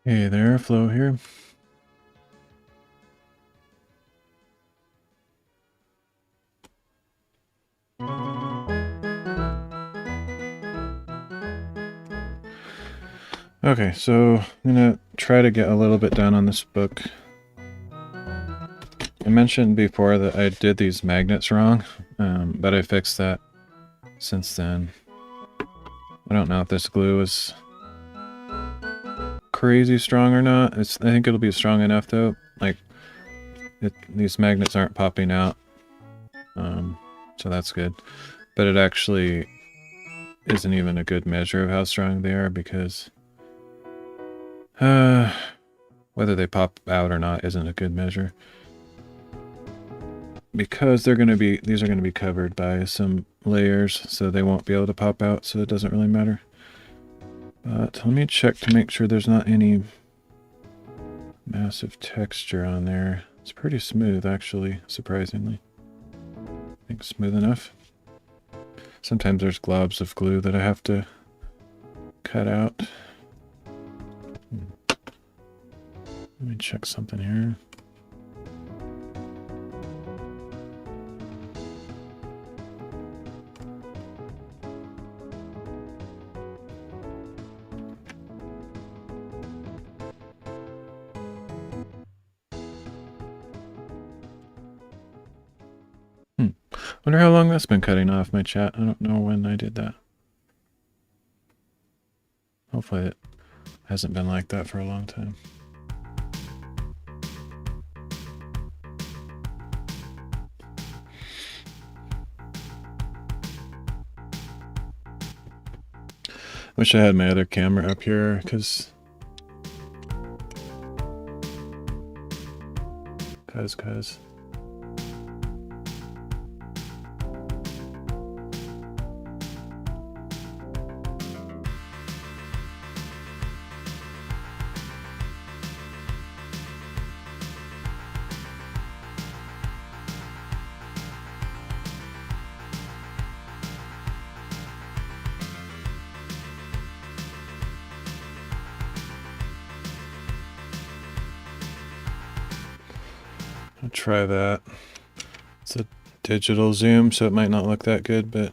Hey there, Flo here. Okay, so I'm gonna try to get a little bit down on this book. I mentioned before that I did these magnets wrong, but I fixed that since then. I don't know if this glue is crazy strong or not. I think it'll be strong enough though. Like, these magnets aren't popping out, so that's good. But it actually isn't even a good measure of how strong they are because whether they pop out or not isn't a good measure. Because these are going to be covered by some layers, so they won't be able to pop out, so it doesn't really matter. But let me check to make sure there's not any massive texture on there. It's pretty smooth, actually, surprisingly. I think smooth enough. Sometimes there's globs of glue that I have to cut out. Let me check something here. Wonder how long that's been cutting off my chat. I don't know when I did that. Hopefully it hasn't been like that for a long time. Wish I had my other camera up here, cause I'll try that. It's a digital zoom, so it might not look that good, but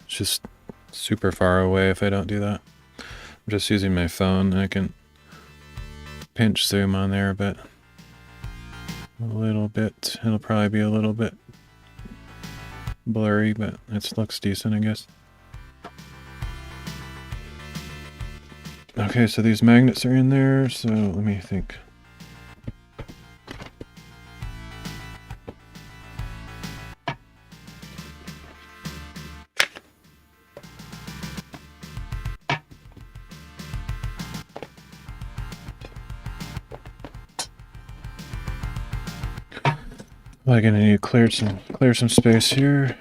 it's just super far away if I don't do that. I'm just using my phone. I can pinch zoom on there, but a little bit. It'll probably be a little bit blurry, but it looks decent, I guess. Okay, so these magnets are in there, so let me think. I'm gonna need to clear some space here.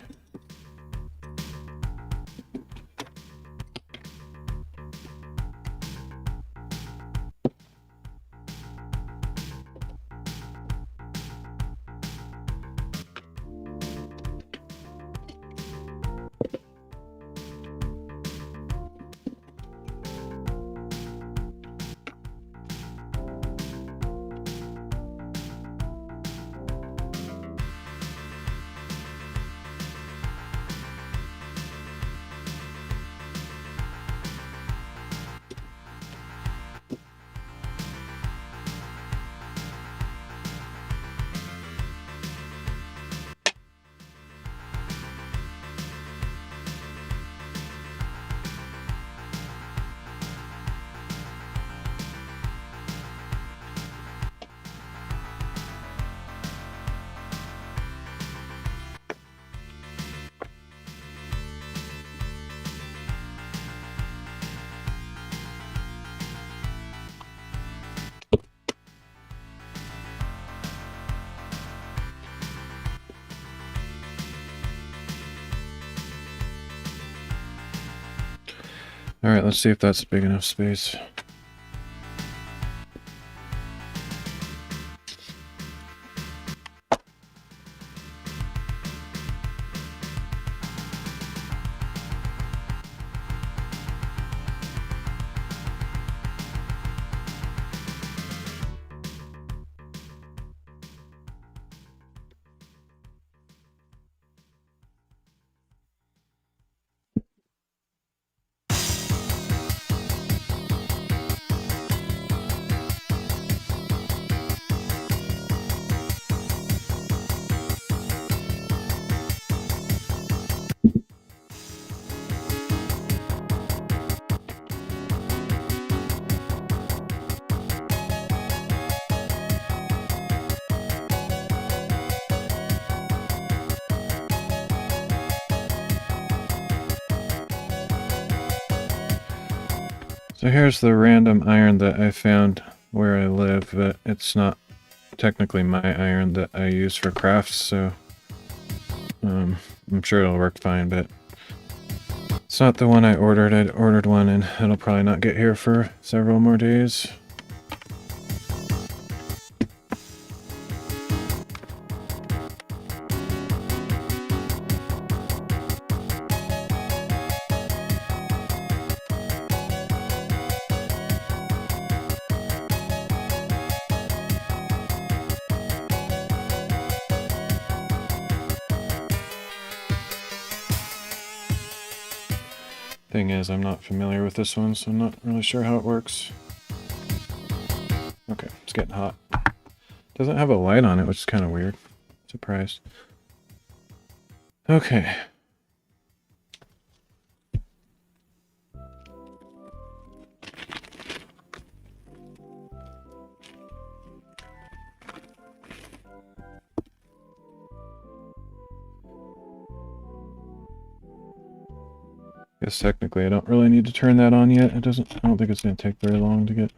All right, let's see if that's big enough space. So here's the random iron that I found where I live, but it's not technically my iron that I use for crafts, so I'm sure it'll work fine, but it's not the one I ordered. I'd ordered one and it'll probably not get here for several more days. Thing is, I'm not familiar with this one, so I'm not really sure how it works. Okay, it's getting hot. Doesn't have a light on it, which is kind of weird. Surprised. Okay. Guess technically I don't really need to turn that on yet. I don't think it's going to take very long to get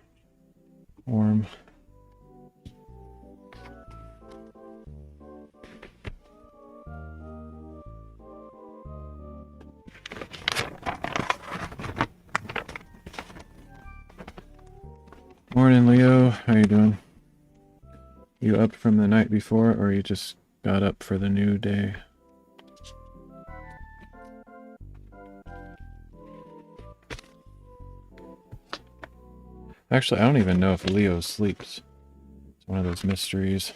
warm. Morning, Leo. How you doing? You up from the night before, or you just got up for the new day? Actually, I don't even know if Leo sleeps. It's one of those mysteries.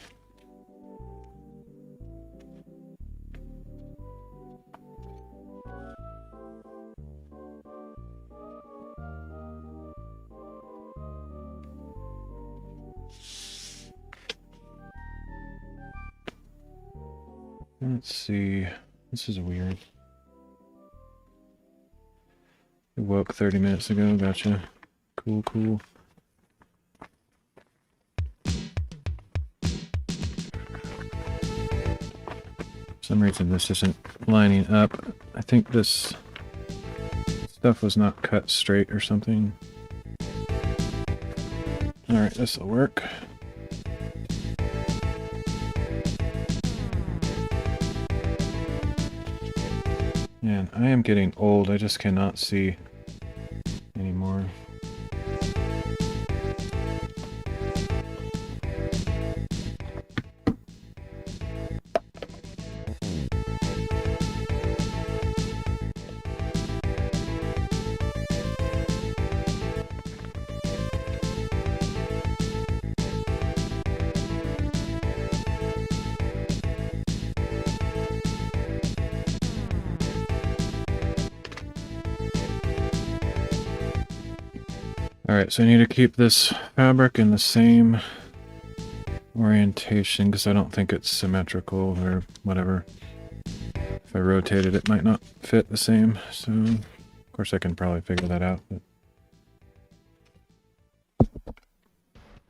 Let's see. This is weird. I woke 30 minutes ago. Gotcha. Cool, cool. For some reason this isn't lining up. I think this stuff was not cut straight or something. Alright, this'll work. Man, I am getting old. I just cannot see anymore. Alright, so I need to keep this fabric in the same orientation because I don't think it's symmetrical or whatever. If I rotated it might not fit the same, so of course I can probably figure that out.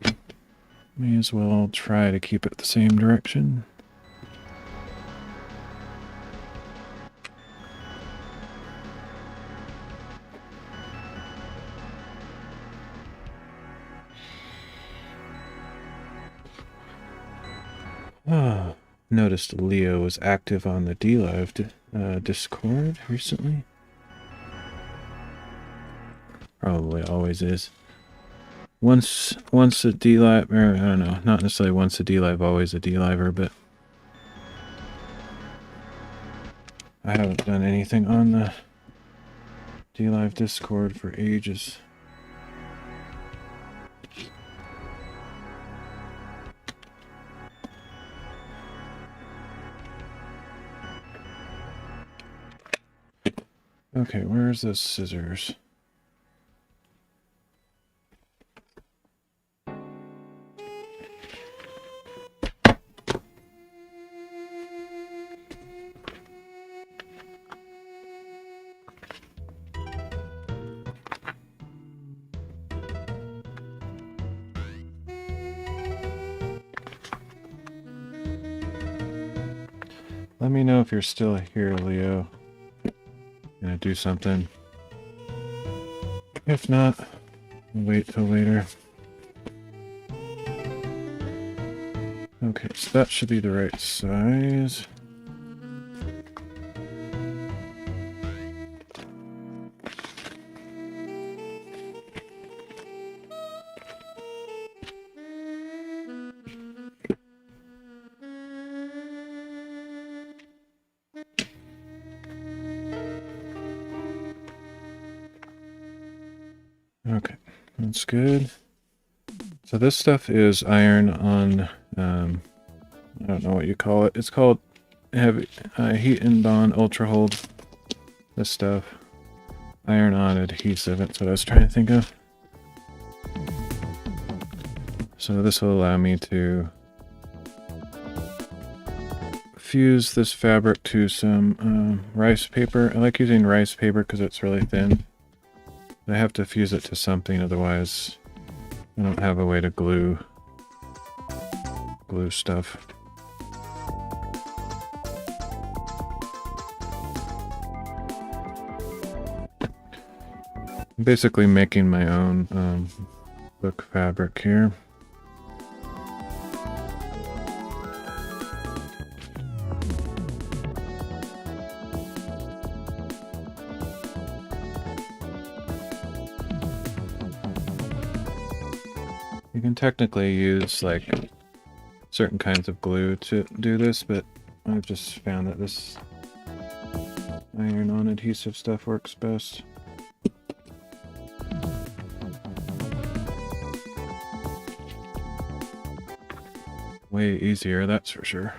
But may as well try to keep it the same direction. Oh, noticed Leo was active on the DLive Discord recently. Probably always is. Once a DLive, or I don't know, not necessarily once a DLive, always a DLiver, but I haven't done anything on the DLive Discord for ages. Okay, where's the scissors? Let me know if you're still here, Leo. Gonna do something. If not, We'll wait till later. Okay, so that should be the right size. Okay, that's good. So this stuff is iron on, I don't know what you call it. It's called heavy heat and bond ultra hold. This stuff. Iron on adhesive, that's what I was trying to think of. So this will allow me to fuse this fabric to some rice paper. I like using rice paper because it's really thin. I have to fuse it to something, otherwise I don't have a way to glue stuff. I'm basically making my own book fabric here. You can technically use like certain kinds of glue to do this, but I've just found that this iron-on adhesive stuff works best. Way easier, that's for sure.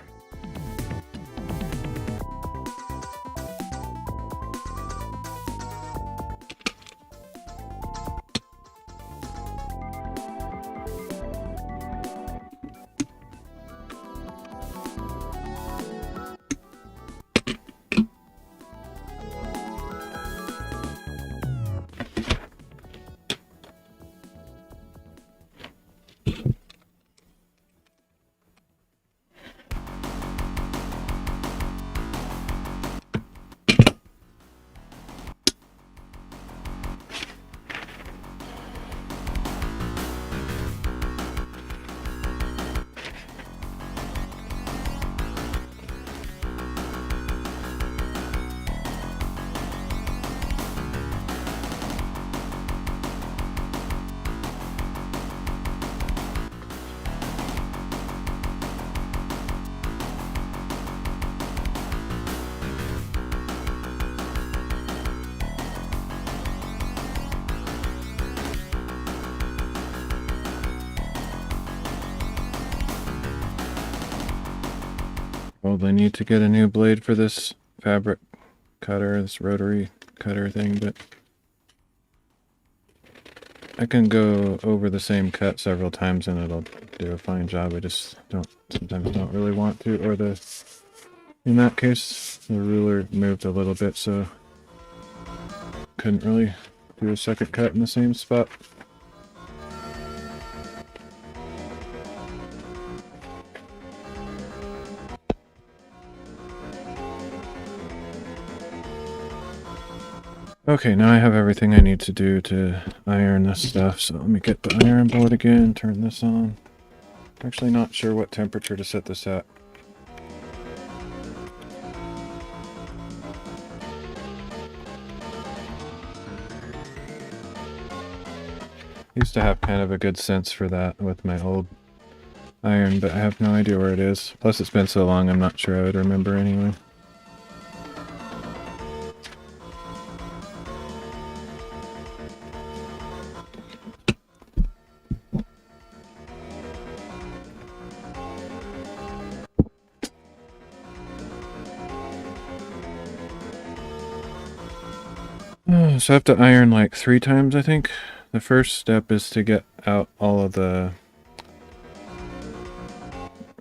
Probably need to get a new blade for this fabric cutter, this rotary cutter thing, but I can go over the same cut several times and it'll do a fine job. I just sometimes don't really want to, or in that case, the ruler moved a little bit, so couldn't really do a second cut in the same spot. Okay, now I have everything I need to do to iron this stuff, so let me get the iron board again, turn this on. Actually not sure what temperature to set this at. Used to have kind of a good sense for that with my old iron, but I have no idea where it is. Plus it's been so long I'm not sure I would remember anyway. So I have to iron like 3 times, I think. The first step is to get out all of the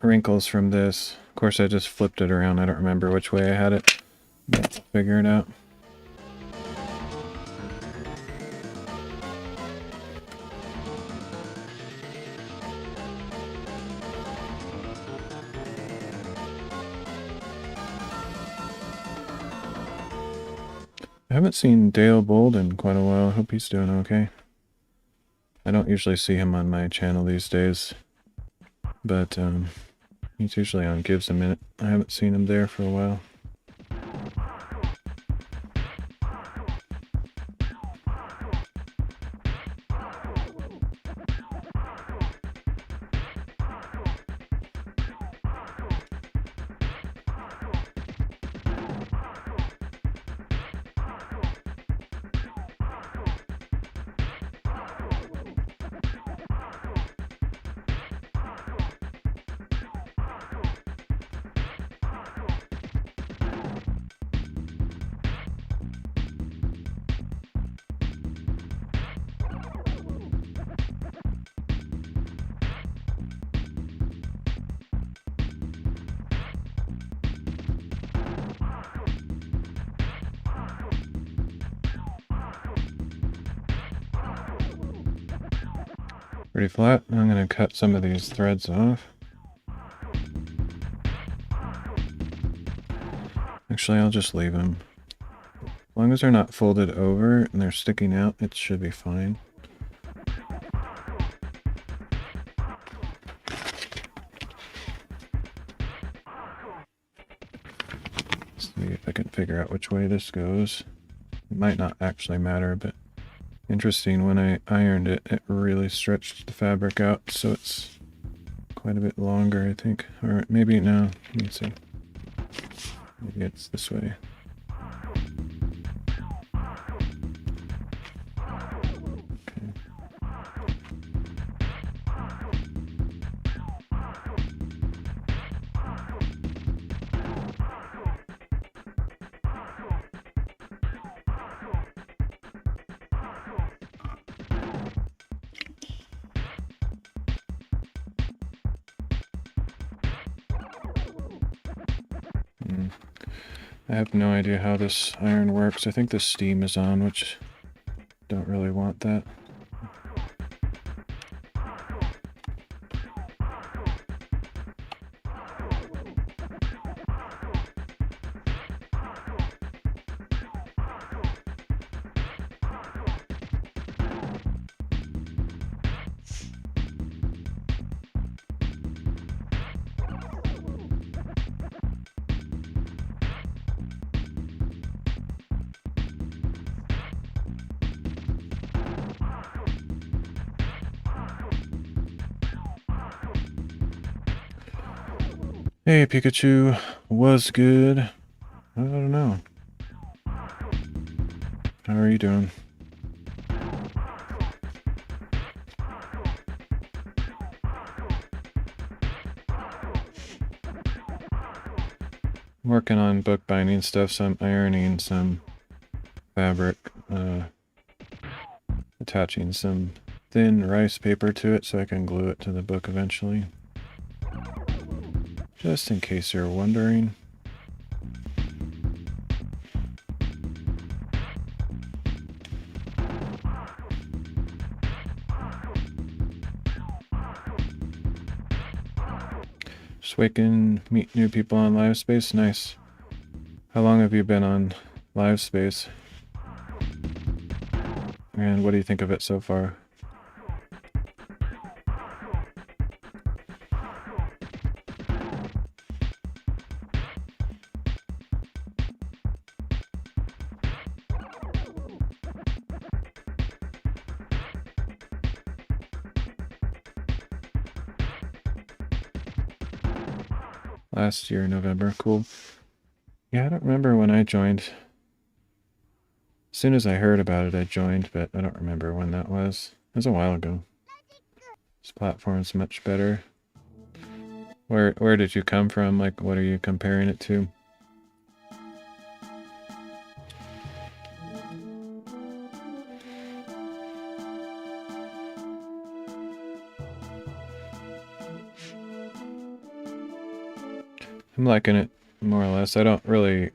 wrinkles from this. Of course, I just flipped it around. I don't remember which way I had it. But I'll figure it out. I haven't seen Dale Bold in quite a while. I hope he's doing okay. I don't usually see him on my channel these days, but he's usually on Gives a Minute. I haven't seen him there for a while. Pretty flat. I'm going to cut some of these threads off. Actually, I'll just leave them. As long as they're not folded over and they're sticking out, it should be fine. See if I can figure out which way this goes. It might not actually matter, but interesting, when I ironed it, it really stretched the fabric out, so it's quite a bit longer, I think. Or maybe, no, let me see. Maybe it's this way. Okay. I have no idea how this iron works. I think the steam is on, which don't really want that. Hey, Pikachu. Was good. I don't know. How are you doing? I'm working on bookbinding stuff, so I'm ironing some fabric, attaching some thin rice paper to it so I can glue it to the book eventually. Just in case you're wondering. Just waking, meet new people on LiveSpace. Nice. How long have you been on LiveSpace? And what do you think of it so far? Last year, November. Cool. Yeah, I don't remember when I joined. As soon as I heard about it, I joined, but I don't remember when that was. It was a while ago. This platform's much better. Where did you come from? Like, what are you comparing it to? I'm liking it more or less. I don't really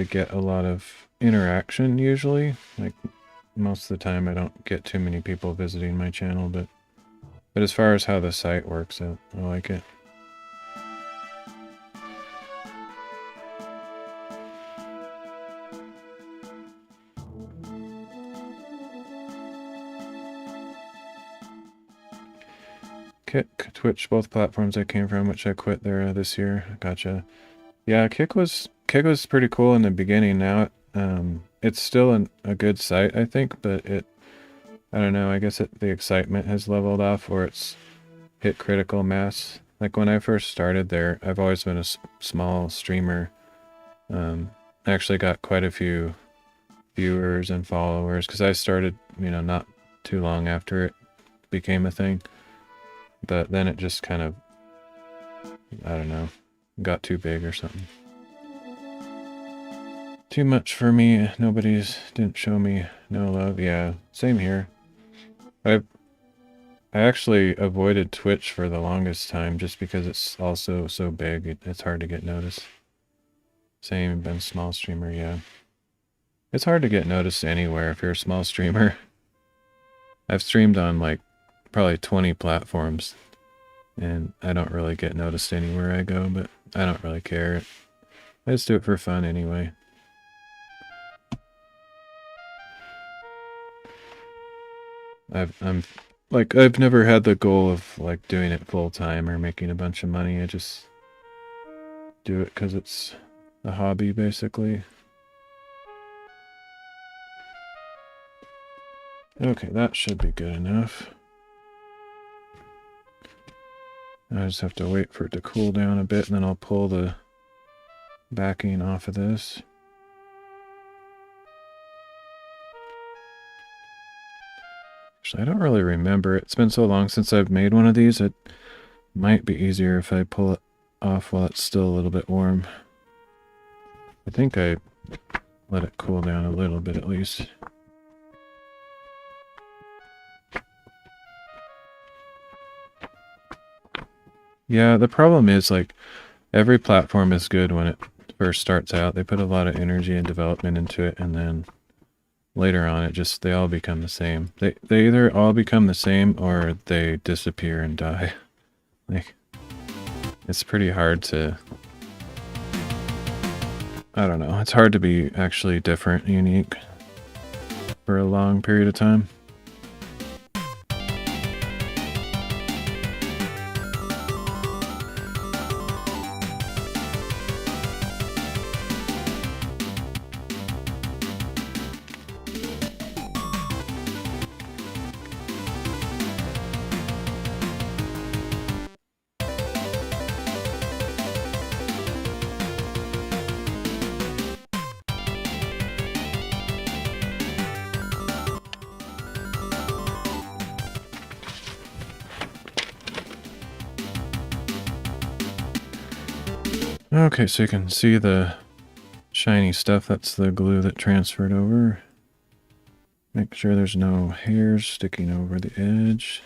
get a lot of interaction usually. Like most of the time I don't get too many people visiting my channel, but as far as how the site works, I like it. Kick, Twitch, both platforms I came from, which I quit there this year. Gotcha. Yeah, Kick was pretty cool in the beginning. Now it's still a good site, I think, but I don't know, I guess the excitement has leveled off, or it's hit critical mass. Like when I first started there, I've always been a small streamer. I actually got quite a few viewers and followers because I started, not too long after it became a thing. But then it just kind of, I don't know, got too big or something. Too much for me. Didn't show me no love. Yeah, same here. I actually avoided Twitch for the longest time just because it's also so big. It's hard to get noticed. Same, been small streamer, yeah. It's hard to get noticed anywhere if you're a small streamer. I've streamed on like probably 20 platforms and I don't really get noticed anywhere I go, but I don't really care. I just do it for fun anyway. I've never had the goal of like doing it full time or making a bunch of money. I just do it because it's a hobby, basically. Okay, that should be good enough. I just have to wait for it to cool down a bit, and then I'll pull the backing off of this. Actually, I don't really remember. It's been so long since I've made one of these, it might be easier if I pull it off while it's still a little bit warm. I think I let it cool down a little bit at least. Yeah, the problem is, like, every platform is good when it first starts out. They put a lot of energy and development into it, and then later on, they all become the same. They either all become the same, or they disappear and die. Like, it's pretty hard to... I don't know, it's hard to be actually different, unique, for a long period of time. Okay, so you can see the shiny stuff. That's the glue that transferred over. Make sure there's no hairs sticking over the edge.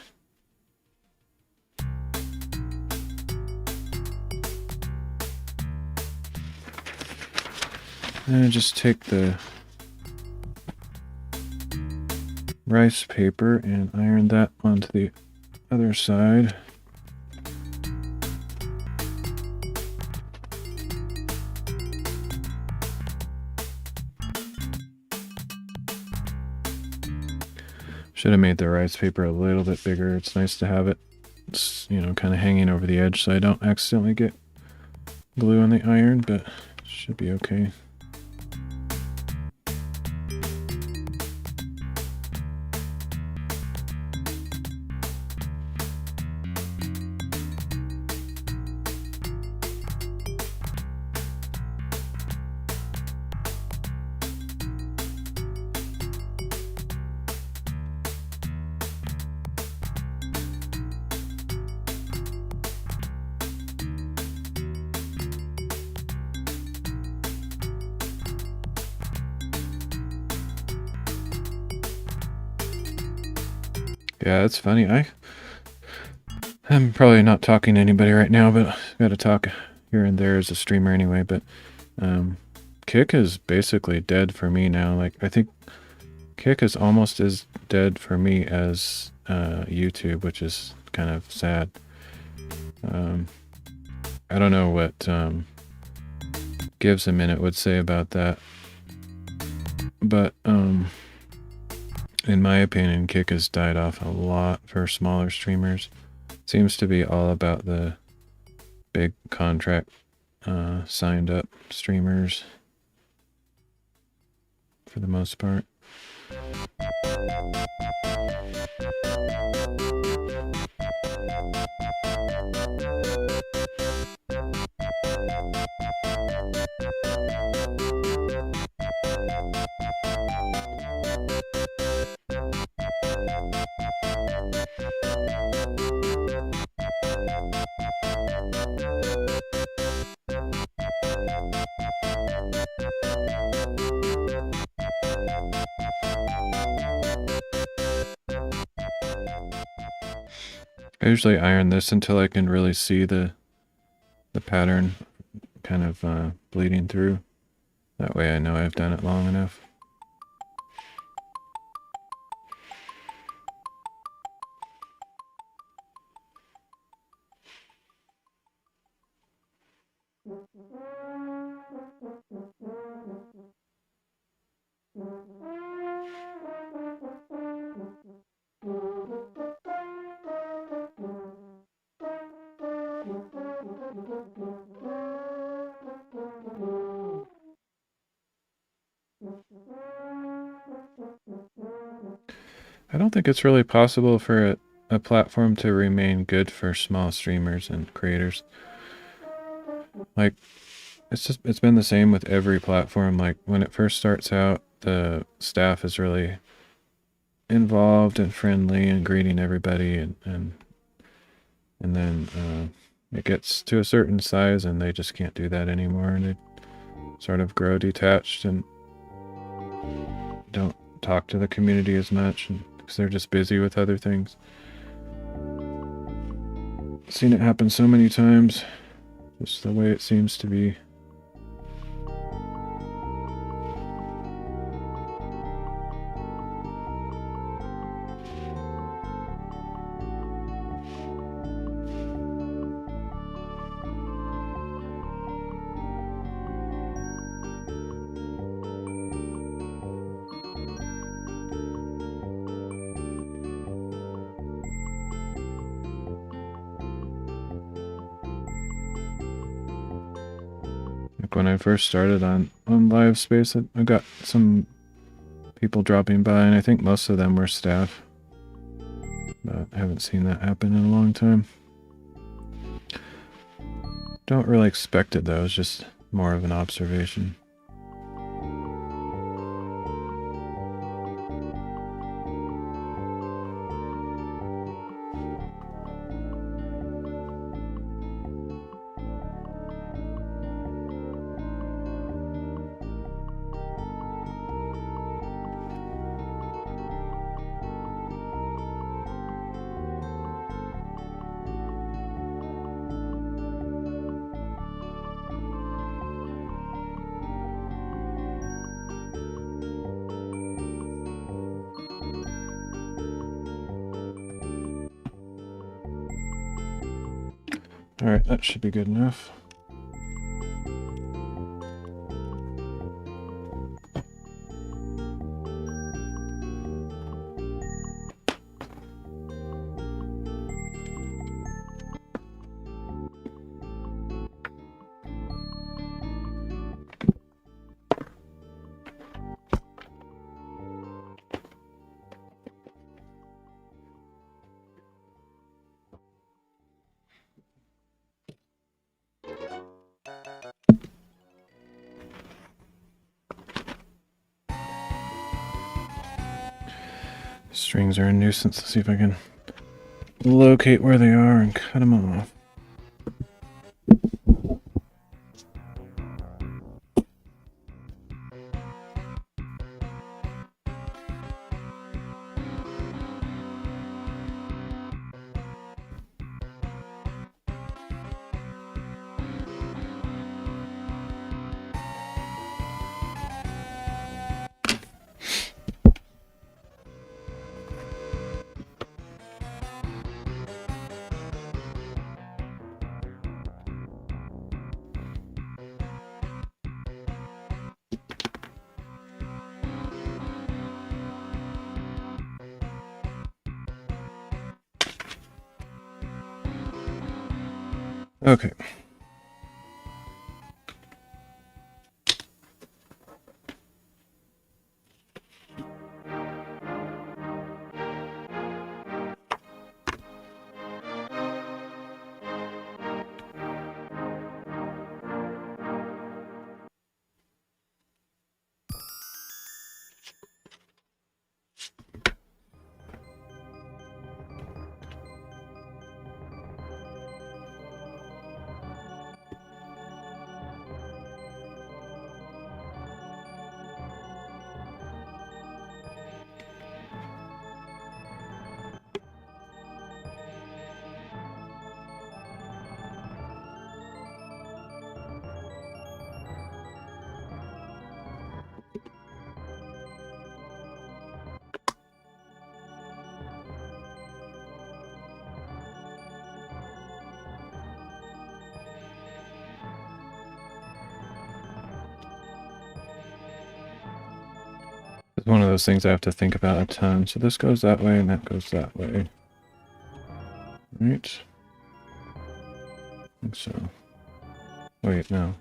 And just take the rice paper and iron that onto the other side. Should have made the rice paper a little bit bigger. It's nice to have it, kind of hanging over the edge so I don't accidentally get glue on the iron, but should be okay. Yeah, it's funny. I'm probably not talking to anybody right now, but I gotta talk here and there as a streamer anyway. But Kick is basically dead for me now. Like, I think Kick is almost as dead for me as YouTube, which is kind of sad. I don't know what Gives a Minute would say about that, but in my opinion, Kick has died off a lot for smaller streamers. Seems to be all about the big contract signed up streamers for the most part. I usually iron this until I can really see the pattern kind of bleeding through. That way I know I've done it long enough. I don't think it's really possible for a platform to remain good for small streamers and creators. Like, it's been the same with every platform. Like, when it first starts out, the staff is really involved and friendly and greeting everybody, and then it gets to a certain size and they just can't do that anymore, and they sort of grow detached and don't talk to the community as much because they're just busy with other things. Seen it happen so many times, just the way it seems to be. When I first started on live space, I got some people dropping by, and I think most of them were staff, but I haven't seen that happen in a long time. Don't really expect it though, it's just more of an observation. Alright, that should be good enough. Strings are a nuisance. Let's see if I can locate where they are and cut them off. Okay. It's one of those things I have to think about a ton. So this goes that way and that goes that way. Right? I think so. Wait, no.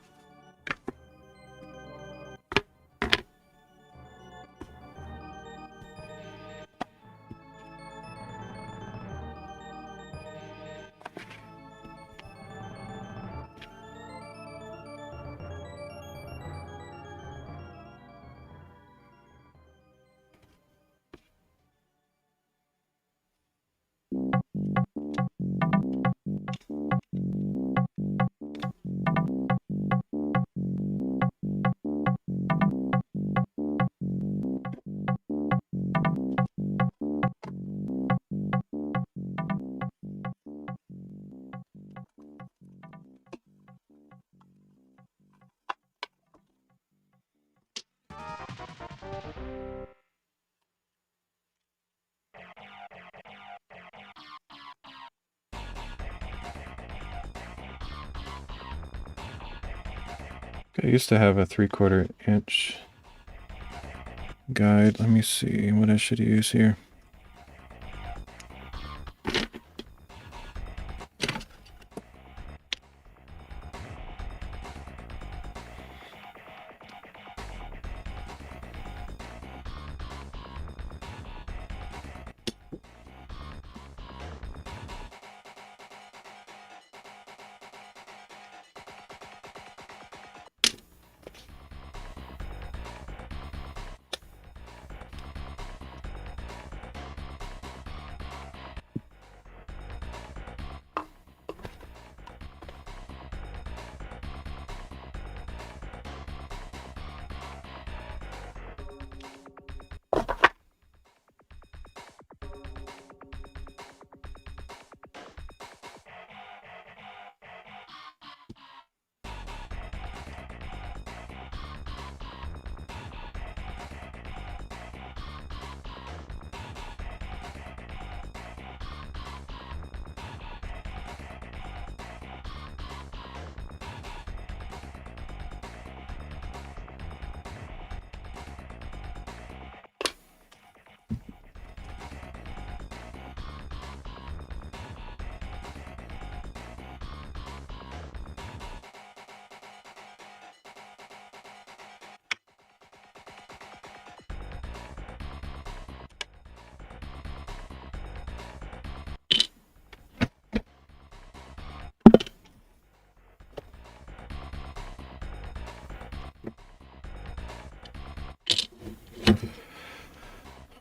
I used to have a 3/4 inch guide. Let me see what I should use here.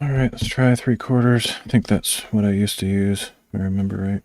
All right, let's try 3/4. I think that's what I used to use, if I remember right.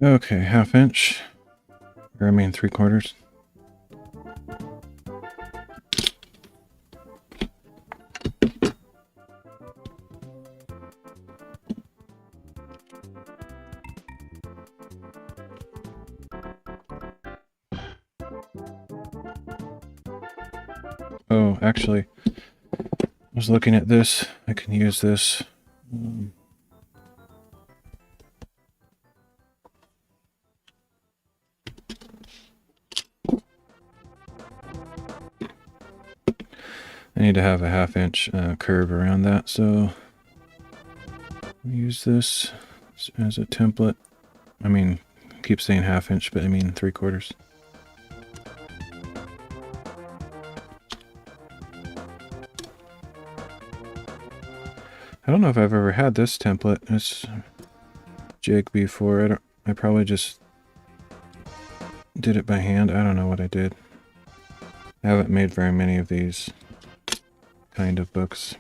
Okay, 1/2 inch. Or I mean 3/4. Oh, actually, I was looking at this. I can use this. I need to have a 1/2 inch curve around that, so use this as a template. I mean, keep saying 1/2 inch, but I mean 3/4. I don't know if I've ever had this template. It's jig before. I probably just did it by hand. I don't know what I did. I haven't made very many of these kind of books.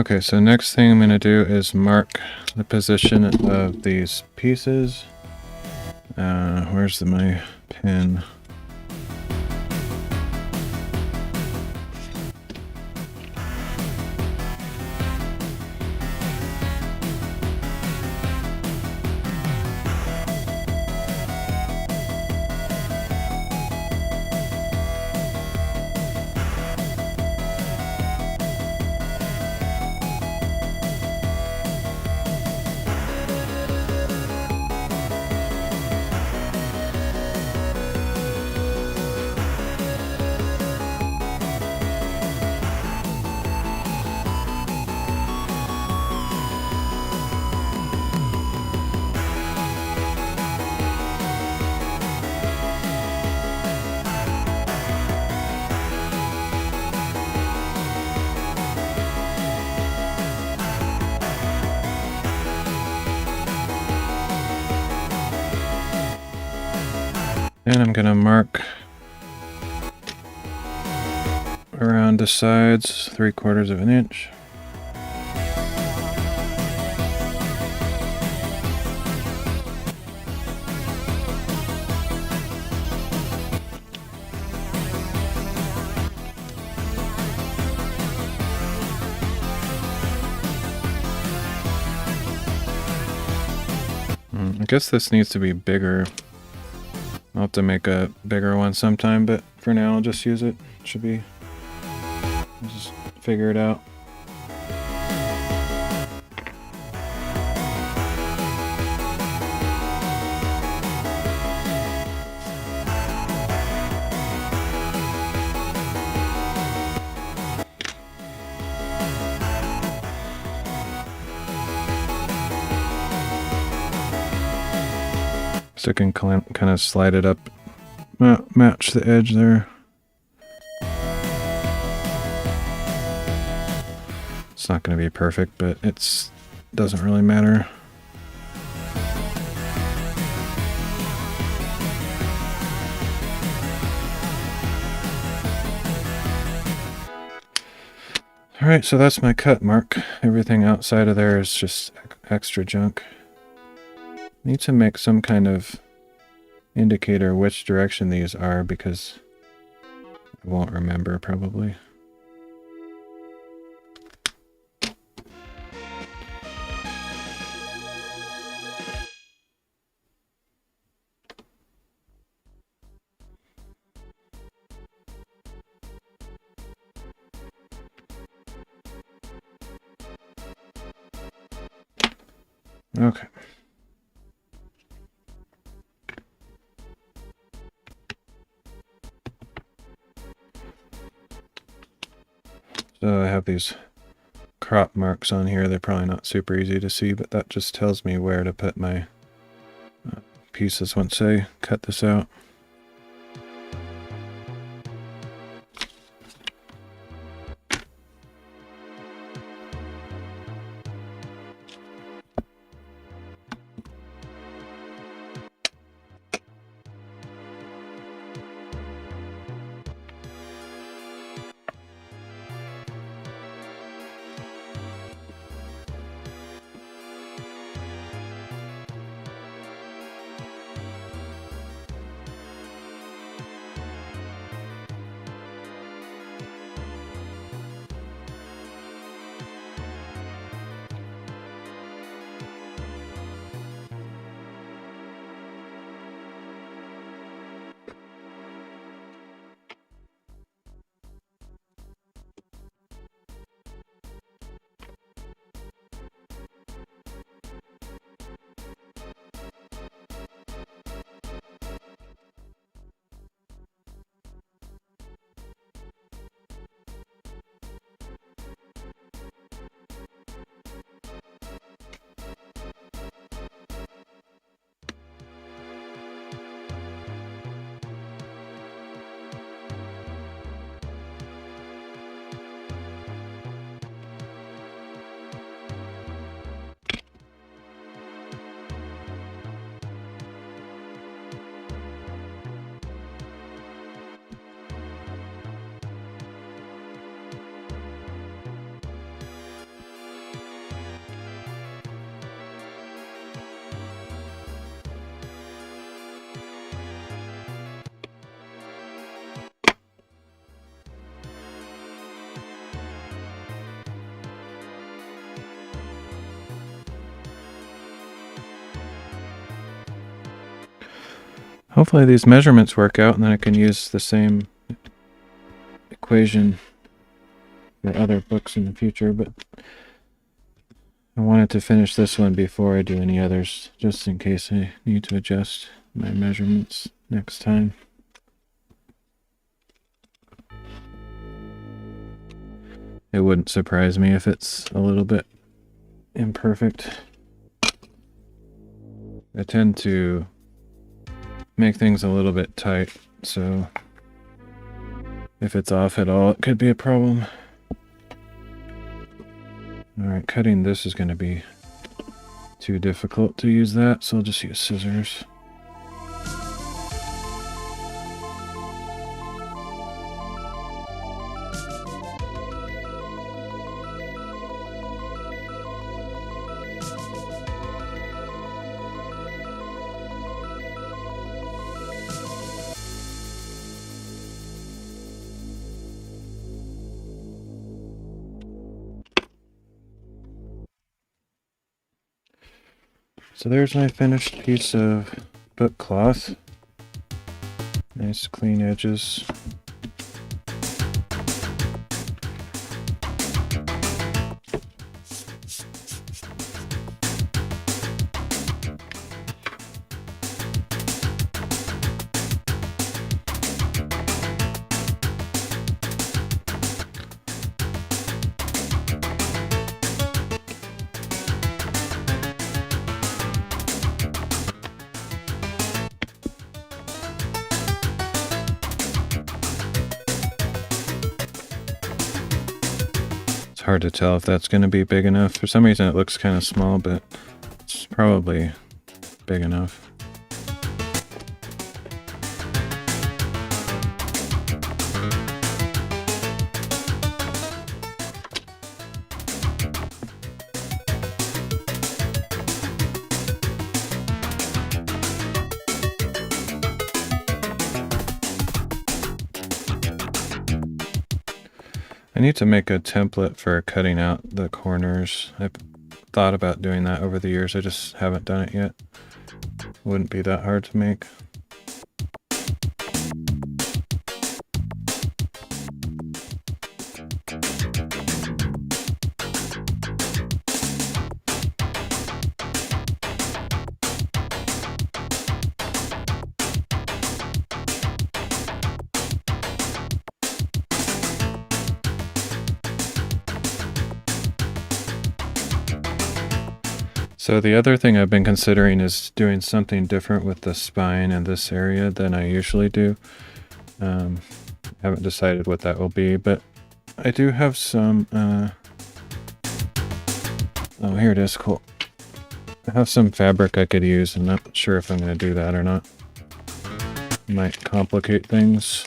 Okay, so next thing I'm going to do is mark the position of these pieces. Where's my pen? And I'm gonna mark around the sides 3/4 of an inch. I guess this needs to be bigger. I'll have to make a bigger one sometime, but for now I'll just use it. Should be, I'll just figure it out. So I can kind of slide it up, match the edge there. It's not going to be perfect, but it doesn't really matter. Alright, so that's my cut mark. Everything outside of there is just extra junk. Need to make some kind of indicator which direction these are because I won't remember probably. Okay. So I have these crop marks on here. They're probably not super easy to see, but that just tells me where to put my pieces once I cut this out. Hopefully these measurements work out and then I can use the same equation for other books in the future, but I wanted to finish this one before I do any others, just in case I need to adjust my measurements next time. It wouldn't surprise me if it's a little bit imperfect. I tend to make things a little bit tight, so if it's off at all, it could be a problem. Alright, cutting this is going to be too difficult to use that, so I'll just use scissors. So there's my finished piece of book cloth. Nice clean edges. Hard to tell if that's going to be big enough. For some reason it looks kind of small, but it's probably big enough. I need to make a template for cutting out the corners. I've thought about doing that over the years. I just haven't done it yet. Wouldn't be that hard to make. So the other thing I've been considering is doing something different with the spine in this area than I usually do. Haven't decided what that will be, but I do have some, oh, here it is, cool. I have some fabric I could use. I'm not sure if I'm going to do that or not. Might complicate things.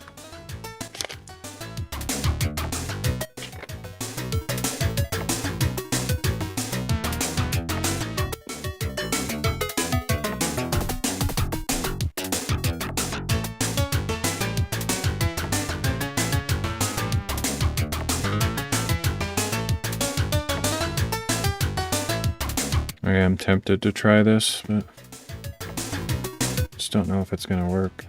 I am tempted to try this, but just don't know if it's going to work.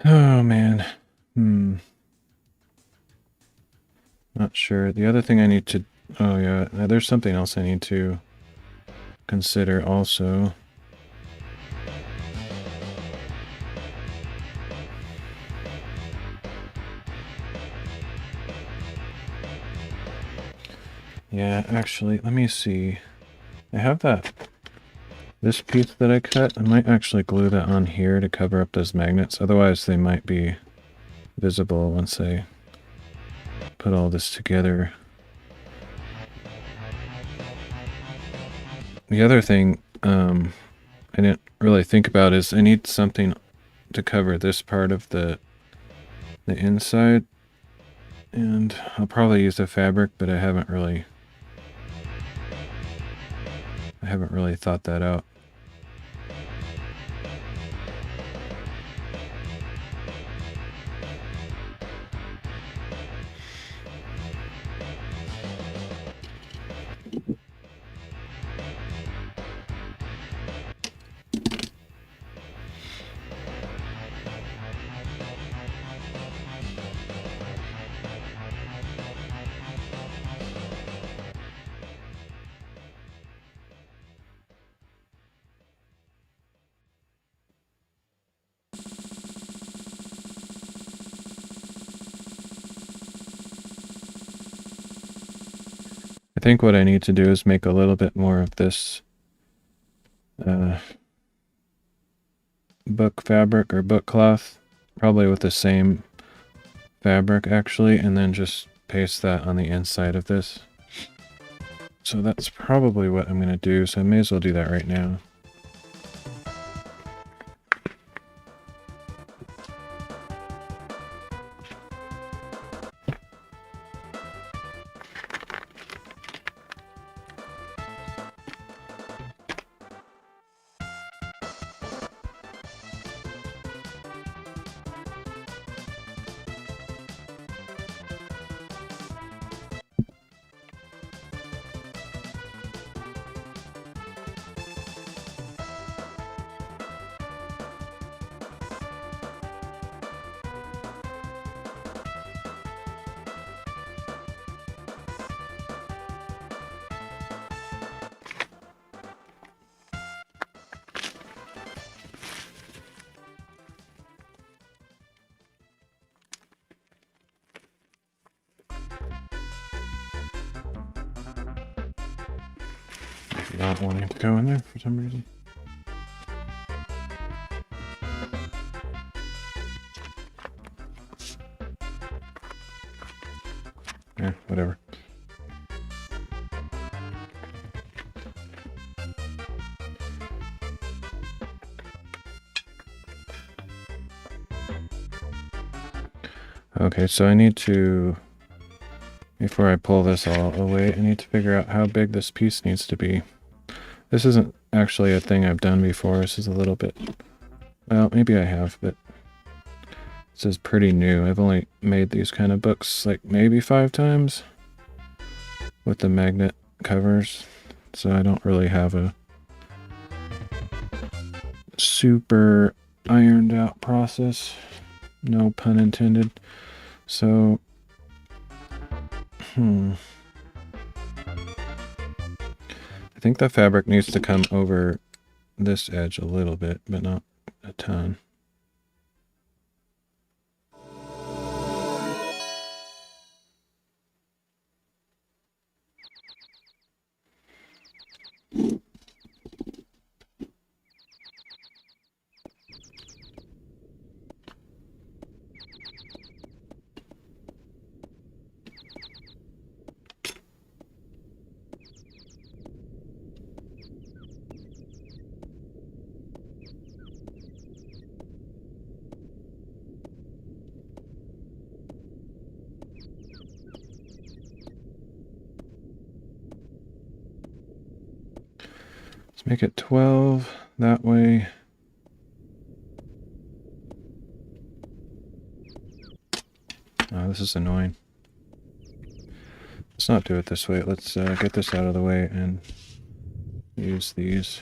Oh man, not sure. The other thing I need to, oh yeah, there's something else I need to consider also. Yeah, actually, let me see. I have this piece that I cut. I might actually glue that on here to cover up those magnets. Otherwise, they might be visible once I put all this together. The other thing I didn't really think about is I need something to cover this part of the inside. And I'll probably use the fabric, but I haven't really thought that out. I think what I need to do is make a little bit more of this book fabric or book cloth, probably with the same fabric actually, and then just paste that on the inside of this. So that's probably what I'm going to do, so I may as well do that right now. Not wanting to go in there for some reason. Yeah, whatever. Okay, so I need to, before I pull this all away, I need to figure out how big this piece needs to be. This isn't actually a thing I've done before. This is a little bit, well, maybe I have, but this is pretty new. I've only made these kind of books like maybe 5 times with the magnet covers, so I don't really have a super ironed out process. No pun intended. So, I think the fabric needs to come over this edge a little bit, but not a ton. Let's make it 12 that way. Oh, this is annoying. Let's not do it this way. Let's get this out of the way and use these.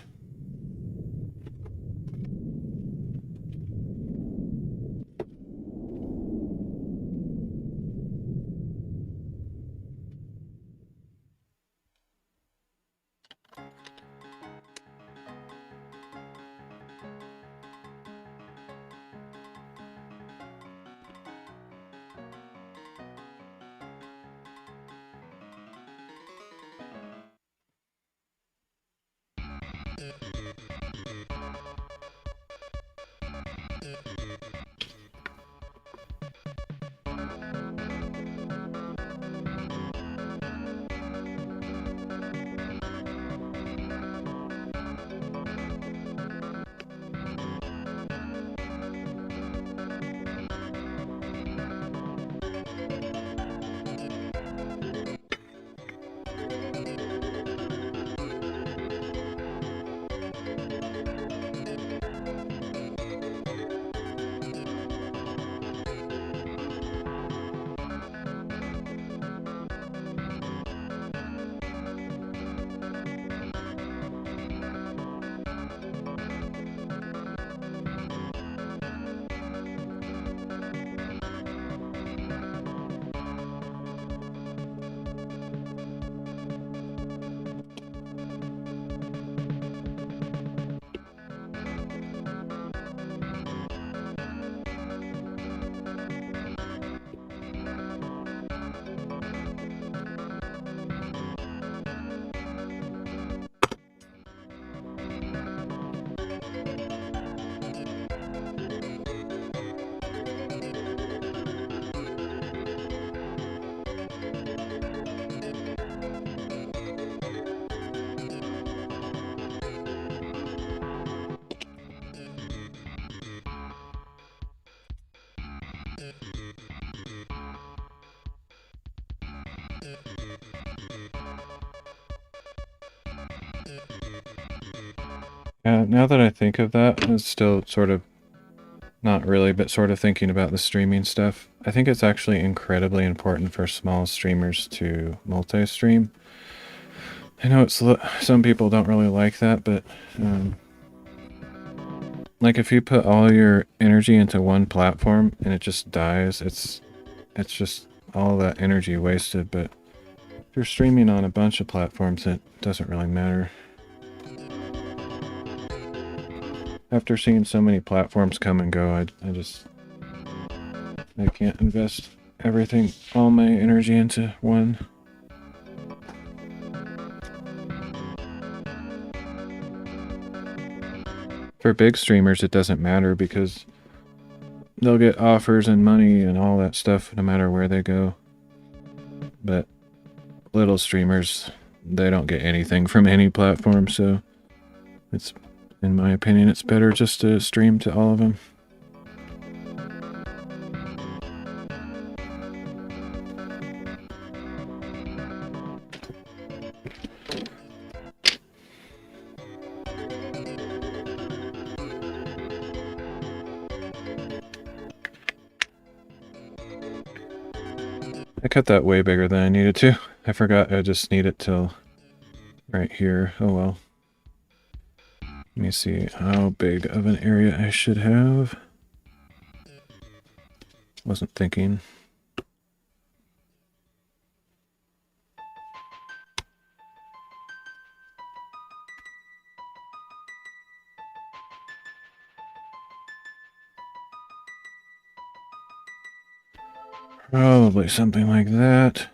Yeah, now that I think of that, it's still sort of not really, but sort of thinking about the streaming stuff. I think it's actually incredibly important for small streamers to multi-stream. I know some people don't really like that, but like if you put all your energy into one platform and it just dies, it's just all that energy wasted. But if you're streaming on a bunch of platforms, it doesn't really matter. After seeing so many platforms come and go, I can't invest all my energy into one. For big streamers, it doesn't matter because they'll get offers and money and all that stuff no matter where they go. But little streamers, they don't get anything from any platform, so it's, in my opinion, it's better just to stream to all of them. I cut that way bigger than I needed to. I forgot I just need it till right here. Oh well. Let me see how big of an area I should have. Wasn't thinking. Probably something like that.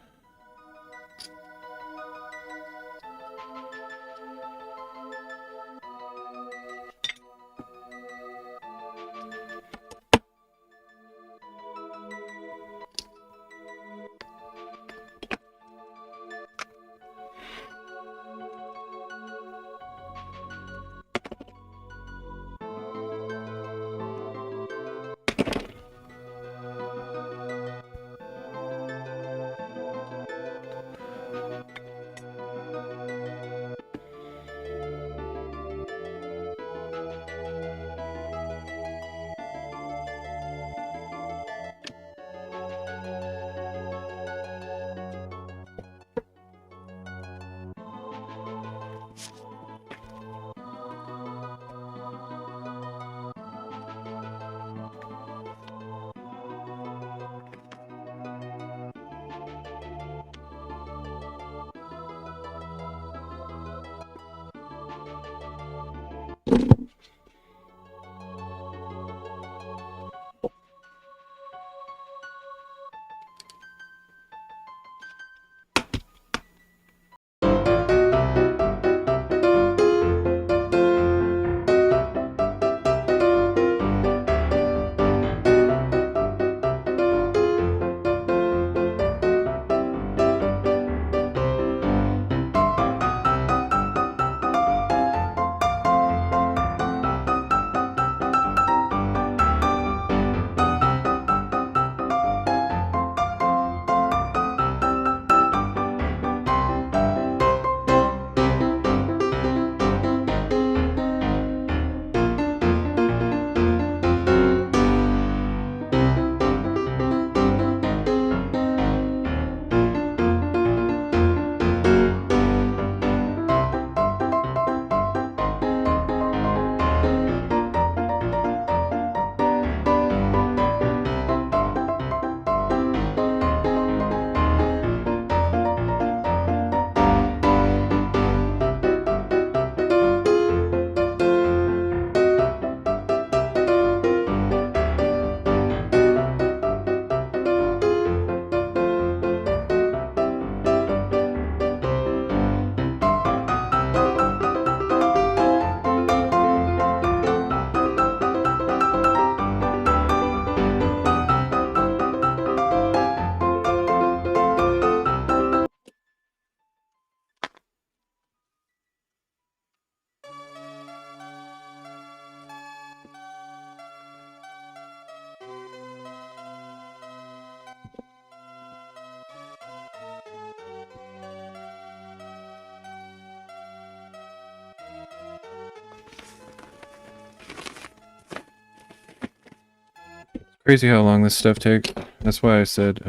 Crazy how long this stuff takes. That's why I said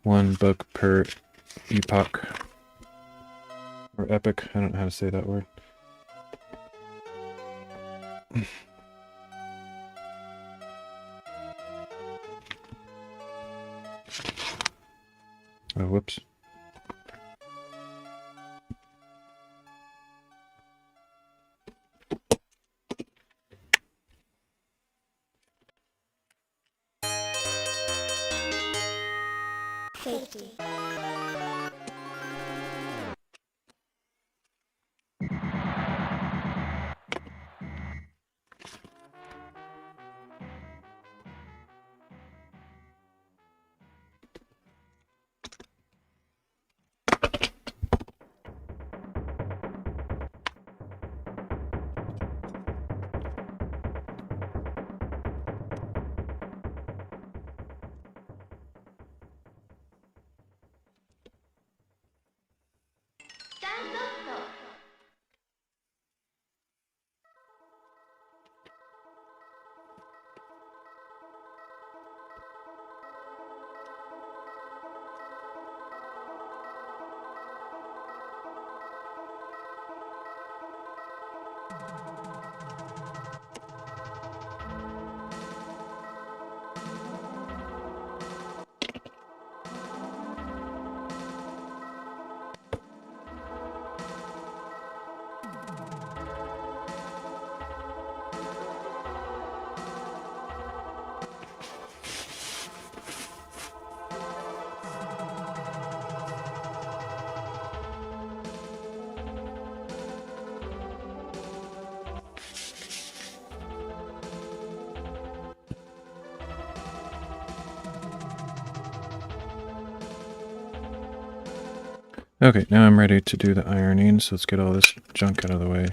1 book per epoch. Or epic. I don't know how to say that word. Oh, whoops. Safety. Okay, now I'm ready to do the ironing, so let's get all this junk out of the way.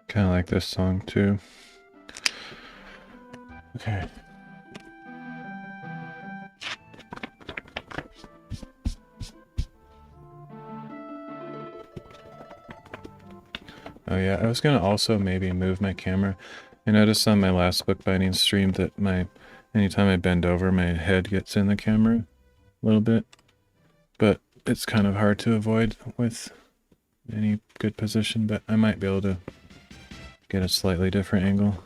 Kind of like this song too. Okay. Oh yeah, I was gonna also maybe move my camera. I noticed on my last bookbinding stream that anytime I bend over, my head gets in the camera a little bit, but it's kind of hard to avoid with any good position, but I might be able to get a slightly different angle.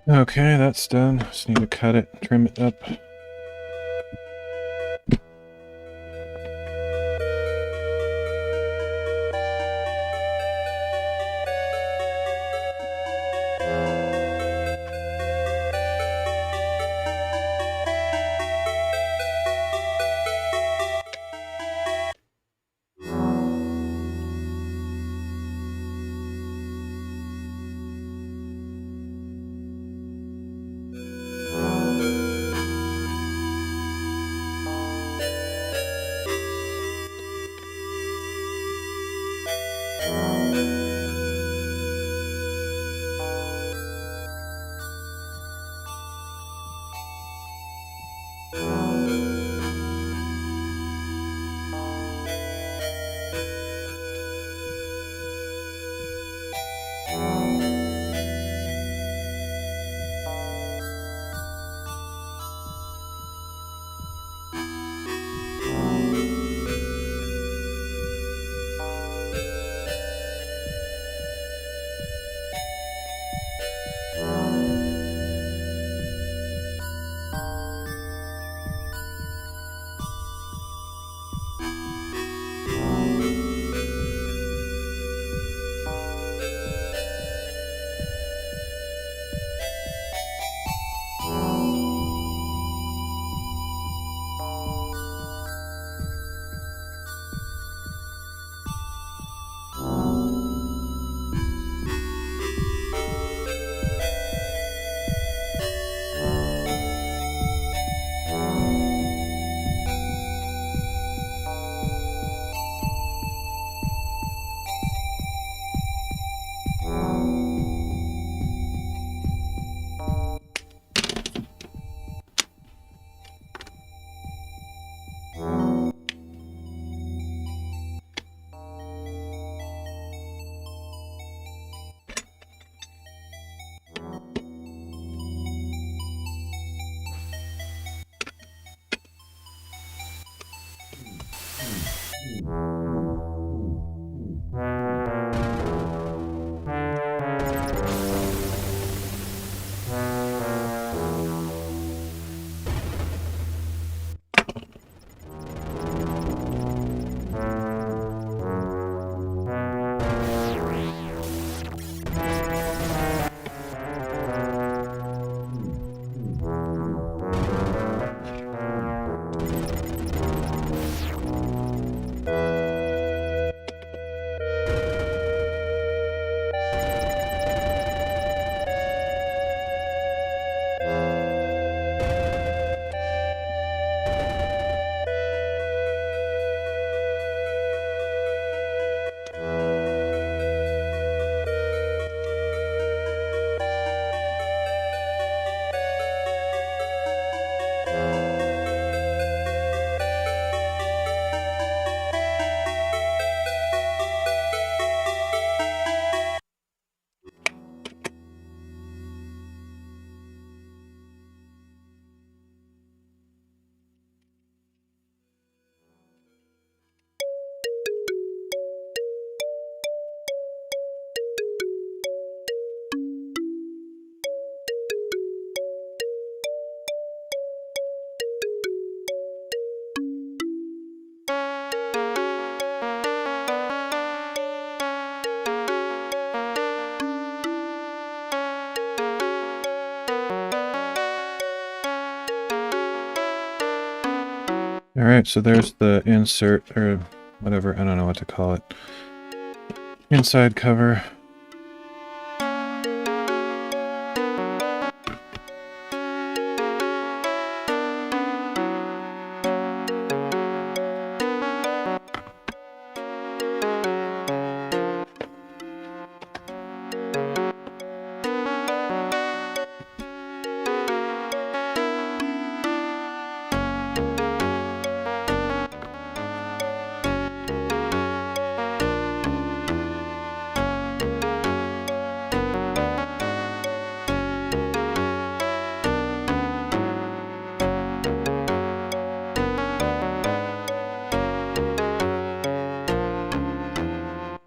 Okay, that's done. Just need to cut it, trim it up. Alright, so there's the insert, or whatever, I don't know what to call it. Inside cover.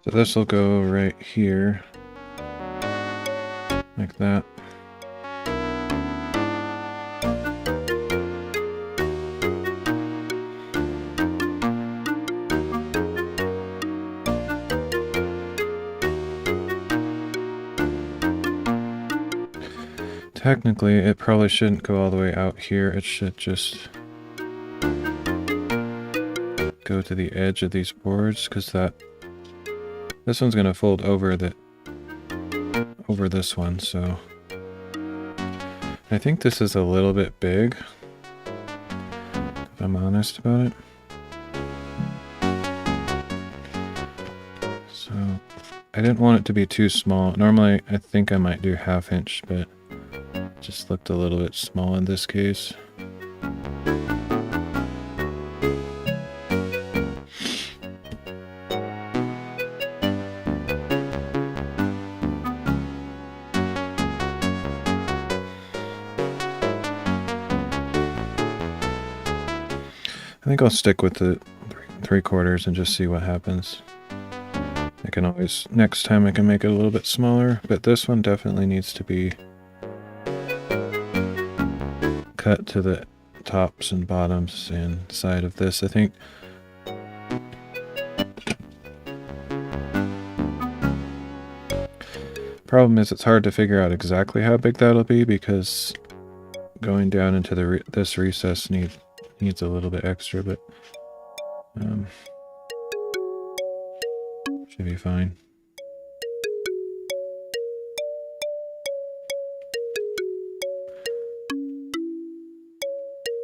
So this will go right here, like that. Technically, it probably shouldn't go all the way out here. It should just go to the edge of these boards, because this one's going to fold over this one, so I think this is a little bit big, if I'm honest about it. So I didn't want it to be too small. Normally I think I might do 1/2 inch, but it just looked a little bit small in this case. I think I'll stick with the 3/4 and just see what happens. I can always, next time I can make it a little bit smaller, but this one definitely needs to be cut to the tops and bottoms and side of this, I think. Problem is, it's hard to figure out exactly how big that'll be, because going down into this recess needs a little bit extra, but should be fine.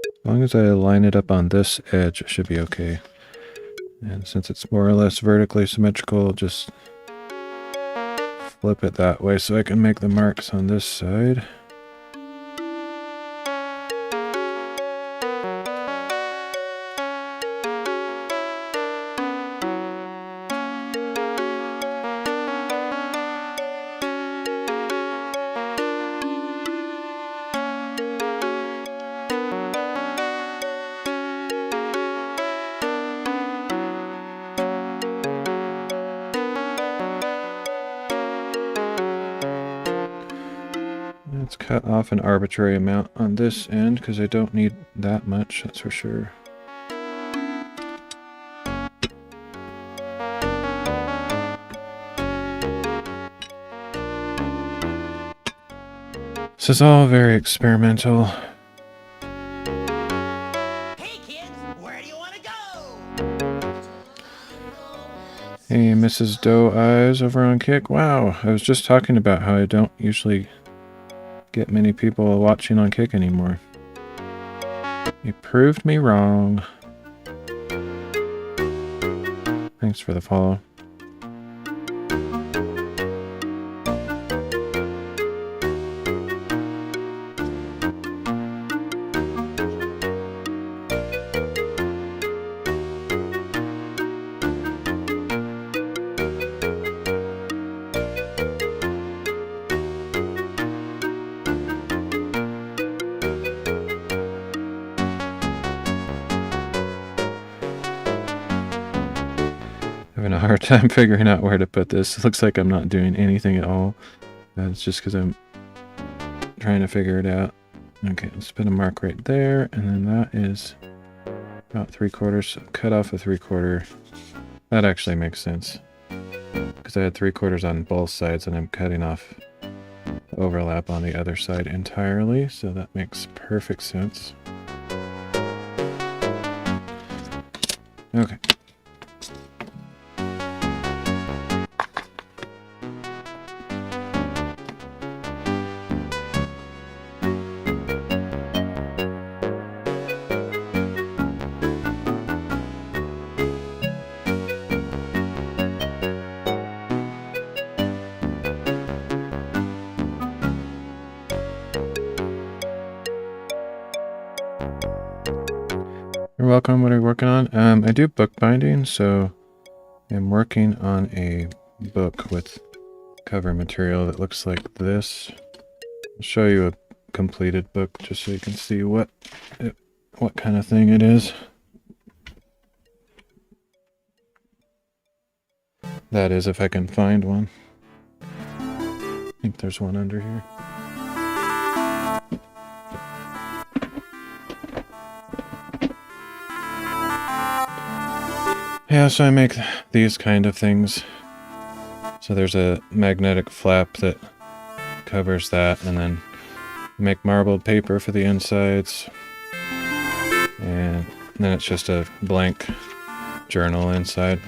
As long as I line it up on this edge, it should be okay. And since it's more or less vertically symmetrical, I'll just flip it that way so I can make the marks on this side. Let's cut off an arbitrary amount on this end, because I don't need that much, that's for sure. This is all very experimental. Hey kids, where do you want to go? Hey, Mrs. Doe Eyes over on Kick. Wow, I was just talking about how I don't usually get many people watching on Kick anymore. You proved me wrong. Thanks for the follow. Having a hard time figuring out where to put this. It looks like I'm not doing anything at all. That's just because I'm trying to figure it out. Okay, let's put a mark right there, and then that is about 3/4. So cut off a 3/4. That actually makes sense, because I had 3/4 on both sides, and I'm cutting off the overlap on the other side entirely. So that makes perfect sense. Okay. You're welcome. What are you working on? I do bookbinding, so I'm working on a book with cover material that looks like this. I'll show you a completed book just so you can see what kind of thing it is. That is, if I can find one. I think there's one under here. Yeah, so I make these kind of things. So there's a magnetic flap that covers that, and then make marbled paper for the insides. And then it's just a blank journal inside.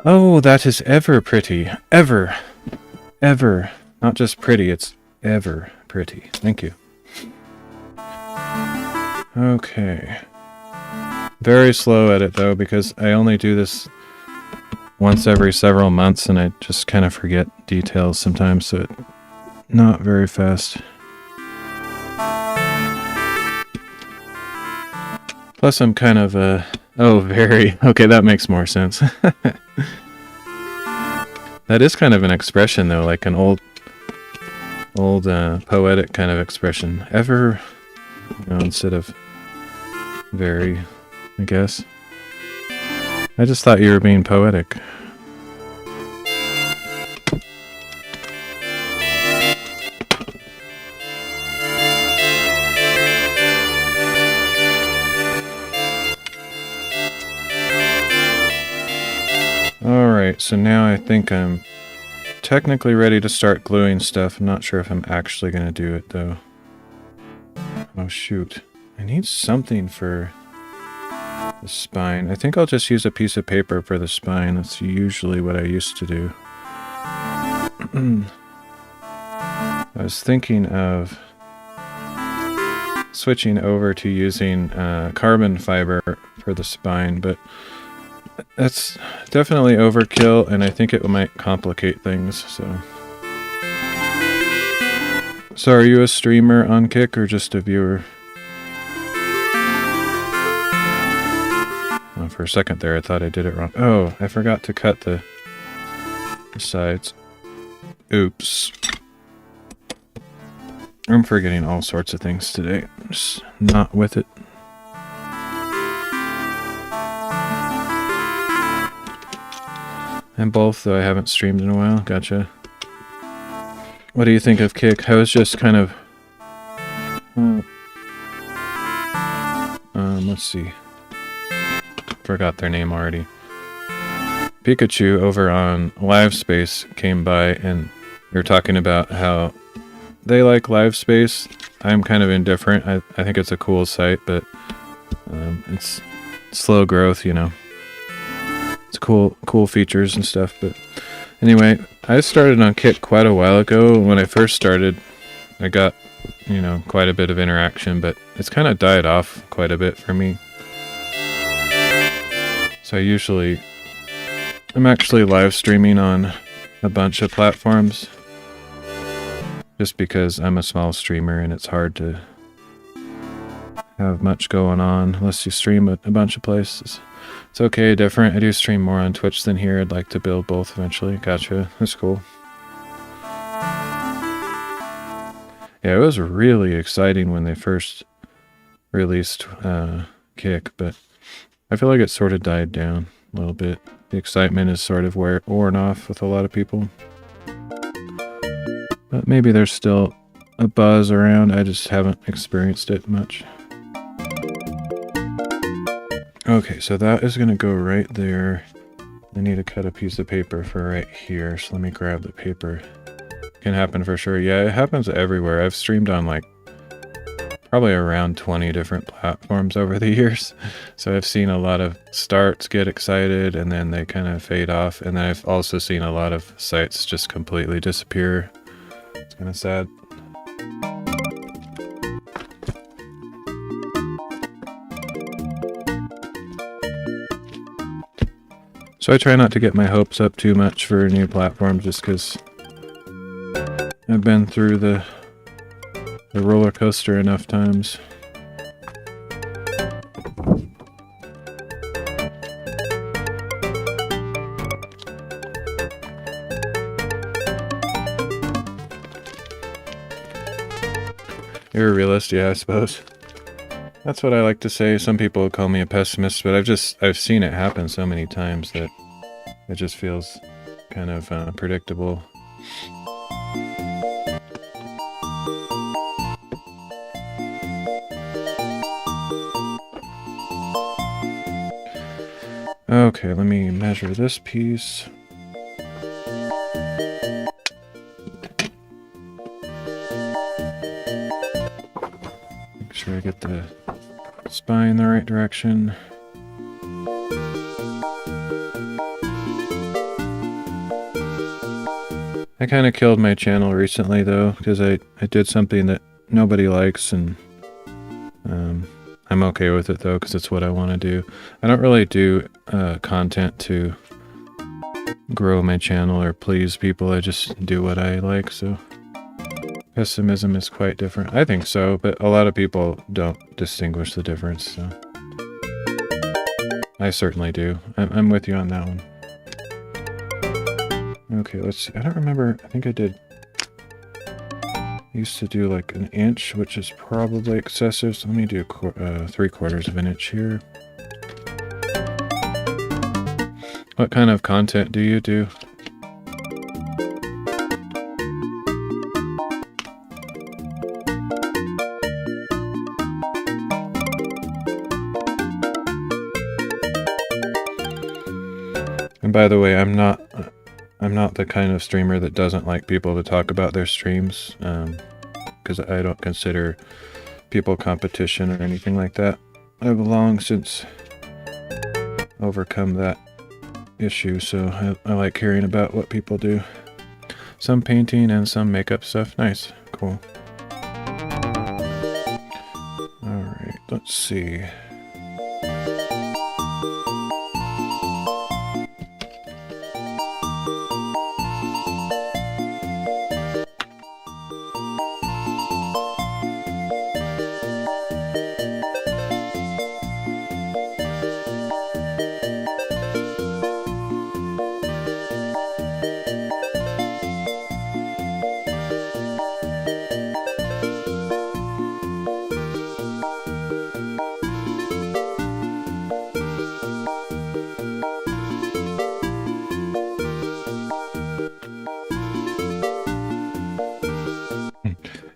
Oh, that is ever pretty. Ever. Ever. Not just pretty, it's ever pretty. Thank you. Okay. Very slow edit though, because I only do this once every several months and I just kind of forget details sometimes, so not very fast. Plus I'm kind of oh, very. Okay, that makes more sense. That is kind of an expression though, like an old poetic kind of expression. Ever, instead of very, I guess. I just thought you were being poetic. Alright, so now I think I'm technically ready to start gluing stuff. I'm not sure if I'm actually going to do it though. Oh shoot. I need something for the spine. I think I'll just use a piece of paper for the spine. That's usually what I used to do. I was thinking of switching over to using carbon fiber for the spine, but that's definitely overkill, and I think it might complicate things, so... So are you a streamer on Kick, or just a viewer? Oh, for a second there, I thought I did it wrong. Oh, I forgot to cut the sides. Oops. I'm forgetting all sorts of things today. Just not with it. And both, though I haven't streamed in a while. Gotcha. What do you think of Kick? I was just kind of... let's see. Forgot their name already. Pikachu over on LiveSpace came by and we were talking about how they like LiveSpace. I'm kind of indifferent. I think it's a cool site, but it's slow growth, It's cool features and stuff, but anyway, I started on Kick quite a while ago. When I first started, I got, quite a bit of interaction, but it's kind of died off quite a bit for me. So I'm actually live streaming on a bunch of platforms, just because I'm a small streamer and it's hard to have much going on unless you stream at a bunch of places. It's okay, different. I do stream more on Twitch than here. I'd like to build both eventually. Gotcha. That's cool. Yeah, it was really exciting when they first released Kick, but I feel like it sort of died down a little bit. The excitement is sort of worn off with a lot of people. But maybe there's still a buzz around. I just haven't experienced it much. Okay, so that is going to go right there. I need to cut a piece of paper for right here, so let me grab the paper. can happen for sure. Yeah, it happens everywhere. I've streamed on like probably around 20 different platforms over the years. So I've seen a lot of starts get excited and then they kind of fade off. And then I've also seen a lot of sites just completely disappear. It's kind of sad. So I try not to get my hopes up too much for a new platform just because I've been through the roller coaster enough times. You're a realist, yeah, I suppose. That's what I like to say. Some people call me a pessimist, but I've seen it happen so many times that it just feels kind of predictable. Okay, let me measure this piece. Make sure I get the spine the right direction. I kind of killed my channel recently though, because I did something that nobody likes, and I'm okay with it though, because it's what I want to do. I don't really do content to grow my channel or please people. I just do what I like, so pessimism is quite different. I think so, but a lot of people don't distinguish the difference, so I certainly do. I'm with you on that one. Okay, let's see. I don't remember. I think I used to do like an inch, which is probably excessive. So let me do 3/4 of an inch here. What kind of content do you do? And by the way, I'm not the kind of streamer that doesn't like people to talk about their streams, because I don't consider people competition or anything like that. I've long since overcome that issue, so I like hearing about what people do. Some painting and some makeup stuff. Nice. Cool. Alright, let's see.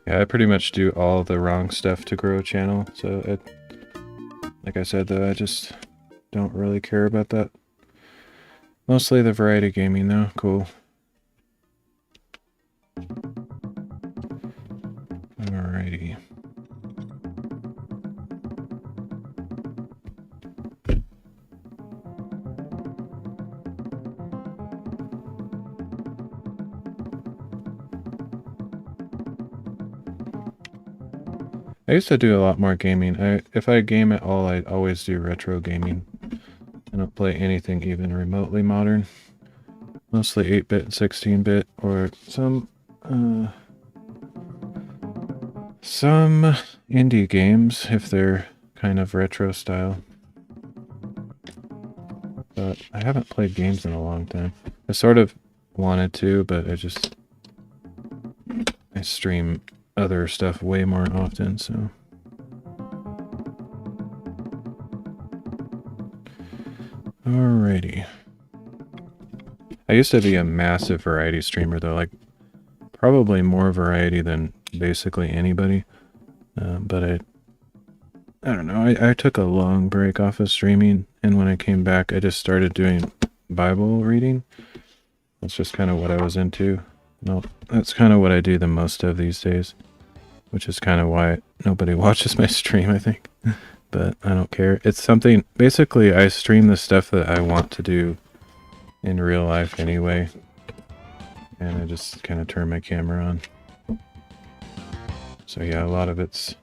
Yeah, I pretty much do all the wrong stuff to grow a channel, so like I said though, I just don't really care about that. Mostly the variety gaming though. Cool. Alrighty. I used to do a lot more gaming. If I game at all, I always do retro gaming. I don't play anything even remotely modern. Mostly 8-bit and 16-bit, or some indie games if they're kind of retro style. But I haven't played games in a long time. I sort of wanted to, but I stream other stuff way more often, so. Alrighty. I used to be a massive variety streamer though, like probably more variety than basically anybody. But I don't know, I took a long break off of streaming, and when I came back I just started doing Bible reading. That's just kind of what I was into. No, that's kind of what I do the most of these days, which is kind of why nobody watches my stream, I think. But I don't care. It's something, basically I stream the stuff that I want to do in real life anyway. And I just kind of turn my camera on. So yeah, a lot of it's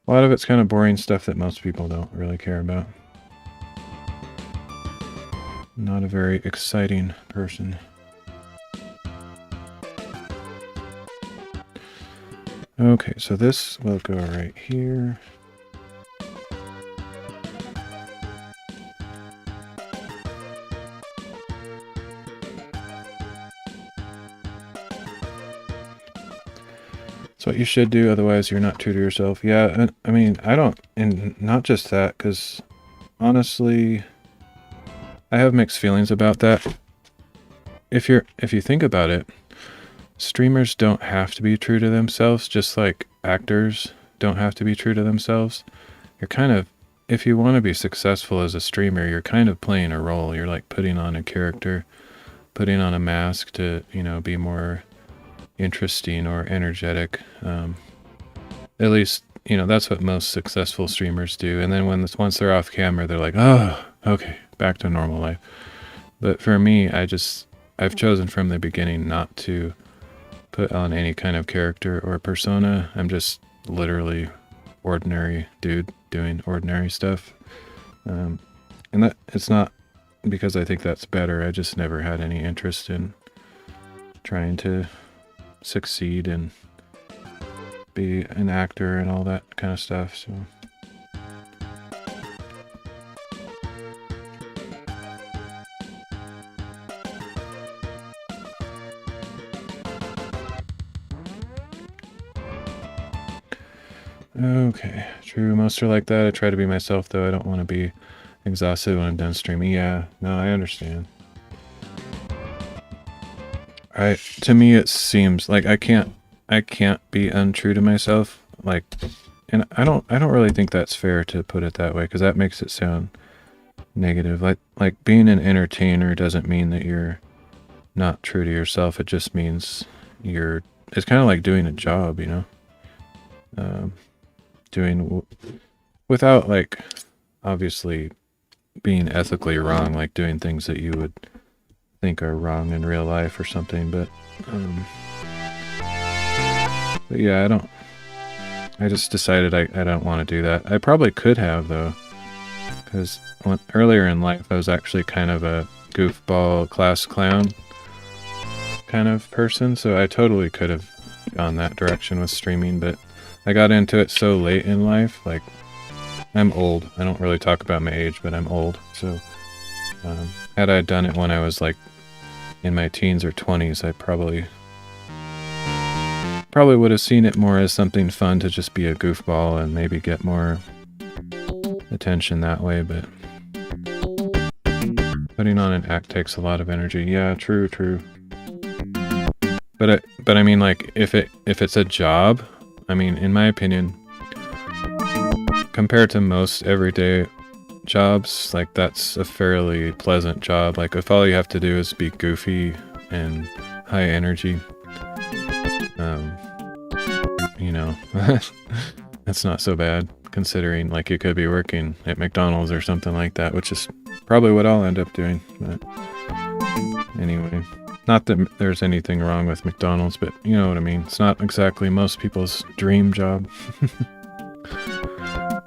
kind of boring stuff that most people don't really care about. Not a very exciting person. Okay, so this will go right here. It's what you should do, otherwise you're not true to yourself. Yeah, I mean, I don't, and not just that, because honestly, I have mixed feelings about that. If you think about it, streamers don't have to be true to themselves, just like actors don't have to be true to themselves. You're kind of, if you want to be successful as a streamer, you're kind of playing a role. You're like putting on a character, putting on a mask to, you know, be more interesting or energetic. At least, you know, that's what most successful streamers do. And then once they're off camera, they're like, oh, okay, back to normal life. But for me, I've chosen from the beginning not to put on any kind of character or persona. I'm just literally ordinary dude doing ordinary stuff. And that it's not because I think that's better. I just never had any interest in trying to succeed and be an actor and all that kind of stuff. So okay, true. Most are like that. I try to be myself, though. I don't want to be exhausted when I'm done streaming. Yeah, no, I understand. To me, it seems like I can't be untrue to myself. Like, and I don't really think that's fair to put it that way, because that makes it sound negative. Like being an entertainer doesn't mean that you're not true to yourself. It just means it's kind of like doing a job, you know? Without, like, obviously being ethically wrong, like doing things that you would think are wrong in real life or something, but yeah, I just decided I don't want to do that. I probably could have, though, because earlier in life I was actually kind of a goofball class clown kind of person, so I totally could have gone that direction with streaming, but I got into it so late in life. Like, I'm old. I don't really talk about my age, but I'm old, so had I done it when I was like in my teens or 20s, I probably would have seen it more as something fun to just be a goofball and maybe get more attention that way, but putting on an act takes a lot of energy. Yeah, true. But I mean, like, if it's a job, I mean, in my opinion, compared to most everyday jobs, like, that's a fairly pleasant job. Like, if all you have to do is be goofy and high energy, you know, that's not so bad, considering, like, you could be working at McDonald's or something like that, which is probably what I'll end up doing. But anyway, not that there's anything wrong with McDonald's, but you know what I mean. It's not exactly most people's dream job.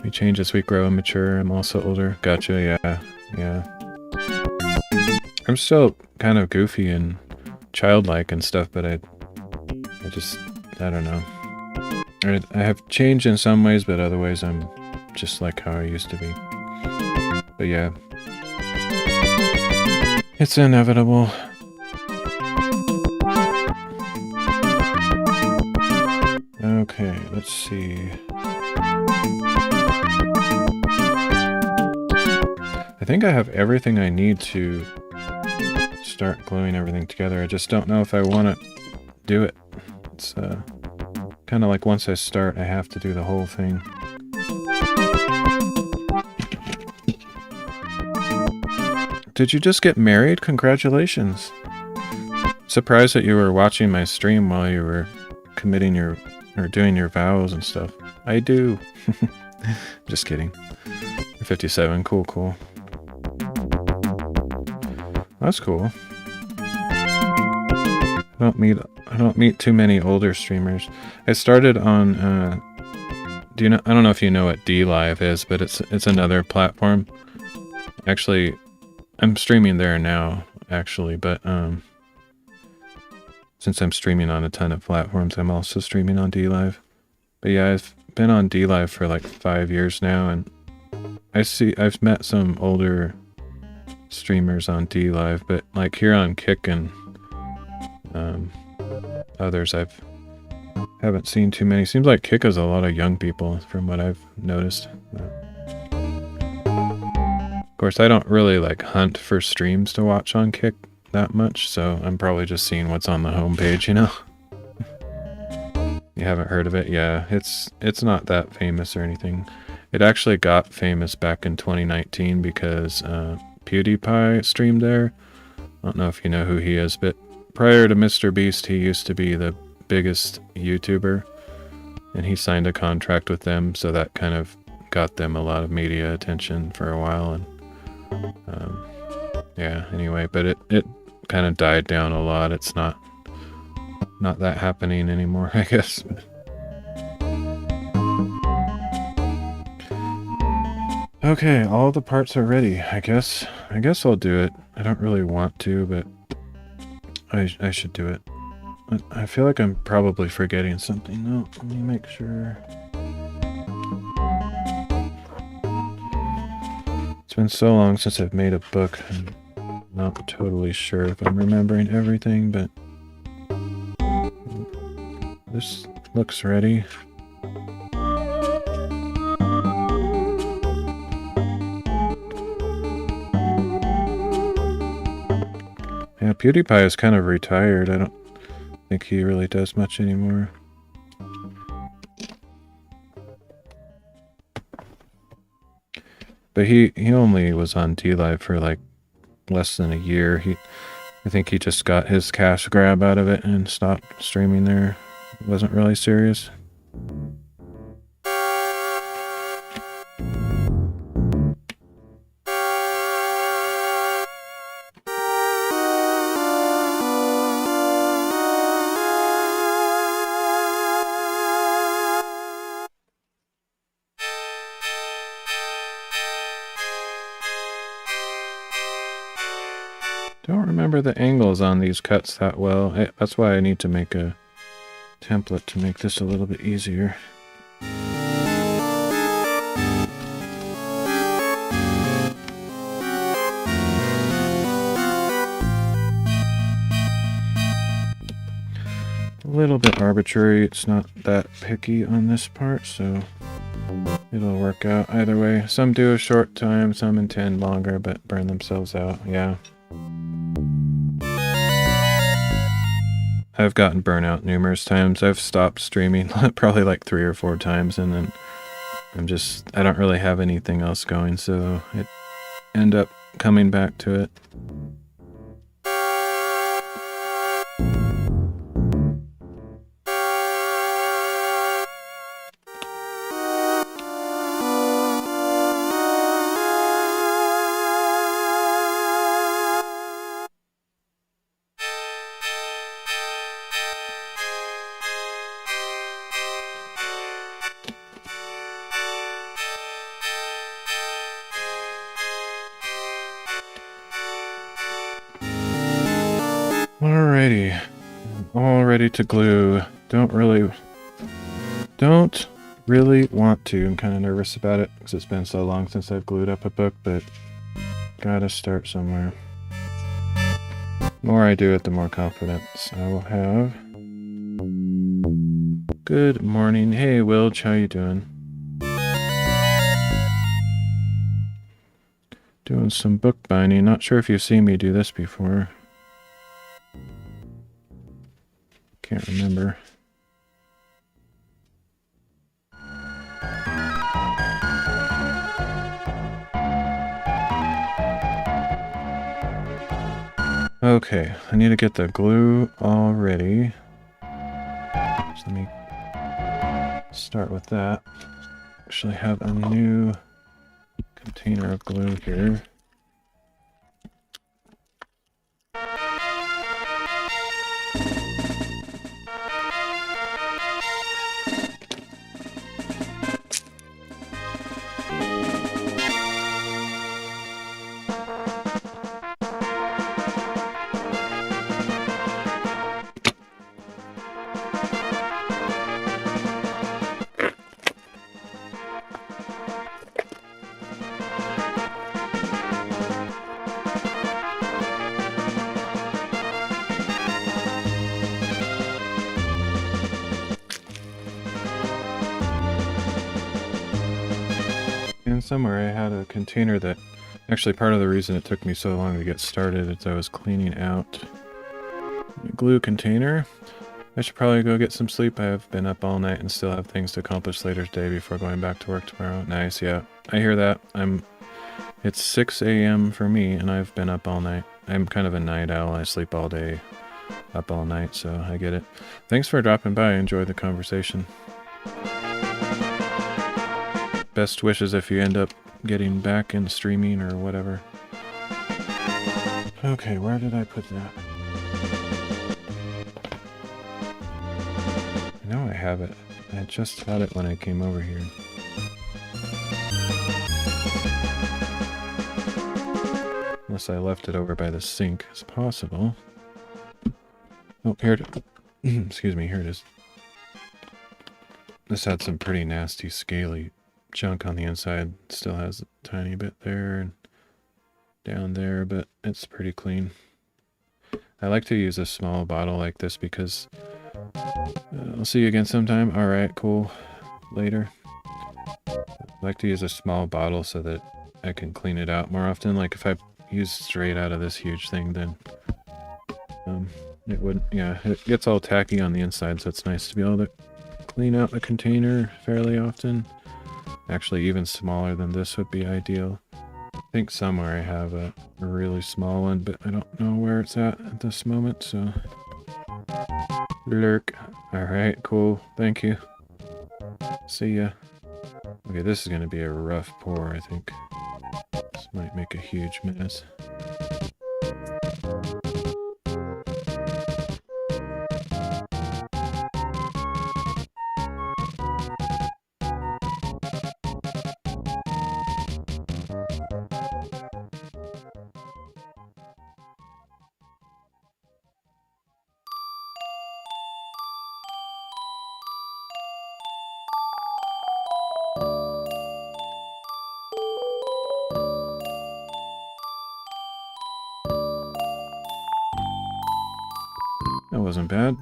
We change as we grow and mature. I'm also older. Gotcha, yeah. I'm still kind of goofy and childlike and stuff, but I don't know. I have changed in some ways, but other ways I'm just like how I used to be. But yeah. It's inevitable. Okay, let's see. I think I have everything I need to start gluing everything together. I just don't know if I want to do it. It's kind of like once I start, I have to do the whole thing. Did you just get married? Congratulations. Surprised that you were watching my stream while you were committing your or doing your vows and stuff. I do. Just kidding. You're 57. Cool, cool. That's cool. I don't meet too many older streamers. I started on I don't know if you know what D Live is, but it's another platform. Actually, I'm streaming there now, actually, but since I'm streaming on a ton of platforms, I'm also streaming on D Live. But yeah, I've been on D Live for like 5 years now, and I've met some older streamers on D Live, but like here on Kick and others haven't seen too many. Seems like Kick has a lot of young people from what I've noticed. Of course, I don't really like hunt for streams to watch on Kick that much, so I'm probably just seeing what's on the homepage, you know? You haven't heard of it? Yeah, it's not that famous or anything. It actually got famous back in 2019 because PewDiePie streamed there. I don't know if you know who he is, but prior to Mr. Beast, he used to be the biggest YouTuber, and he signed a contract with them, so that kind of got them a lot of media attention for a while, and yeah, anyway, but it kind of died down a lot. It's not that happening anymore, I guess. Okay, all the parts are ready. I guess I'll do it. I don't really want to, but I should do it. I feel like I'm probably forgetting something. No, let me make sure. It's been so long since I've made a book. I'm not totally sure if I'm remembering everything, but this looks ready. Yeah, PewDiePie is kind of retired. I don't think he really does much anymore. But he only was on D-Live for like less than a year. I think he just got his cash grab out of it and stopped streaming there. It wasn't really serious. Don't remember the angles on these cuts that well. That's why I need to make a template to make this a little bit easier. A little bit arbitrary. It's not that picky on this part, so it'll work out either way. Some do a short time, some intend longer, but burn themselves out. Yeah. I've gotten burnout numerous times. I've stopped streaming probably like 3 or 4 times, and then I don't really have anything else going, so it end up coming back to it. Alrighty, all ready to glue. Don't really want to. I'm kind of nervous about it because it's been so long since I've glued up a book, but gotta start somewhere. The more I do it, the more confidence I will have. Good morning. Hey, Wilge, how you doing? Doing some bookbinding. Not sure if you've seen me do this before. Can't remember. Okay, I need to get the glue all ready. So let me start with that. Actually have a new container of glue here. And somewhere I had a container that... Actually, part of the reason it took me so long to get started is I was cleaning out a glue container. I should probably go get some sleep. I have been up all night and still have things to accomplish later today before going back to work tomorrow. Nice, yeah. I hear that. It's 6 a.m. for me and I've been up all night. I'm kind of a night owl. I sleep all day, up all night, so I get it. Thanks for dropping by. I enjoyed the conversation. Best wishes if you end up getting back in streaming or whatever. Okay, where did I put that? I know I have it. I just had it when I came over here. Unless I left it over by the sink. It's possible. Oh, here it is. Excuse me, here it is. This had some pretty nasty, scaly junk on the inside. Still has a tiny bit there and down there, but it's pretty clean. I like to use a small bottle like this because I'll see you again sometime. Alright, cool. Later. I like to use a small bottle so that I can clean it out more often. Like if I use straight out of this huge thing, then it wouldn't, yeah, it gets all tacky on the inside, so it's nice to be able to clean out the container fairly often. Actually, even smaller than this would be ideal. I think somewhere I have a really small one, but I don't know where it's at this moment, so... Lurk. Alright, cool. Thank you. See ya. Okay, this is gonna be a rough pour, I think. This might make a huge mess. That wasn't bad.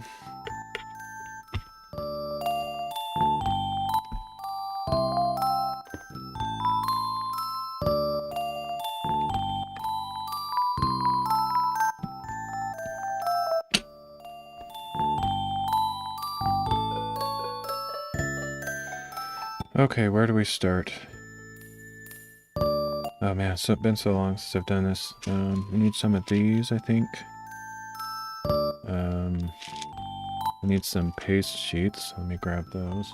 Okay, where do we start? Oh man, it's been so long since I've done this. We need some of these, I think. I need some paste sheets. Let me grab those.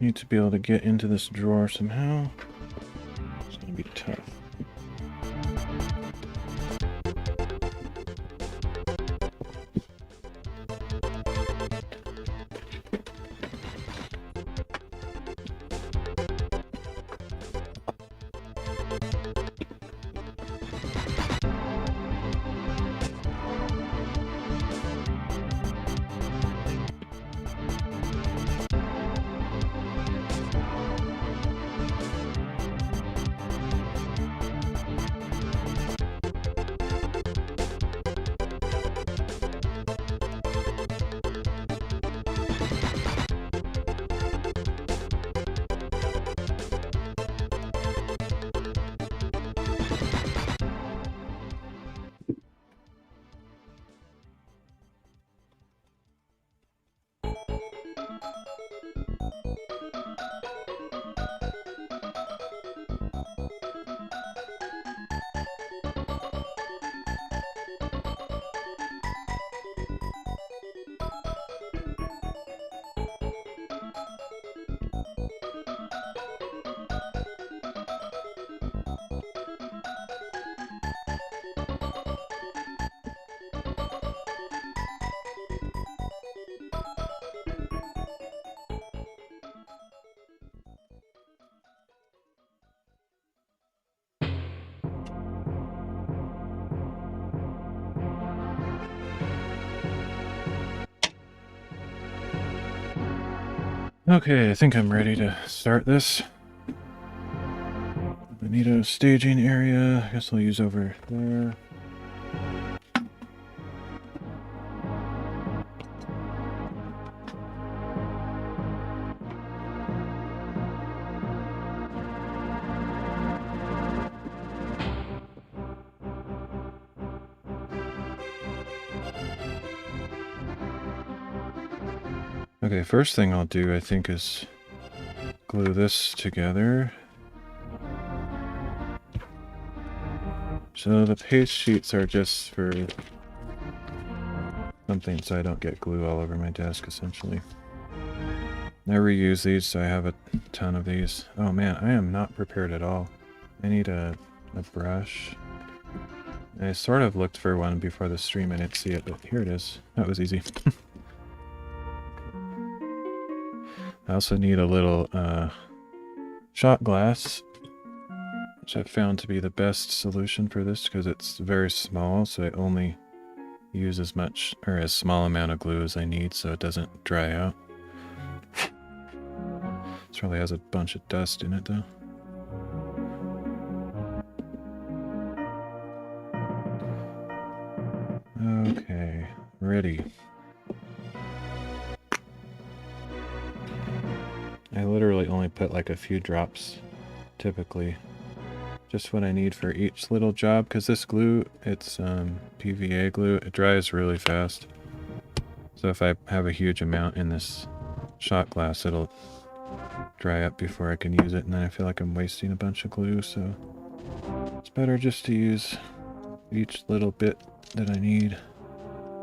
Need to be able to get into this drawer somehow. It's gonna be tough. Okay, I think I'm ready to start this. I need a staging area. I guess I'll use over there. Okay, first thing I'll do, I think, is glue this together. So the paste sheets are just for something so I don't get glue all over my desk, essentially. I reuse these, so I have a ton of these. Oh man, I am not prepared at all. I need a brush. I sort of looked for one before the stream, I didn't see it, but here it is. That was easy. I also need a little shot glass, which I've found to be the best solution for this because it's very small, so I only use as much or as small amount of glue as I need so it doesn't dry out. This probably has a bunch of dust in it though. Okay, ready. I literally only put like a few drops, typically. Just what I need for each little job, because this glue, it's PVA glue, it dries really fast. So if I have a huge amount in this shot glass, it'll dry up before I can use it, and then I feel like I'm wasting a bunch of glue, so it's better just to use each little bit that I need.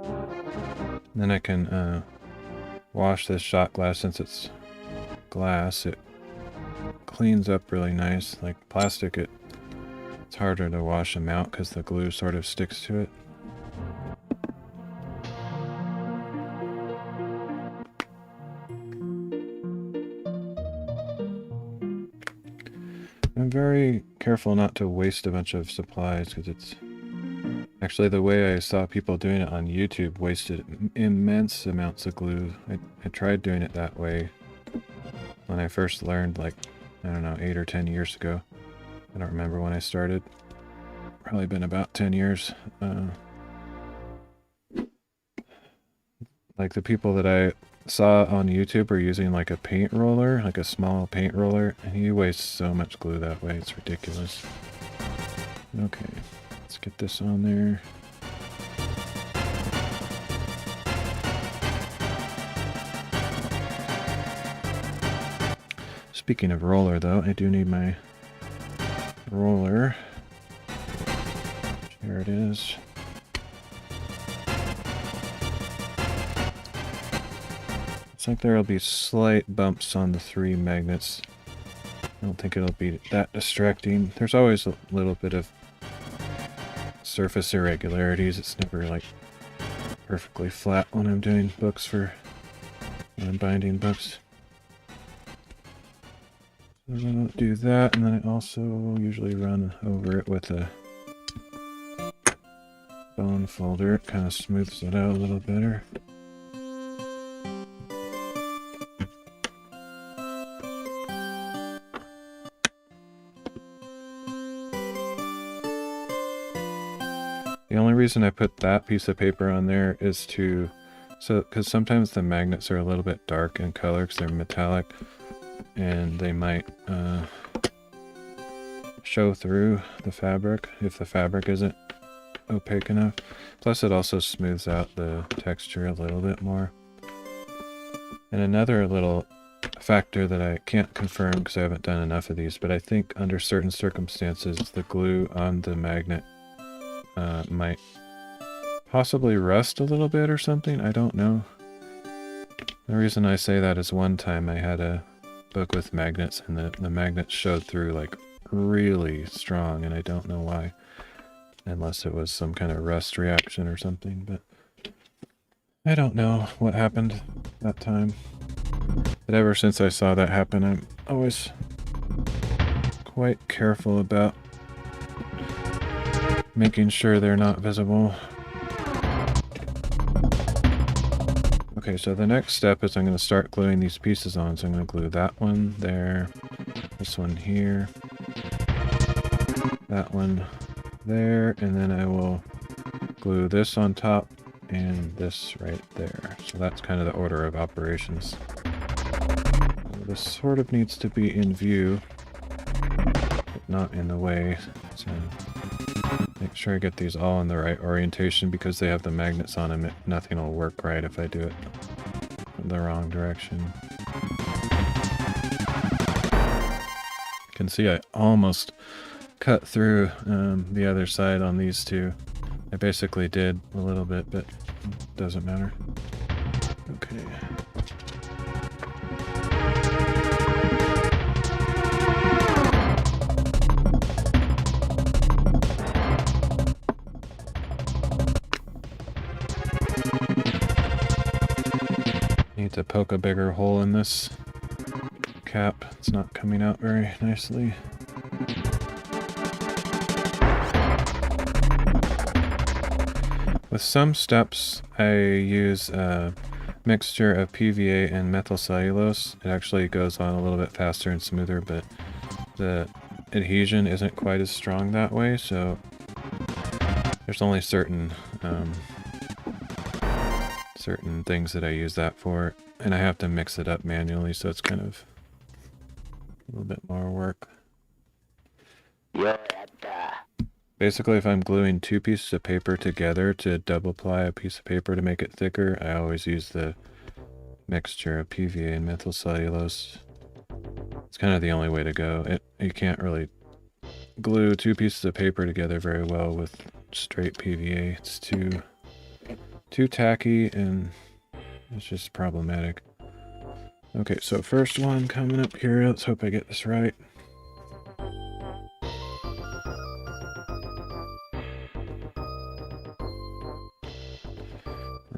And then I can wash this shot glass. Since it's glass, it cleans up really nice. Like plastic, it's harder to wash them out because the glue sort of sticks to it. I'm very careful not to waste a bunch of supplies because it's actually the way I saw people doing it on YouTube wasted immense amounts of glue. I tried doing it that way when I first learned, like, I don't know, 8 or 10 years ago. I don't remember when I started. Probably been about 10 years. Like the people that I saw on YouTube are using like a paint roller, like a small paint roller, and you waste so much glue that way, it's ridiculous. Okay, let's get this on there. Speaking of roller though, I do need my roller. Here it is. Looks like there'll be slight bumps on the 3 magnets. I don't think it'll be that distracting. There's always a little bit of surface irregularities. It's never like perfectly flat when I'm doing books when I'm binding books. So I'll do that, and then I also usually run over it with a bone folder. It kind of smooths it out a little better. The only reason I put that piece of paper on there is because sometimes the magnets are a little bit dark in color because they're metallic, and they might show through the fabric if the fabric isn't opaque enough. Plus it also smooths out the texture a little bit more. And another little factor that I can't confirm because I haven't done enough of these, but I think under certain circumstances the glue on the magnet might possibly rust a little bit or something. I don't know. The reason I say that is one time I had a book with magnets and the magnets showed through like really strong, and I don't know why, unless it was some kind of rust reaction or something, but I don't know what happened that time. But ever since I saw that happen, I'm always quite careful about making sure they're not visible. Okay, Okay, so the next step is I'm going to start gluing these pieces on. So I'm going to glue that one there, this one here, that one there, and then I will glue this on top and this right there. So that's kind of the order of operations. So this sort of needs to be in view, but not in the way. So make sure I get these all in the right orientation because they have the magnets on them. Nothing will work right if I do it in the wrong direction. You can see I almost cut through the other side on these two. I basically did a little bit, but it doesn't matter. Okay. Need to poke a bigger hole in this cap. It's not coming out very nicely. With some steps, I use a mixture of PVA and methyl cellulose. It actually goes on a little bit faster and smoother, but the adhesion isn't quite as strong that way, so there's only certain things that I use that for, and I have to mix it up manually, so it's kind of a little bit more work. Basically, if I'm gluing two pieces of paper together to double ply a piece of paper to make it thicker, I always use the mixture of PVA and methyl cellulose. It's kind of the only way to go. You can't really glue two pieces of paper together very well with straight PVA. It's too tacky and it's just problematic. Okay, so first one coming up here. Let's hope I get this right.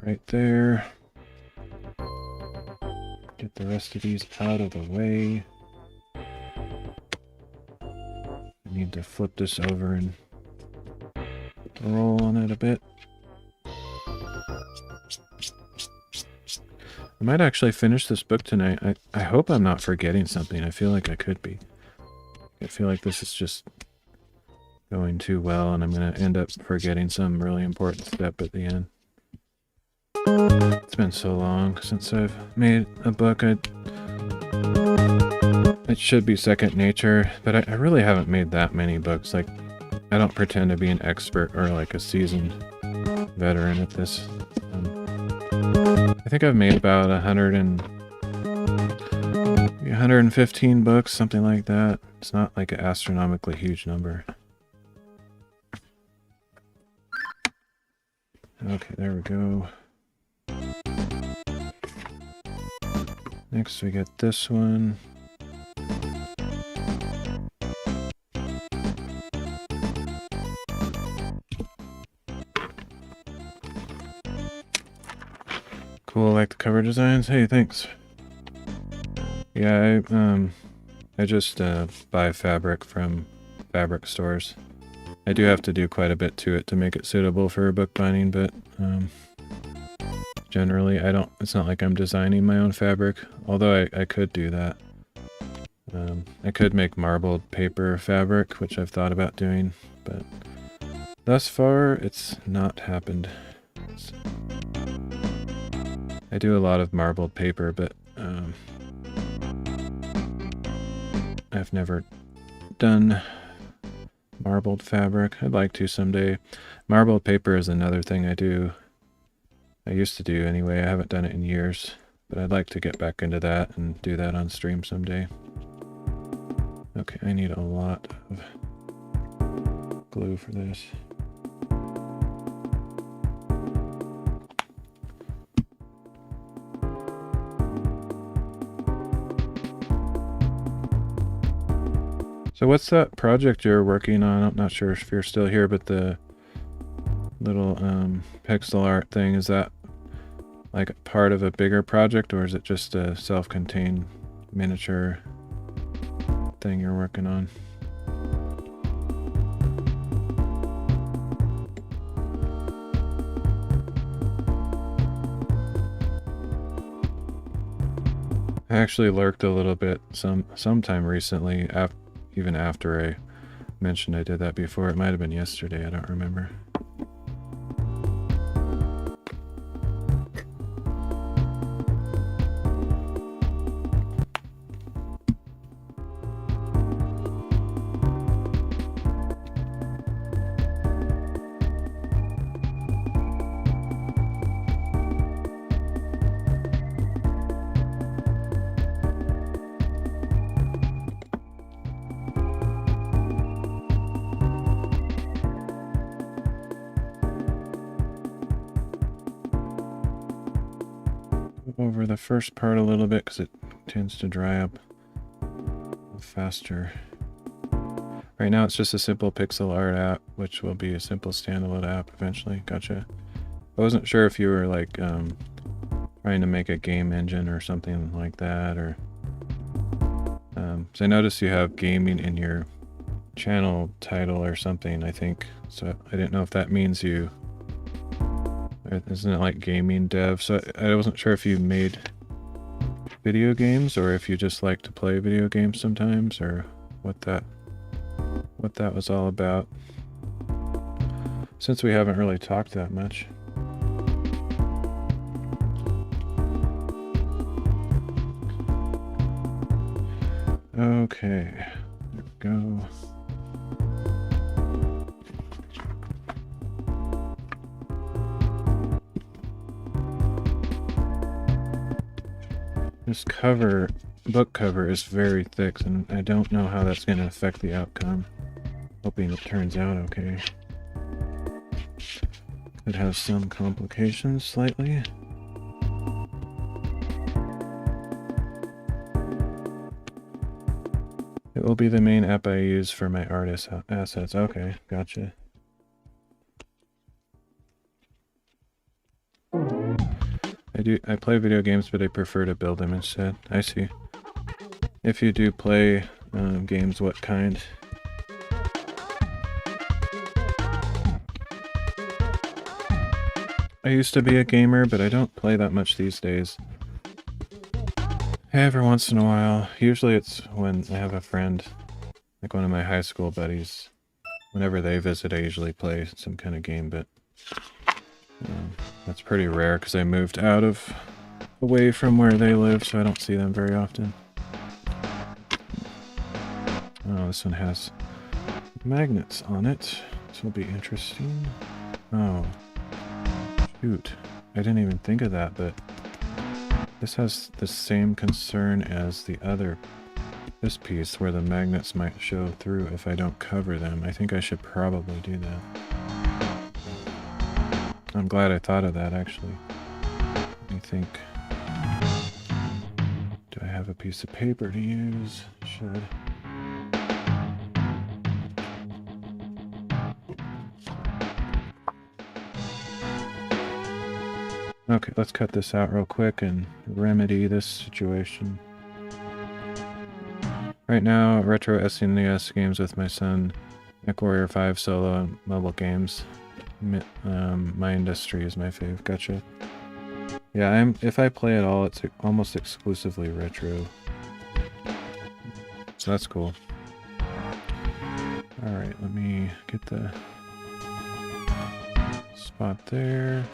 Right there. Get the rest of these out of the way. I need to flip this over and roll on it a bit. I might actually finish this book tonight. I hope I'm not forgetting something. I feel like I could be. I feel like this is just going too well and I'm going to end up forgetting some really important step at the end. It's been so long since I've made a book. It should be second nature, but I really haven't made that many books. Like, I don't pretend to be an expert or like a seasoned veteran at this. I think I've made about 115 books, something like that. It's not like an astronomically huge number. Okay, there we go. Next we get this one. Cool, like the cover designs. Hey, thanks. Yeah, I just buy fabric from fabric stores. I do have to do quite a bit to it to make it suitable for bookbinding, but generally it's not like I'm designing my own fabric, although I could do that. I could make marbled paper fabric, which I've thought about doing, but thus far it's not happened. I do a lot of marbled paper, but I've never done marbled fabric. I'd like to someday. Marbled paper is another thing I used to do anyway. I haven't done it in years, but I'd like to get back into that and do that on stream someday. Okay, I need a lot of glue for this. So what's that project you're working on? I'm not sure if you're still here, but the little pixel art thing, is that like part of a bigger project, or is it just a self-contained miniature thing you're working on? I actually lurked a little bit sometime recently, even after I mentioned I did that before. It might have been yesterday, I don't remember. Over the first part a little bit because it tends to dry up faster. Right now it's just a simple pixel art app, which will be a simple standalone app eventually. Gotcha. I wasn't sure if you were like trying to make a game engine or something like that, or so I noticed you have gaming in your channel title or something, I think. So I didn't know if that means you... Isn't it like gaming dev? So I wasn't sure if you made video games or if you just like to play video games sometimes, or what that was all about, since we haven't really talked that much. Okay, there we go. This book cover is very thick, and I don't know how that's going to affect the outcome. Hoping it turns out okay. It has some complications slightly. It will be the main app I use for my artist assets. Okay, gotcha. I play video games, but I prefer to build them instead. I see. If you do play games, what kind? I used to be a gamer, but I don't play that much these days. Every once in a while. Usually it's when I have a friend, like one of my high school buddies. Whenever they visit, I usually play some kind of game, but that's pretty rare because I moved away from where they live, so I don't see them very often. Oh, this one has magnets on it. This will be interesting. Oh, shoot. I didn't even think of that, but this has the same concern as this piece where the magnets might show through if I don't cover them. I think I should probably do that. I'm glad I thought of that, actually. Let me think. Do I have a piece of paper to use? Should. Okay, let's cut this out real quick and remedy this situation. Right now, retro SNES games with my son, MechWarrior 5 solo and mobile games. My industry is my fave. Gotcha. Yeah, if I play at all, it's almost exclusively retro. So that's cool. Alright, let me get the spot there.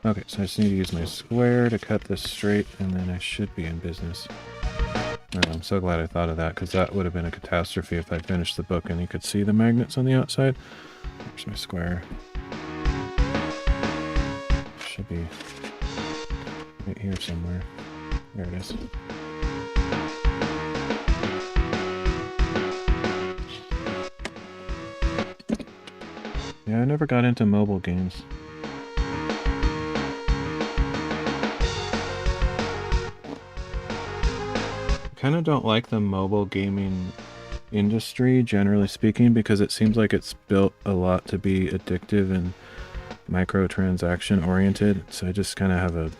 Okay, so I just need to use my square to cut this straight, and then I should be in business. I'm so glad I thought of that, because that would have been a catastrophe if I finished the book and you could see the magnets on the outside. There's my square. Should be right here somewhere. There it is. Yeah, I never got into mobile games. Kind of don't like the mobile gaming industry, generally speaking, because it seems like it's built a lot to be addictive and microtransaction oriented, so I just kind of have a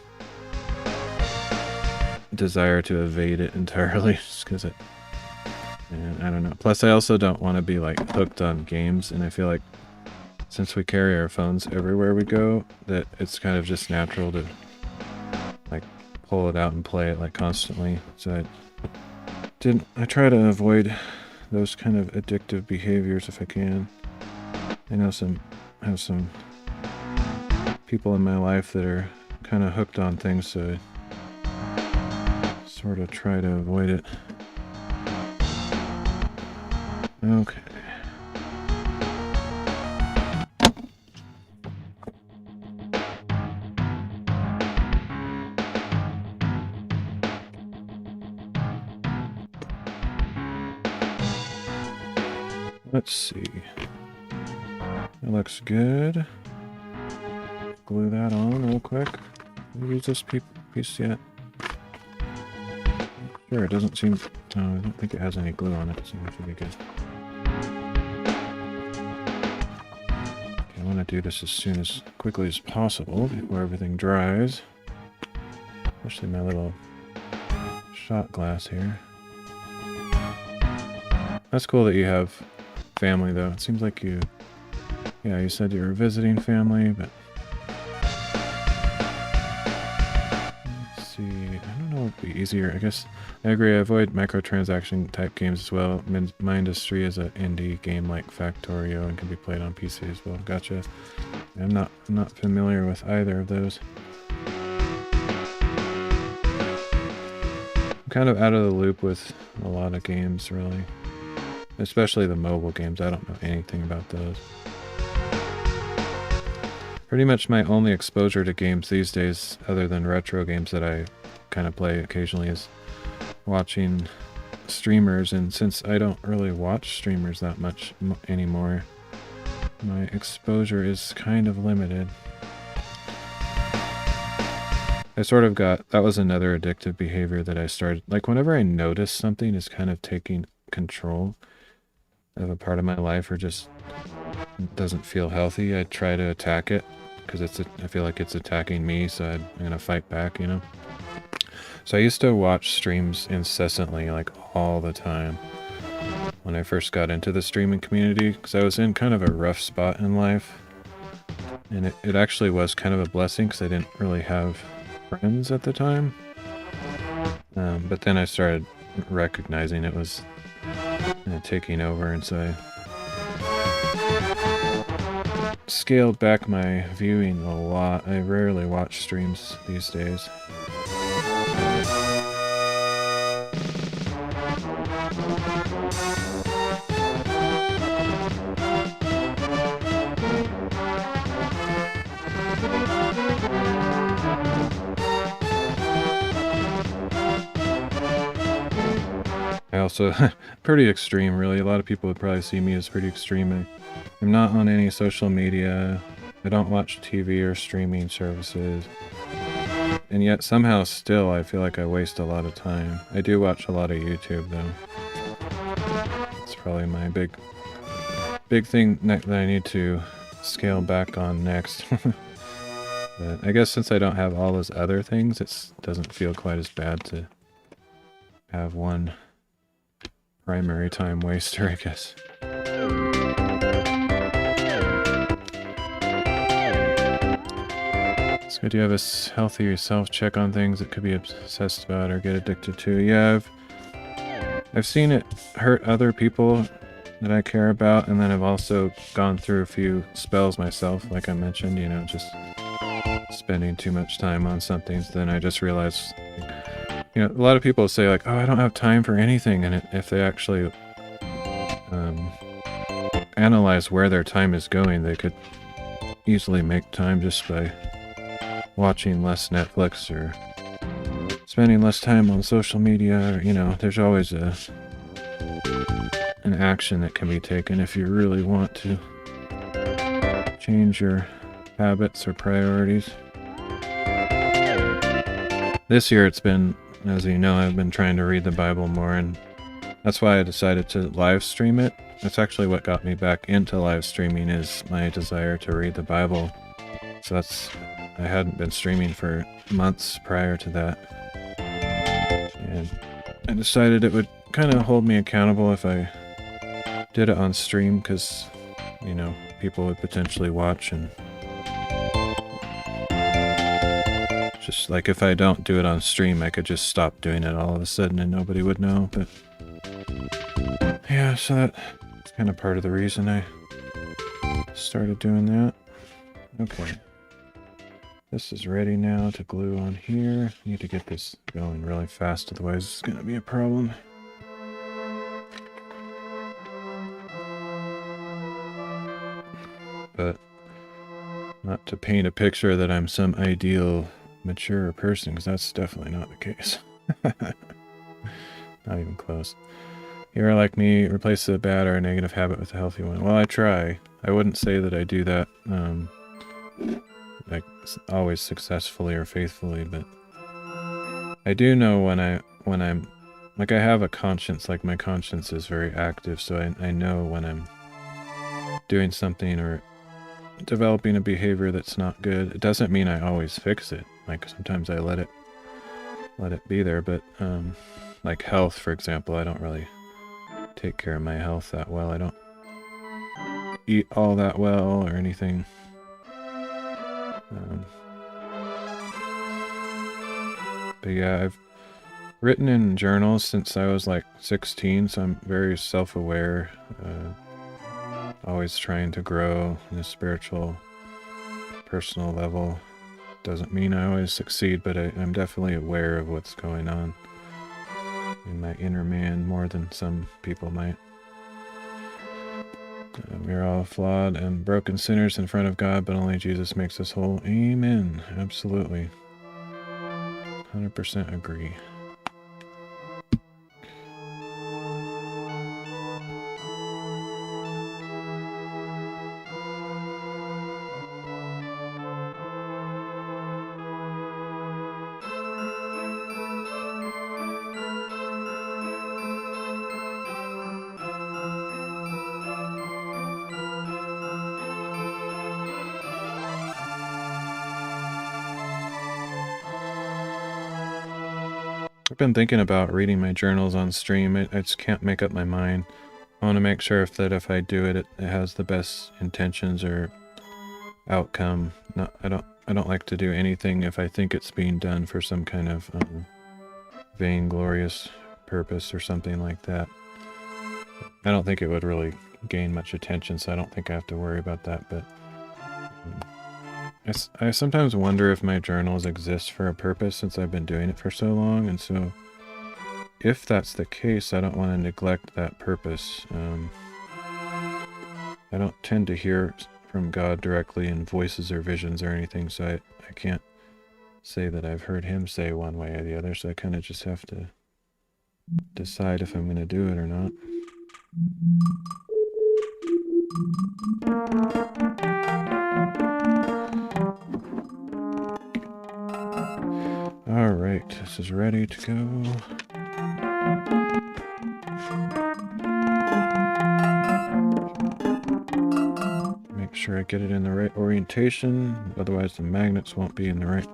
desire to evade it entirely, just because and I don't know. Plus I also don't want to be like hooked on games, and I feel like since we carry our phones everywhere we go, that it's kind of just natural to like pull it out and play it like constantly. So I try to avoid those kind of addictive behaviors if I can. I know I have some people in my life that are kind of hooked on things, so I sort of try to avoid it. Okay. Let's see. It looks good. Glue that on real quick. Did we use this piece yet? Sure, it doesn't seem... No, I don't think it has any glue on it, so it should be good. Okay, I want to do this as quickly as possible before everything dries. Especially my little shot glass here. That's cool that you have family, though. It seems like you said you were visiting family, but let's see. I don't know what would be easier. I guess I agree. I avoid microtransaction type games as well. My Industry is an indie game like Factorio and can be played on PC as well. Gotcha. I'm not familiar with either of those. I'm kind of out of the loop with a lot of games, really. Especially the mobile games. I don't know anything about those. Pretty much my only exposure to games these days, other than retro games that I kind of play occasionally, is watching streamers. And since I don't really watch streamers that much anymore, my exposure is kind of limited. That was another addictive behavior that I started. Like whenever I notice something is kind of taking control of a part of my life or just doesn't feel healthy, I try to attack it because I feel like it's attacking me, so I'm gonna fight back, you know? So I used to watch streams incessantly, like all the time, when I first got into the streaming community, because I was in kind of a rough spot in life. And it actually was kind of a blessing because I didn't really have friends at the time. But then I started recognizing it was taking over, and so I scaled back my viewing a lot. I rarely watch streams these days. I also, pretty extreme really, a lot of people would probably see me as pretty extreme. I'm not on any social media, I don't watch TV or streaming services, and yet somehow still I feel like I waste a lot of time. I do watch a lot of YouTube though. It's probably my big thing that I need to scale back on next. But I guess since I don't have all those other things, it doesn't feel quite as bad to have one primary time waster, I guess. It's good to have a healthy self-check on things that could be obsessed about or get addicted to. Yeah, I've seen it hurt other people that I care about, and then I've also gone through a few spells myself, like I mentioned, you know, just spending too much time on something. So then I just realized, you know, a lot of people say like, oh, I don't have time for anything, and if they actually analyze where their time is going, they could easily make time just by watching less Netflix or spending less time on social media, or, you know, there's always an action that can be taken if you really want to change your habits or priorities. This year it's been, as you know, I've been trying to read the Bible more, and that's why I decided to live stream it. That's actually what got me back into live streaming, is my desire to read the Bible. So I hadn't been streaming for months prior to that. And I decided it would kind of hold me accountable if I did it on stream, because, you know, people would potentially watch, and just like if I don't do it on stream, I could just stop doing it all of a sudden and nobody would know. But yeah, so that's kind of part of the reason I started doing that. Okay. This is ready now to glue on here. Need to get this going really fast, otherwise it's going to be a problem. But not to paint a picture that I'm some ideal, mature person, because that's definitely not the case. Not even close. You are like me, replace a bad or a negative habit with a healthy one. Well, I try. I wouldn't say that I do that like always successfully or faithfully, but I do know when I'm like, I have a conscience, like my conscience is very active, so I know when I'm doing something or developing a behavior that's not good. It doesn't mean I always fix it. Like sometimes I let it be there, but like health, for example, I don't really take care of my health that well. I don't eat all that well or anything. But yeah, I've written in journals since I was like 16, so I'm very self-aware, always trying to grow in a spiritual, personal level. Doesn't mean I always succeed, but I'm definitely aware of what's going on in my inner man more than some people might. We are all flawed and broken sinners in front of God, but only Jesus makes us whole. Amen. Absolutely. 100% agree. I've been thinking about reading my journals on stream. I just can't make up my mind. I want to make sure if I do it, it has the best intentions or outcome. I don't like to do anything if I think it's being done for some kind of vainglorious purpose or something like that. I don't think it would really gain much attention, so I don't think I have to worry about that. But I sometimes wonder if my journals exist for a purpose since I've been doing it for so long, and so if that's the case, I don't want to neglect that purpose. I don't tend to hear from God directly in voices or visions or anything, so I can't say that I've heard him say one way or the other, so I kind of just have to decide if I'm going to do it or not. All right, this is ready to go. Make sure I get it in the right orientation, otherwise the magnets won't be in the right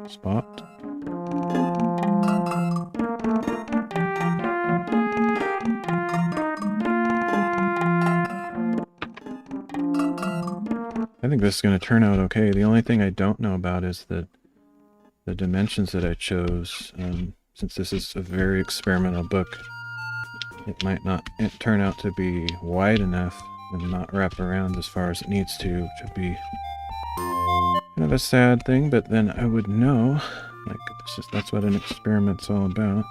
spot. I think this is going to turn out okay. The only thing I don't know about is the dimensions that I chose. Since this is a very experimental book, it might not turn out to be wide enough and not wrap around as far as it needs to, which would be kind of a sad thing, but then I would know. Like, that's what an experiment's all about.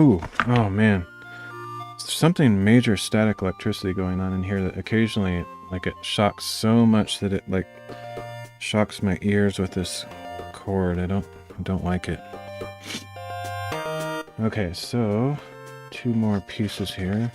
Ooh, oh man. There's something major static electricity going on in here that occasionally, like, it shocks so much that it, like, shocks my ears with this cord. I don't like it. Okay, so 2 more pieces here.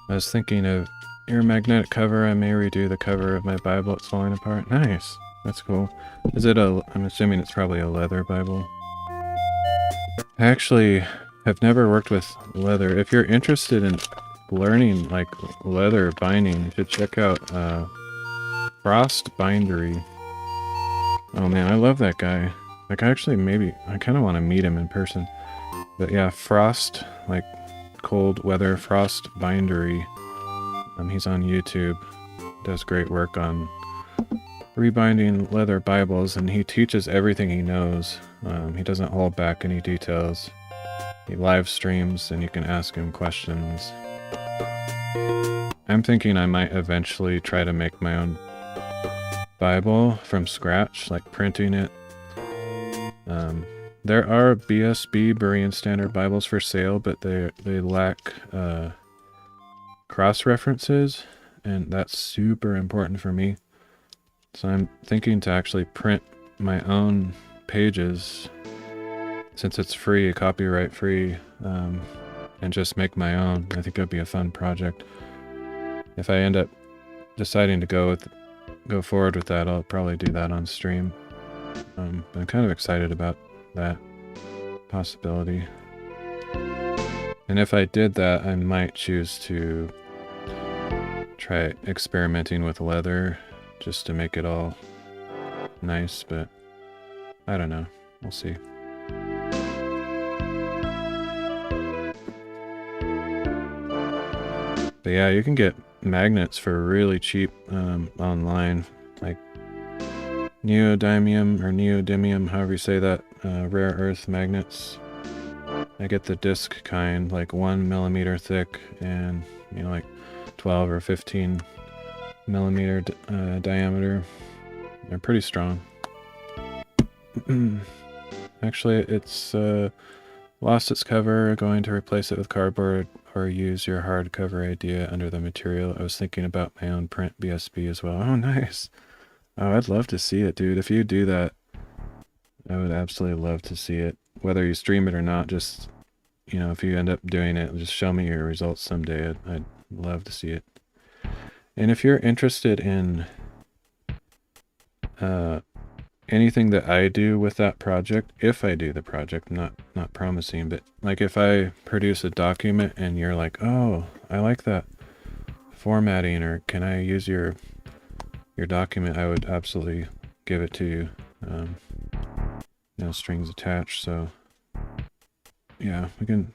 I was thinking of your magnetic cover. I may redo the cover of my Bible. It's falling apart. Nice. That's cool. Is it I'm assuming it's probably a leather Bible. I actually have never worked with leather. If you're interested in learning like leather binding, you should check out Frost Bindery. Oh man, I love that guy. Like actually maybe I kind of want to meet him in person. But yeah, Frost, like cold weather Frost Bindery. He's on YouTube. Does great work on rebinding leather Bibles, and he teaches everything he knows. He doesn't hold back any details. He live streams and you can ask him questions. I'm thinking I might eventually try to make my own Bible from scratch, like printing it. There are BSB, Berean Standard Bibles for sale, but they lack cross-references, and that's super important for me. So I'm thinking to actually print my own pages, since it's free, copyright free, and just make my own. I think it'd be a fun project. If I end up deciding to go forward with that, I'll probably do that on stream. I'm kind of excited about that possibility. And if I did that, I might choose to try experimenting with leather just to make it all nice, but I don't know. We'll see. But yeah, you can get magnets for really cheap online, like neodymium or neodymium, however you say that, rare earth magnets. I get the disc kind, like 1 millimeter thick and, you know, like 12 or 15 millimeter diameter. They're pretty strong. Actually, it's lost its cover. Going to replace it with cardboard or use your hardcover idea under the material. I was thinking about my own print BSB as well. Oh, nice. Oh, I'd love to see it, dude. If you do that, I would absolutely love to see it. Whether you stream it or not, just, you know, if you end up doing it, just show me your results someday. I'd love to see it. And if you're interested in anything that I do with that project, if I do the project, not promising, but like if I produce a document and you're like, oh, I like that formatting, or can I use your document, I would absolutely give it to you. No strings attached, so yeah, we can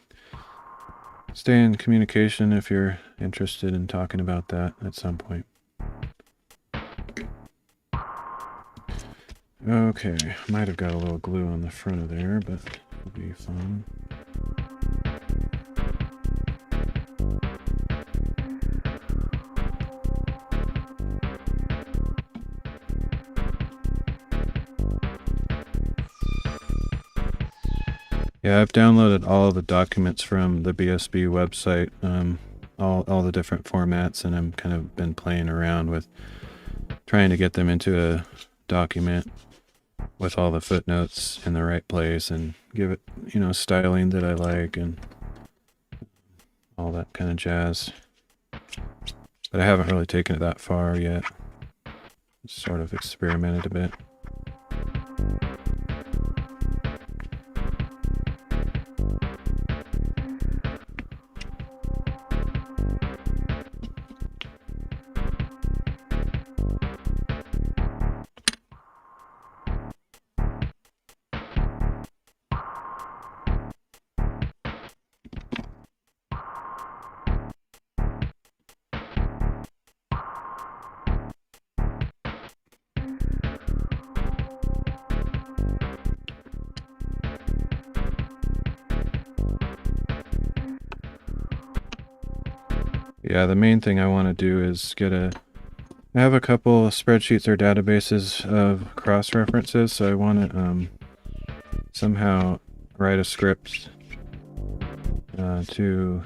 stay in communication if you're interested in talking about that at some point. Okay, might have got a little glue on the front of there, but it'll be fun. Yeah, I've downloaded all the documents from the BSB website, all the different formats, and I'm kind of been playing around with trying to get them into a document with all the footnotes in the right place and give it, you know, styling that I like and all that kind of jazz. But I haven't really taken it that far yet. Just sort of experimented a bit. Yeah, the main thing I want to do is I have a couple of spreadsheets or databases of cross-references, so I want to somehow write a script to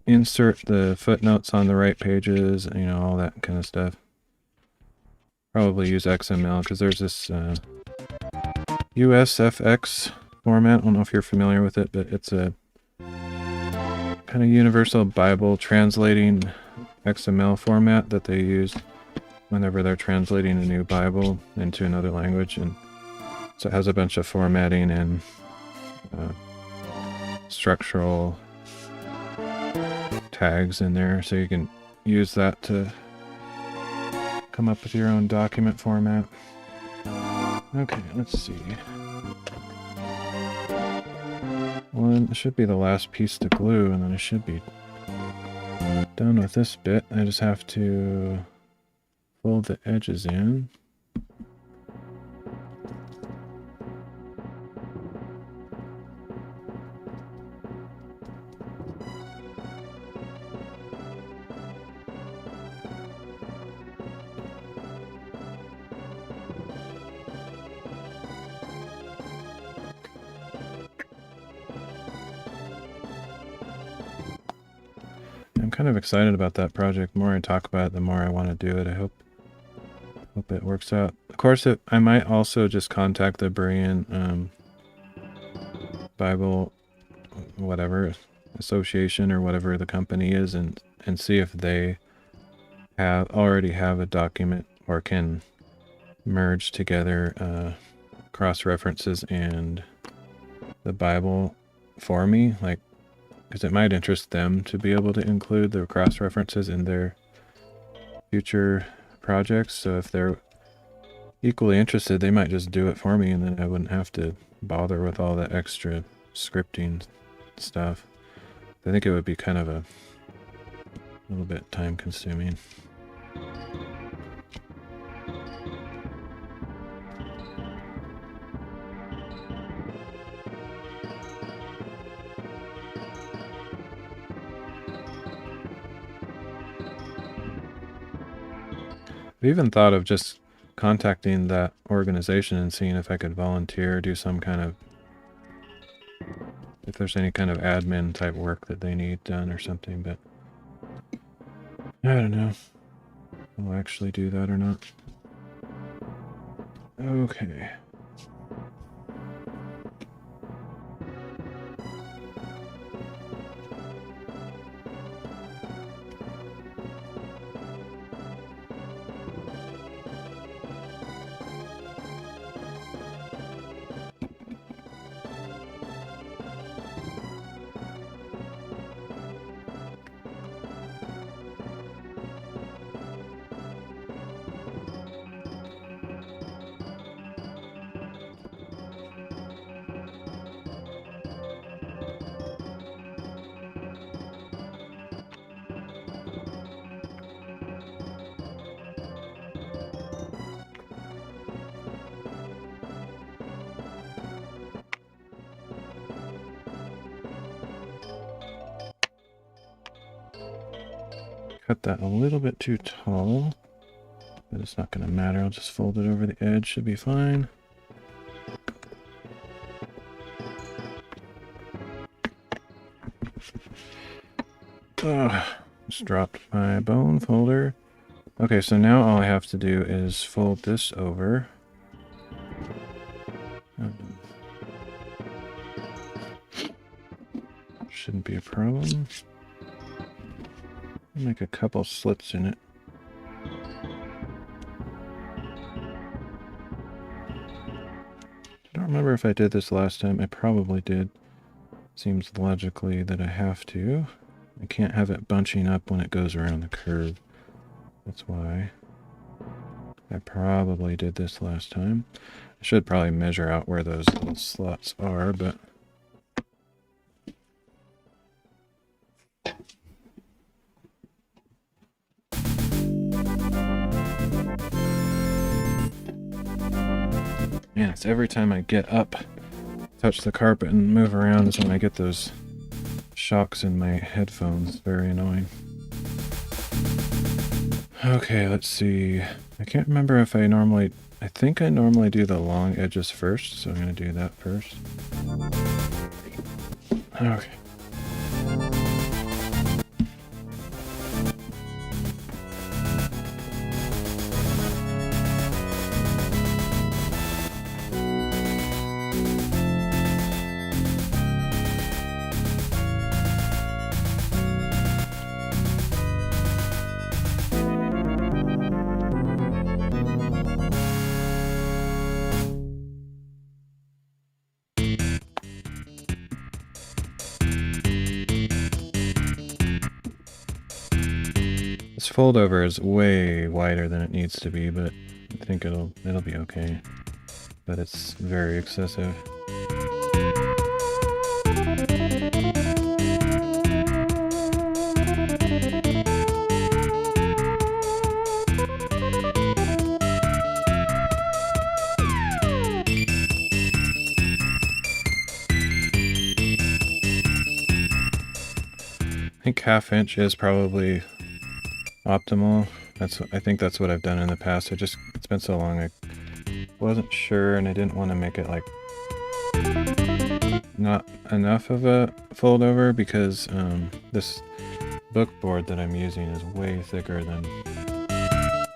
insert the footnotes on the right pages, you know, all that kind of stuff. Probably use XML, because there's this USFX format. I don't know if you're familiar with it, but it's a kind of universal Bible translating XML format that they use whenever they're translating a new Bible into another language. And so it has a bunch of formatting and structural tags in there, so you can use that to come up with your own document format. Okay, let's see. One, it should be the last piece to glue, and then I should be done with this bit. I just have to fold the edges in. I'm kind of excited about that project. The more I talk about it, the more I want to do it. I hope it works out. Of course, I might also just contact the Berean Bible, whatever, association or whatever the company is, and see if they already have a document or can merge together cross references and the Bible for me, like, because it might interest them to be able to include the cross references in their future projects. So if they're equally interested, they might just do it for me, and then I wouldn't have to bother with all the extra scripting stuff. I think it would be kind of a little bit time consuming. I even thought of just contacting that organization and seeing if I could volunteer, do some kind of, if there's any kind of admin type work that they need done or something, but I don't know if I'll actually do that or not. Okay. Cut that a little bit too tall, but it's not going to matter. I'll just fold it over the edge, should be fine. Just dropped my bone folder. Okay, so now all I have to do is fold this over. Shouldn't be a problem. Make a couple slits in it. I don't remember if I did this last time. I probably did. Seems logically that I have to. I can't have it bunching up when it goes around the curve. That's why. I probably did this last time. I should probably measure out where those little slots are, but man, it's every time I get up, touch the carpet and move around is when I get those shocks in my headphones. Very annoying. Okay, let's see. I can't remember if I think I normally do the long edges first, so I'm going to do that first. Okay. fold over is way wider than it needs to be, but I think it'll be okay. But it's very excessive. I think 1/2 inch is probably optimal. I think that's what I've done in the past. It's been so long I wasn't sure, and I didn't want to make it like not enough of a fold over because this book board that I'm using is way thicker than,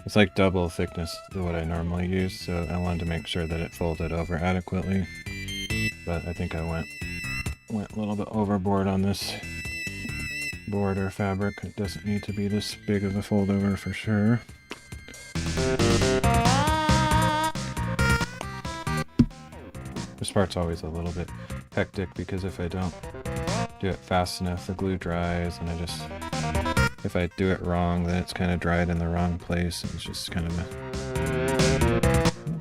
it's like double thickness to what I normally use, so I wanted to make sure that it folded over adequately. But I think I went a little bit overboard on this board or fabric. It doesn't need to be this big of a fold over for sure. This part's always a little bit hectic because if I don't do it fast enough, the glue dries, and if I do it wrong, then it's kind of dried in the wrong place, and it's just kind of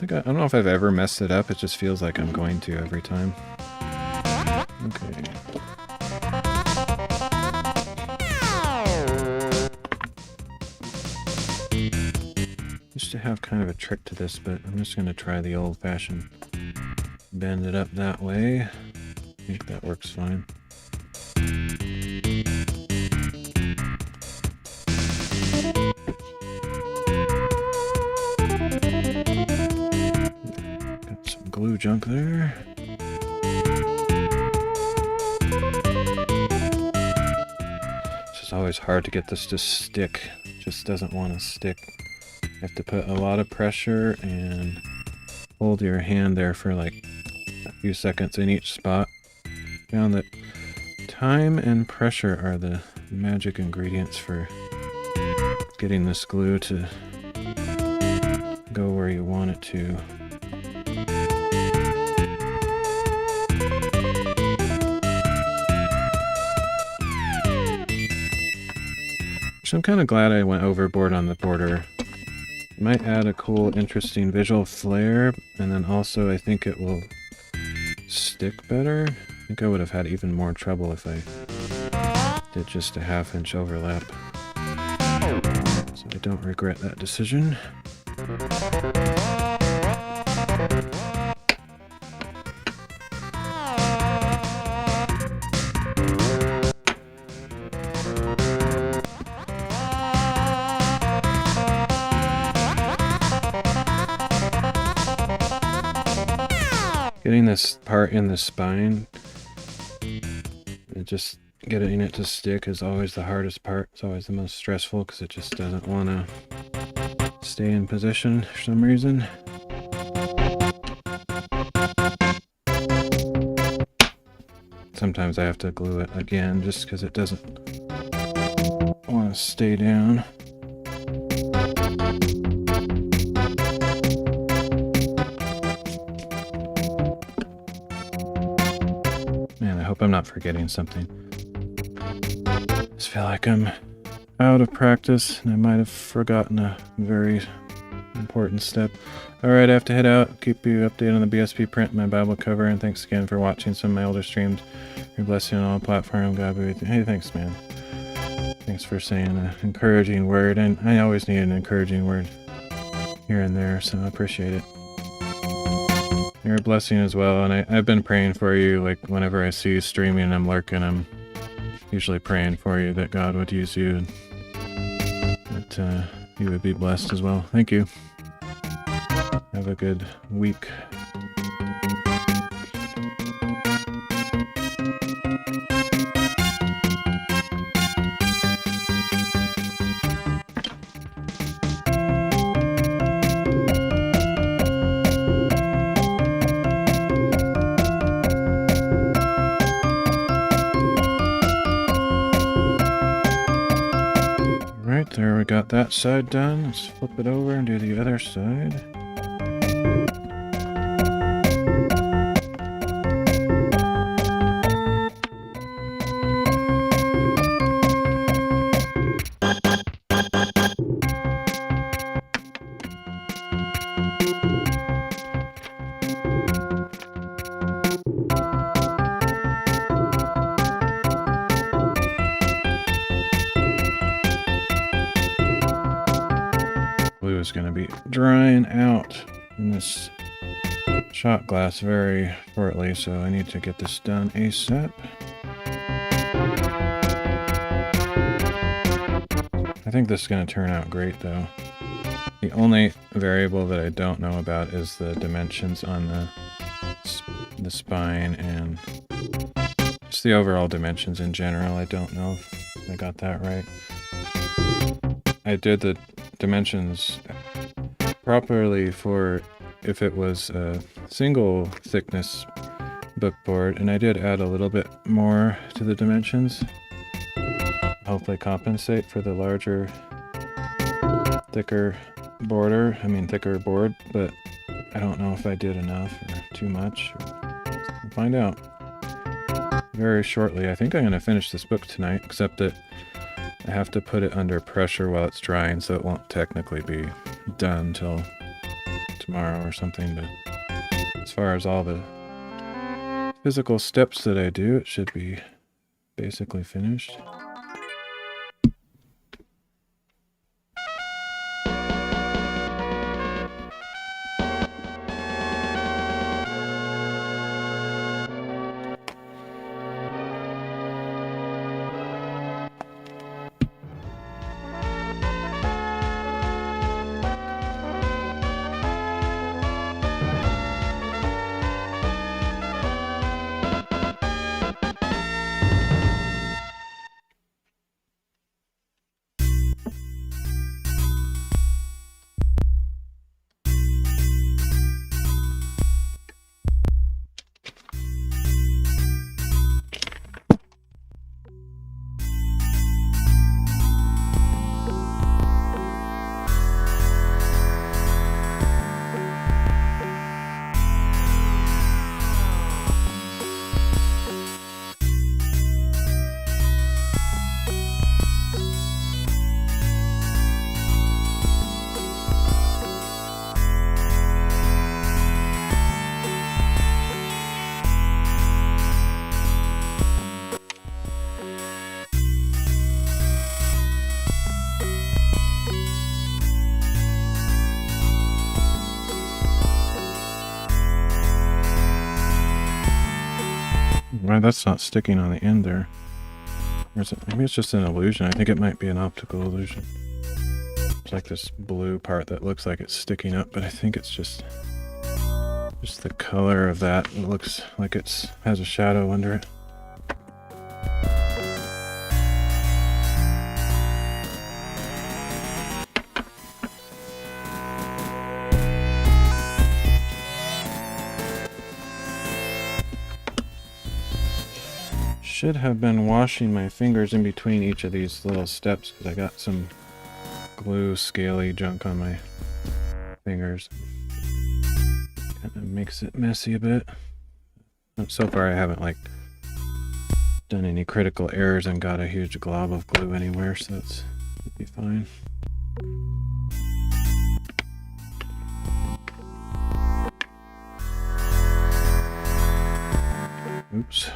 I don't know if I've ever messed it up. It just feels like I'm going to every time. Okay. Used to have kind of a trick to this, but I'm just going to try the old-fashioned bend it up that way. I think that works fine. Got some glue junk there. It's just always hard to get this to stick. It just doesn't want to stick. You have to put a lot of pressure and hold your hand there for like a few seconds in each spot. Found that time and pressure are the magic ingredients for getting this glue to go where you want it to. So I'm kind of glad I went overboard on the border. It might add a cool, interesting visual flair, and then also I think it will stick better. I think I would have had even more trouble if I did just a 1/2 inch overlap. So I don't regret that decision. Getting this part in the spine, getting it to stick is always the hardest part. It's always the most stressful because it just doesn't want to stay in position for some reason. Sometimes I have to glue it again just because it doesn't want to stay down. Man, I hope I'm not forgetting something. I just feel like I'm out of practice and I might have forgotten a very important step. Alright, I have to head out. Keep you updated on the BSP print, my Bible cover, and thanks again for watching some of my older streams. Your blessing on all platforms. God be with you. Hey, thanks, man. Thanks for saying an encouraging word, and I always need an encouraging word here and there, so I appreciate it. You're a blessing as well, and I've been praying for you. Like, whenever I see you streaming and I'm lurking, I'm usually praying for you that God would use you and that you would be blessed as well. Thank you. Have a good week. Alright, there we got that side done. Let's flip it over and do the other side. is going to be drying out in this shot glass very shortly, so I need to get this done ASAP. I think this is going to turn out great, though. The only variable that I don't know about is the dimensions on the spine and just the overall dimensions in general. I don't know if I got that right. I did the dimensions properly for if it was a single thickness bookboard, and I did add a little bit more to the dimensions. Hopefully compensate for the larger, thicker board, but I don't know if I did enough or too much. We'll find out very shortly. I think I'm going to finish this book tonight, except that I have to put it under pressure while it's drying, so it won't technically be done till tomorrow or something, but as far as all the physical steps that I do, it should be basically finished. Why that's not sticking on the end there? Or is it, maybe it's just an illusion. I think it might be an optical illusion. It's like this blue part that looks like it's sticking up, but I think it's just the color of that. It looks like it's has a shadow under it. Should have been washing my fingers in between each of these little steps because I got some glue scaly junk on my fingers. Kind of makes it messy a bit. So far I haven't done any critical errors and got a huge glob of glue anywhere, so it should be fine. Oops.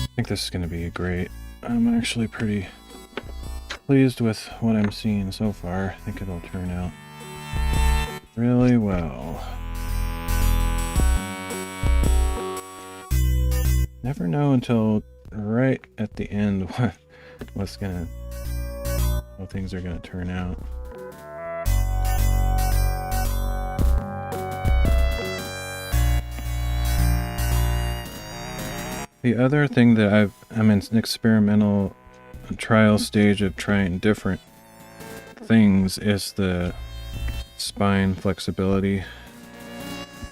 I think this is going to be great. I'm actually pretty pleased with what I'm seeing so far. I think it'll turn out really well. Never know until right at the end how things are gonna turn out. The other thing that I'm in an experimental trial stage of trying different things is the spine flexibility.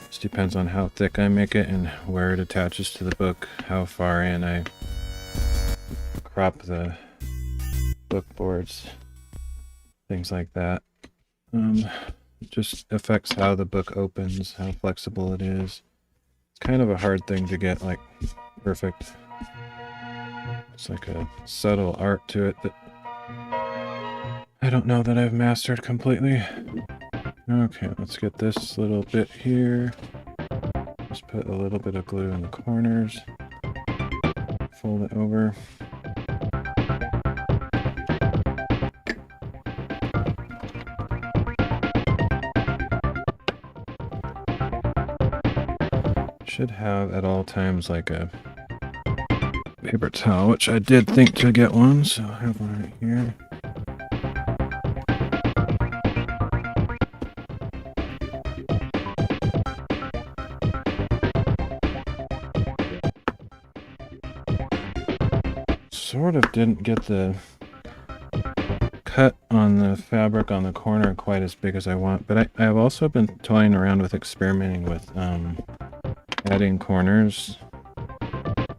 Just depends on how thick I make it and where it attaches to the book, how far in I crop the book boards, things like that. It just affects how the book opens, how flexible it is. It's kind of a hard thing to get, like, perfect. It's like a subtle art to it that I don't know that I've mastered completely. Okay, let's get this little bit here. Just put a little bit of glue in the corners. Fold it over. Should have at all times like a paper towel, which I did think to get one, so I have one right here. Sort of didn't get the cut on the fabric on the corner quite as big as I want, but I have also been toying around with experimenting with adding corners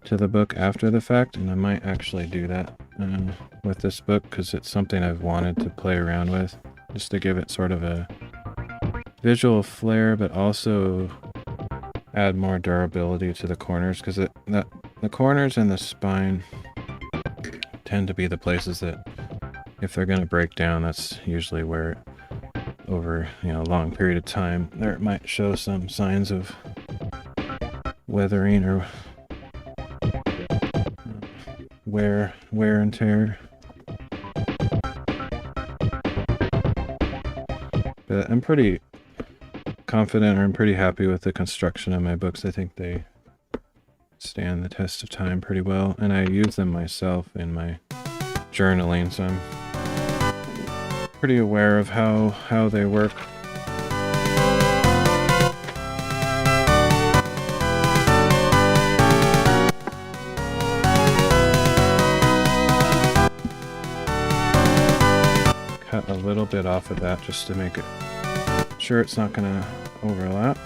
to the book after the fact, and I might actually do that with this book because it's something I've wanted to play around with, just to give it sort of a visual flair, but also add more durability to the corners, because the corners and the spine tend to be the places that, if they're going to break down, that's usually where over a long period of time there might show some signs of weathering or wear and tear. But I'm pretty confident, or I'm pretty happy with the construction of my books. I think they stand the test of time pretty well, and I use them myself in my journaling, so I'm pretty aware of how they work. Cut a little bit off of that just to make it sure it's not going to overlap.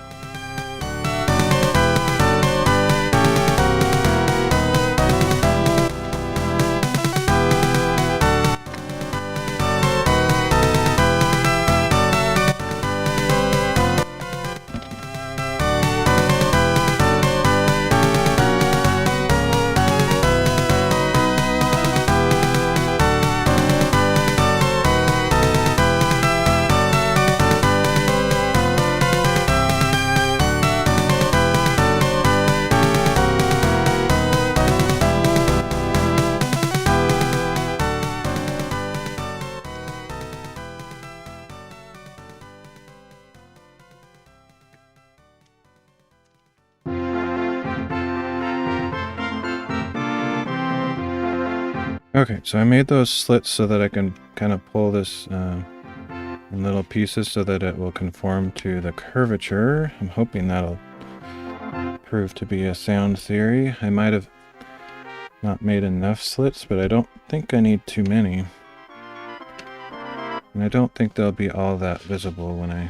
Okay, so I made those slits so that I can kind of pull this in little pieces so that it will conform to the curvature. I'm hoping that'll prove to be a sound theory. I might have not made enough slits, but I don't think I need too many. And I don't think they'll be all that visible when I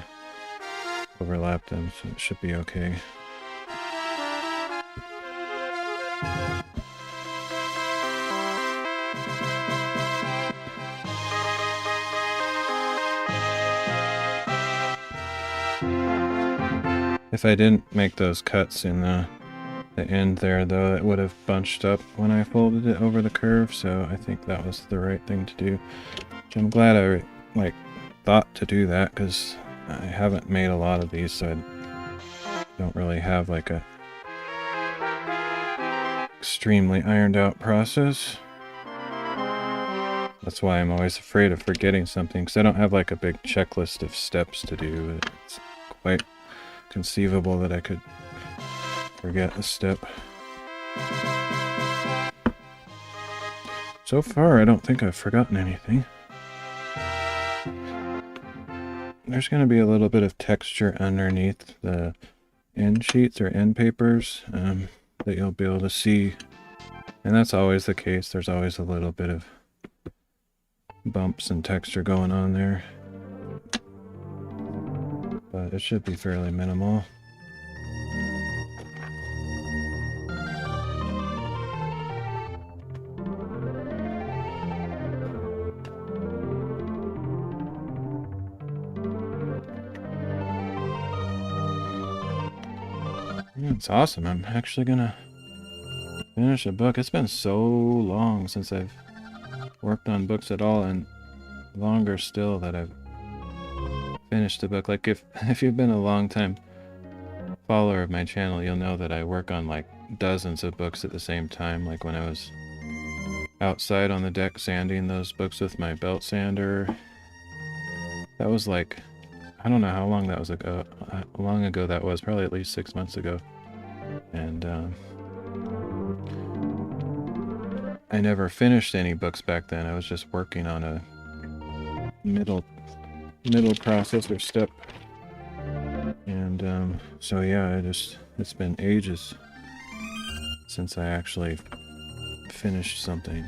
overlap them, so it should be okay. If I didn't make those cuts in the end there, though, it would have bunched up when I folded it over the curve, so I think that was the right thing to do. Which I'm glad I thought to do that, because I haven't made a lot of these, so I don't really have like a extremely ironed out process. That's why I'm always afraid of forgetting something, because I don't have like a big checklist of steps to do. It's quite conceivable that I could forget a step. So far, I don't think I've forgotten anything. There's going to be a little bit of texture underneath the end sheets or end papers that you'll be able to see. And that's always the case. There's always a little bit of bumps and texture going on there. But it should be fairly minimal. It's awesome. I'm actually gonna finish a book. It's been so long since I've worked on books at all, and longer still that I've finished a book. Like if you've been a long time follower of my channel, you'll know that I work on like dozens of books at the same time. Like when I was outside on the deck sanding those books with my belt sander, that was like, I don't know how long that was ago, long ago that was, probably at least 6 months ago. And I never finished any books back then. I was just working on a middle process or step. And so yeah, it's been ages since I actually finished something.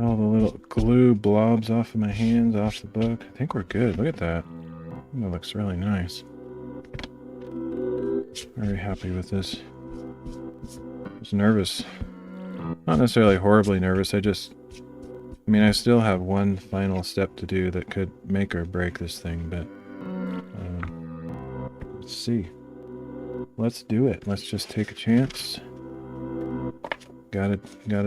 All the little glue blobs off of my hands, off the book. I think we're good. Look at that. That looks really nice. Very happy with this. I was nervous. Not necessarily horribly nervous. I mean, I still have one final step to do that could make or break this thing, but let's see. Let's do it. Let's just take a chance. Gotta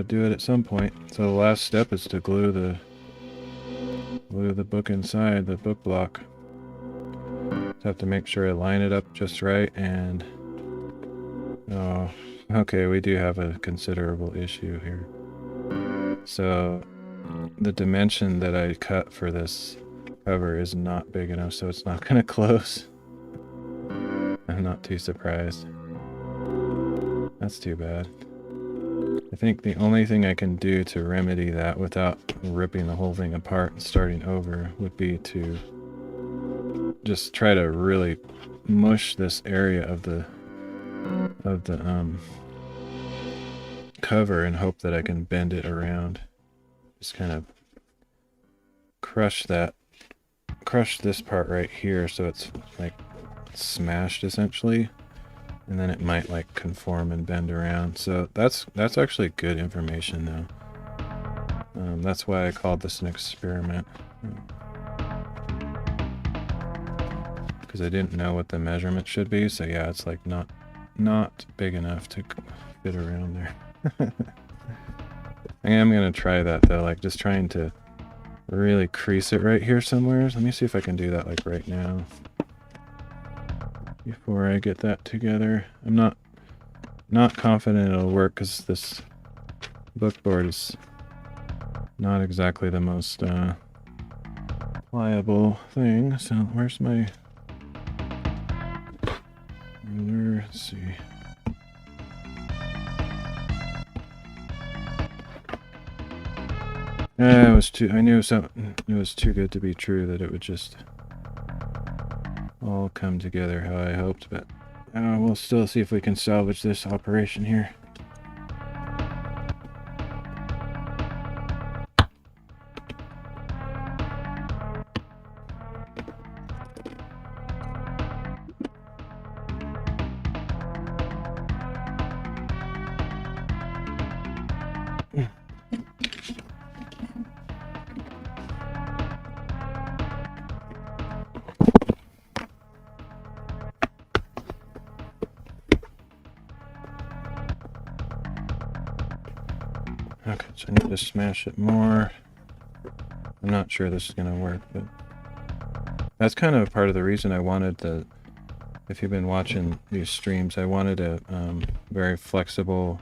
do it at some point. So the last step is to glue the book inside the book block. Just have to make sure I line it up just right. And oh, okay, we do have a considerable issue here. So the dimension that I cut for this cover is not big enough, so it's not gonna close. I'm not too surprised. That's too bad. I think the only thing I can do to remedy that without ripping the whole thing apart and starting over would be to just try to really mush this area of the cover and hope that I can bend it around. Just kind of crush this part right here so it's like smashed essentially. And then it might like conform and bend around. So that's actually good information though. That's why I called this an experiment. Because I didn't know what the measurement should be. So yeah, it's like not big enough to fit around there. I am gonna try that though, like just trying to really crease it right here somewhere. Let me see if I can do that like right now. Before I get that together. I'm not confident it'll work because this book board is not exactly the most pliable thing. So where's my ruler? Let's see. I knew it was too good to be true that it would just all come together how I hoped, but we'll still see if we can salvage this operation here. Okay, so I need to smash it more. I'm not sure this is going to work, but that's kind of part of the reason I wanted if you've been watching these streams, I wanted a very flexible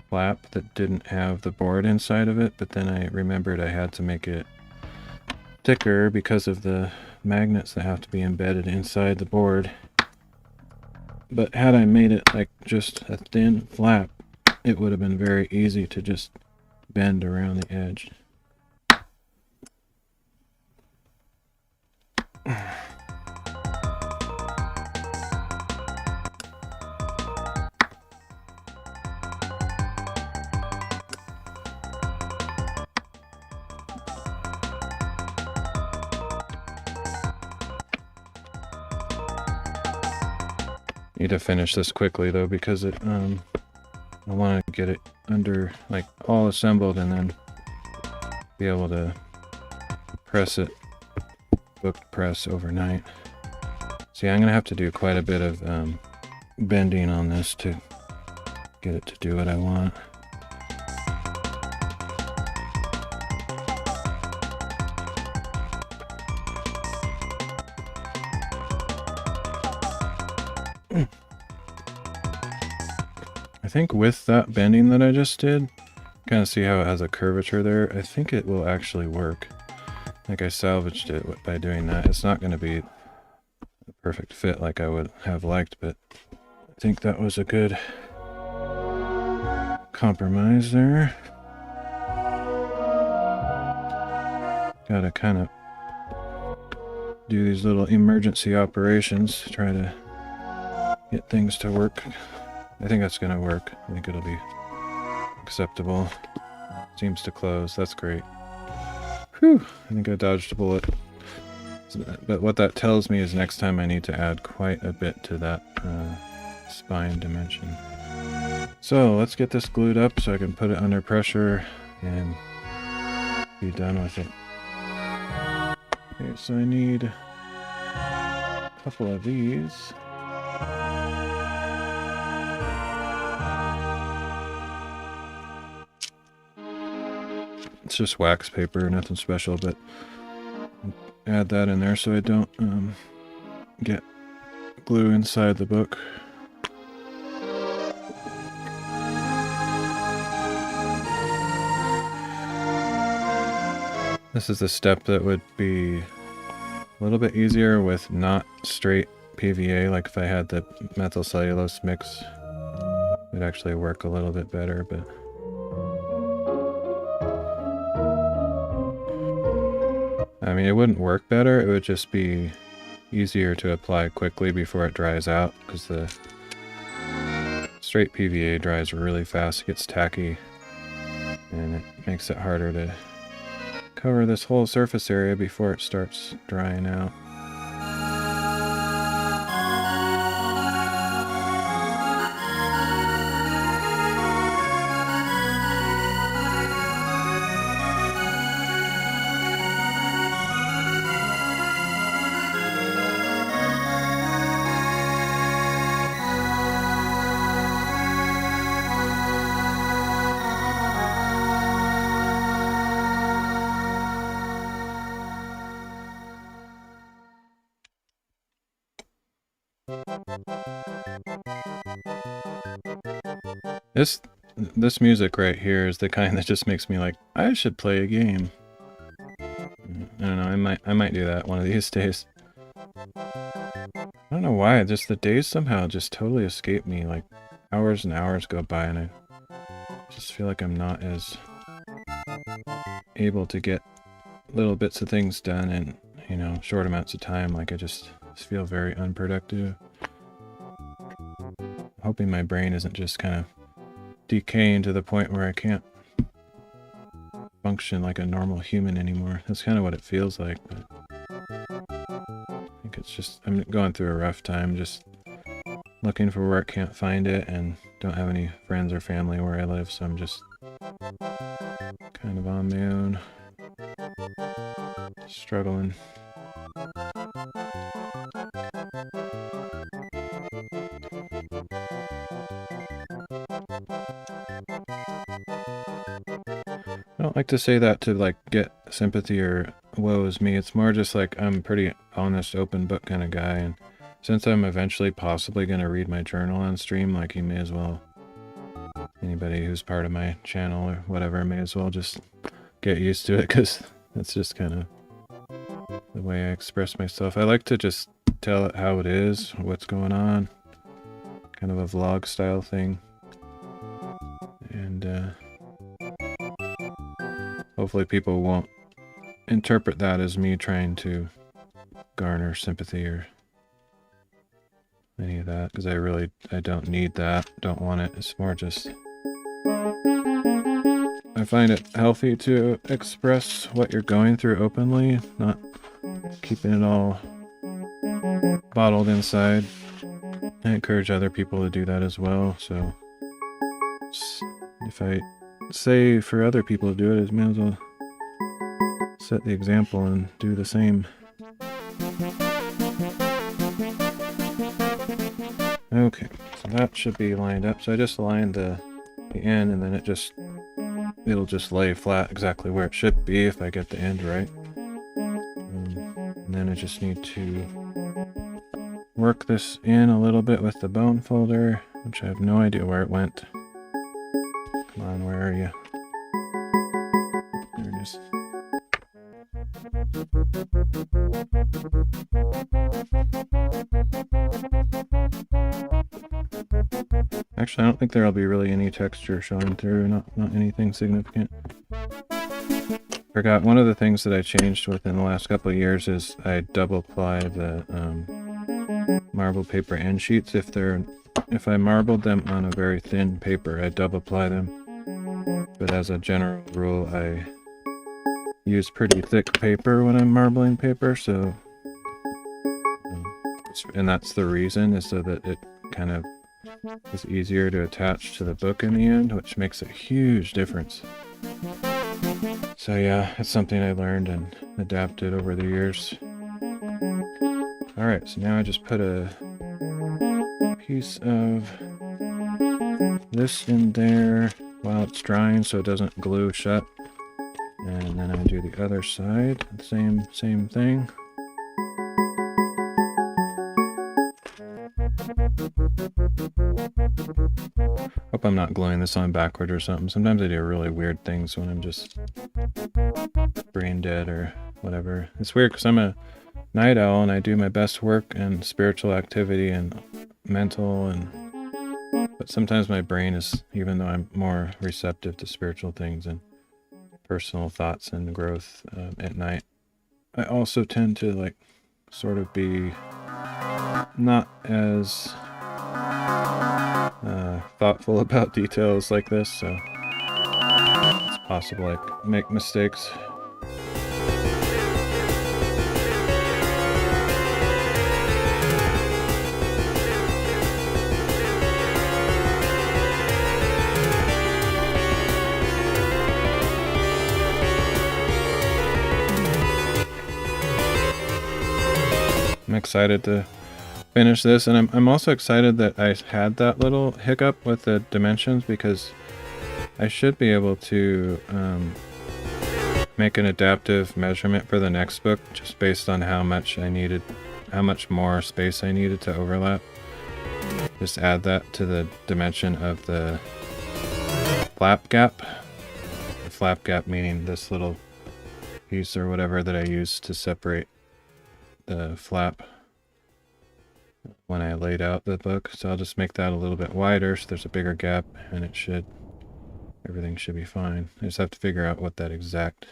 flap that didn't have the board inside of it, but then I remembered I had to make it thicker because of the magnets that have to be embedded inside the board. But had I made it like just a thin flap, it would have been very easy to just bend around the edge. Need to finish this quickly though, because it I want to get it under, like, all assembled and then be able to press it, book press overnight. See, I'm gonna have to do quite a bit of bending on this to get it to do what I want. I think with that bending that I just did, kind of see how it has a curvature there. I think it will actually work. Like, I salvaged it by doing that. It's not going to be a perfect fit like I would have liked, but I think that was a good compromise there. Gotta kind of do these little emergency operations to try to get things to work. I think that's gonna work. I think it'll be acceptable. Seems to close. That's great. Whew, I think I dodged a bullet. But what that tells me is next time I need to add quite a bit to that spine dimension. So let's get this glued up so I can put it under pressure and be done with it. Okay, so I need a couple of these. It's just wax paper, nothing special, but add that in there so I don't get glue inside the book. This is the step that would be a little bit easier with not straight PVA. Like if I had the methyl cellulose mix, it would actually work a little bit better, but I mean, it wouldn't work better, it would just be easier to apply quickly before it dries out, because the straight PVA dries really fast, it gets tacky, and it makes it harder to cover this whole surface area before it starts drying out. This music right here is the kind that just makes me like, I should play a game. I don't know, I might do that one of these days. I don't know why, just the days somehow just totally escape me. Like, hours and hours go by and I just feel like I'm not as able to get little bits of things done in, you know, short amounts of time. Like, I just feel very unproductive. I'm hoping my brain isn't just kind of decaying to the point where I can't function like a normal human anymore. That's kind of what it feels like, but I think it's just, I'm going through a rough time, just looking for work, can't find it, and don't have any friends or family where I live, so I'm just kind of on my own, struggling. I don't like to say that to like get sympathy or woe is me. It's more just like I'm a pretty honest, open book kind of guy, and since I'm eventually possibly going to read my journal on stream, like, you may as well, anybody who's part of my channel or whatever, may as well just get used to it, because that's just kind of the way I express myself. I like to just tell it how it is, what's going on, kind of a vlog style thing, and hopefully people won't interpret that as me trying to garner sympathy or any of that, because I don't need that, don't want it. It's more just I find it healthy to express what you're going through openly, not keeping it all bottled inside. I encourage other people to do that as well, so if I say for other people to do it, I may as well set the example and do the same. Okay, so that should be lined up. So I just aligned the end, and then it'll just lay flat exactly where it should be if I get the end right. And then I just need to work this in a little bit with the bone folder, which I have no idea where it went. Come on, where are you? There it is. Actually, I don't think there'll be really any texture showing through, not anything significant. Forgot, one of the things that I changed within the last couple of years is I double ply the marble paper end sheets. If I marbled them on a very thin paper, I double ply them. But as a general rule, I use pretty thick paper when I'm marbling paper, so and that's the reason, is so that it kind of is easier to attach to the book in the end, which makes a huge difference. So yeah, it's something I learned and adapted over the years. Alright, so now I just put a piece of this in there while it's drying so it doesn't glue shut. And then I do the other side, same thing. Hope I'm not gluing this on backward or something. Sometimes I do really weird things when I'm just brain dead or whatever. It's weird because I'm a night owl and I do my best work and spiritual activity and mental, but sometimes my brain is, even though I'm more receptive to spiritual things and personal thoughts and growth at night, I also tend to sort of be not as thoughtful about details like this, so it's possible I make mistakes. I'm excited to finish this, and I'm also excited that I had that little hiccup with the dimensions, because I should be able to make an adaptive measurement for the next book just based on how much more space I needed to overlap. Just add that to the dimension of the flap gap. The flap gap meaning this little piece or whatever that I use to separate the flap when I laid out the book. So I'll just make that a little bit wider so there's a bigger gap, and everything should be fine. I just have to figure out what that exact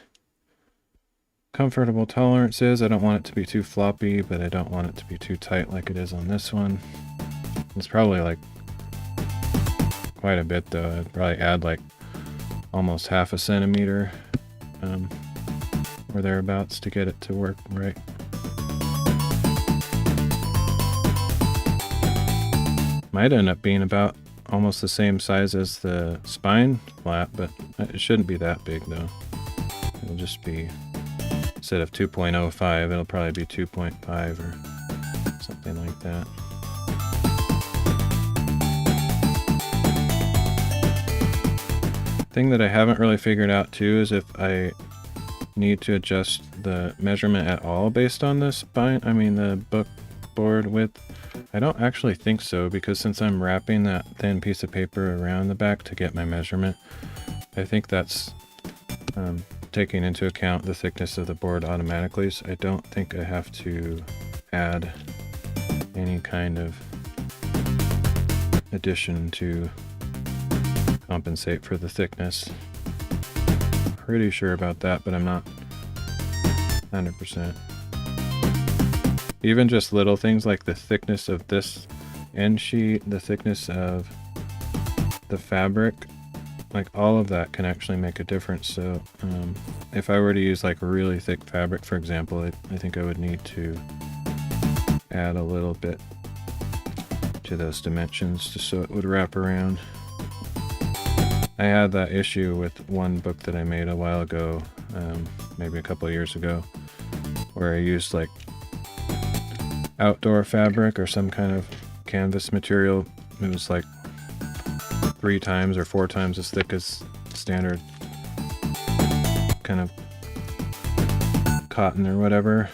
comfortable tolerance is. I don't want it to be too floppy, but I don't want it to be too tight like it is on this one. It's probably quite a bit though. I'd probably add almost half a centimeter or thereabouts to get it to work right. Might end up being about almost the same size as the spine flap, but it shouldn't be that big though. It'll just be, instead of 2.05, it'll probably be 2.5 or something like that. Thing that I haven't really figured out too is if I need to adjust the measurement at all based on the the book board width. I don't actually think so, because since I'm wrapping that thin piece of paper around the back to get my measurement, I think that's taking into account the thickness of the board automatically, so I don't think I have to add any kind of addition to compensate for the thickness. pretty sure about that, but I'm not 100%. Even just little things like the thickness of this end sheet, the thickness of the fabric, like all of that can actually make a difference. So if I were to use like really thick fabric, for example, I think I would need to add a little bit to those dimensions just so it would wrap around. I had that issue with one book that I made a while ago, maybe a couple of years ago, where I used like outdoor fabric or some kind of canvas material. It was like 3 times or 4 times as thick as standard kind of cotton or whatever,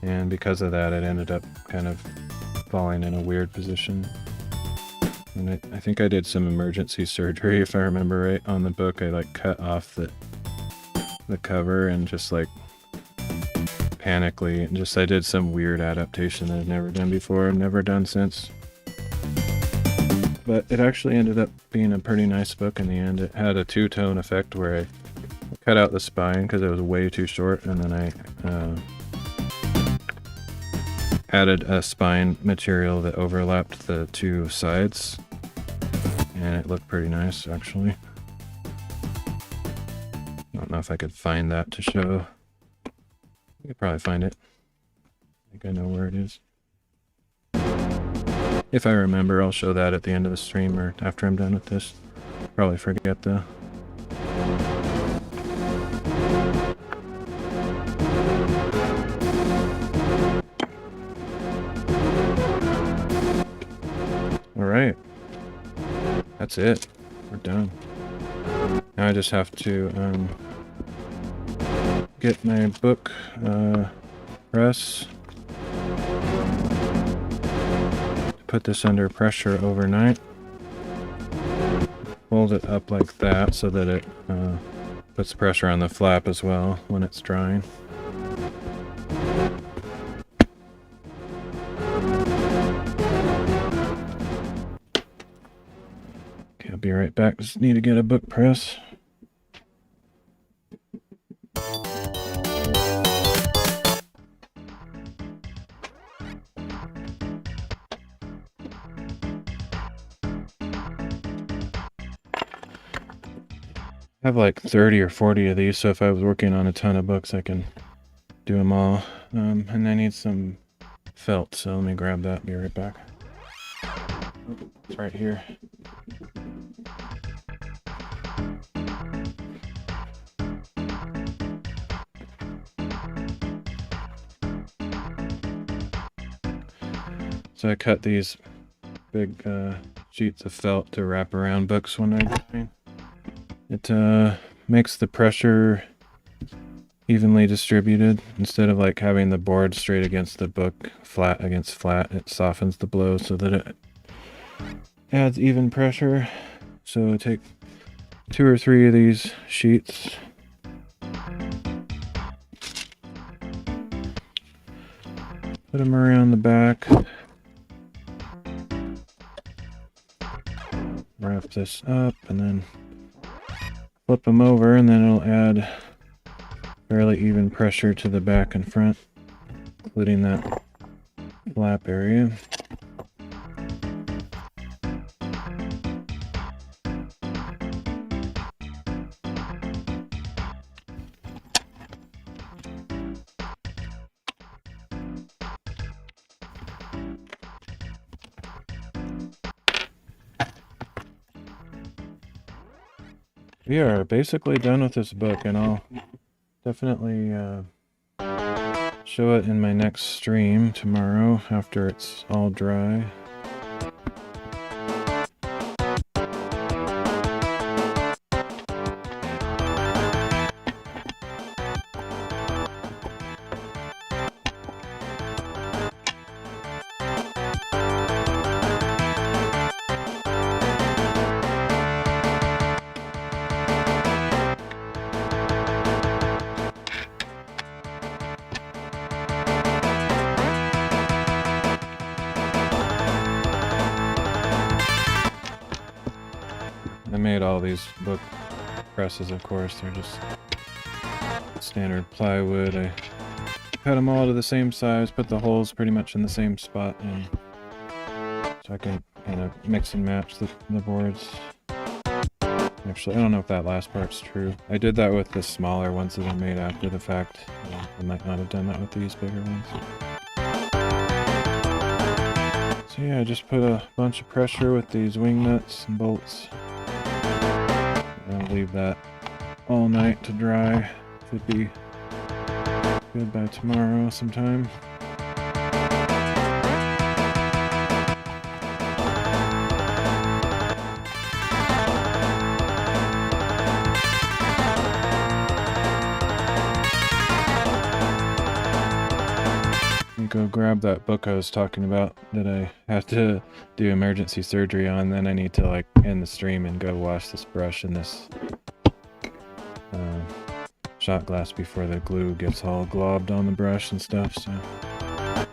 and because of that it ended up kind of falling in a weird position. And I think I did some emergency surgery, if I remember right, on the book. I like cut off the cover and just like panically, and just I did some weird adaptation that I've never done before, never done since. But it actually ended up being a pretty nice book in the end. It had a 2-tone effect where I cut out the spine because it was way too short, and then I added a spine material that overlapped the 2 sides, and it looked pretty nice actually. I don't know if I could find that to show. I could probably find it. I think I know where it is. If I remember, I'll show that at the end of the stream or after I'm done with this. Probably forget though. Alright. That's it. We're done. Now I just have to get my book press. Put this under pressure overnight. Fold it up like that so that it puts pressure on the flap as well when it's drying. Okay, I'll be right back. Just need to get a book press. I have like 30 or 40 of these, so if I was working on a ton of books, I can do them all. And I need some felt, so let me grab that. Be right back. It's right here. So I cut these big sheets of felt to wrap around books when they're drying. It makes the pressure evenly distributed. Instead of like having the board straight against the book, flat against flat, it softens the blow so that it adds even pressure. So take 2 or 3 of these sheets. Put them around the back. Wrap this up and then flip them over, and then it'll add fairly even pressure to the back and front, including that flap area. We are basically done with this book, and I'll definitely show it in my next stream tomorrow after it's all dry. I made all these book presses, of course. They're just standard plywood. I cut them all to the same size, put the holes pretty much in the same spot, and so I can kind of mix and match the boards. Actually, I don't know if that last part's true. I did that with the smaller ones that I made after the fact. I might not have done that with these bigger ones. So yeah, I just put a bunch of pressure with these wing nuts and bolts. And I'll leave that all night to dry. Should be good by tomorrow sometime. Go grab that book I was talking about that I had to do emergency surgery on. Then I need to like end the stream and go wash this brush and this shot glass before the glue gets all globbed on the brush and stuff. So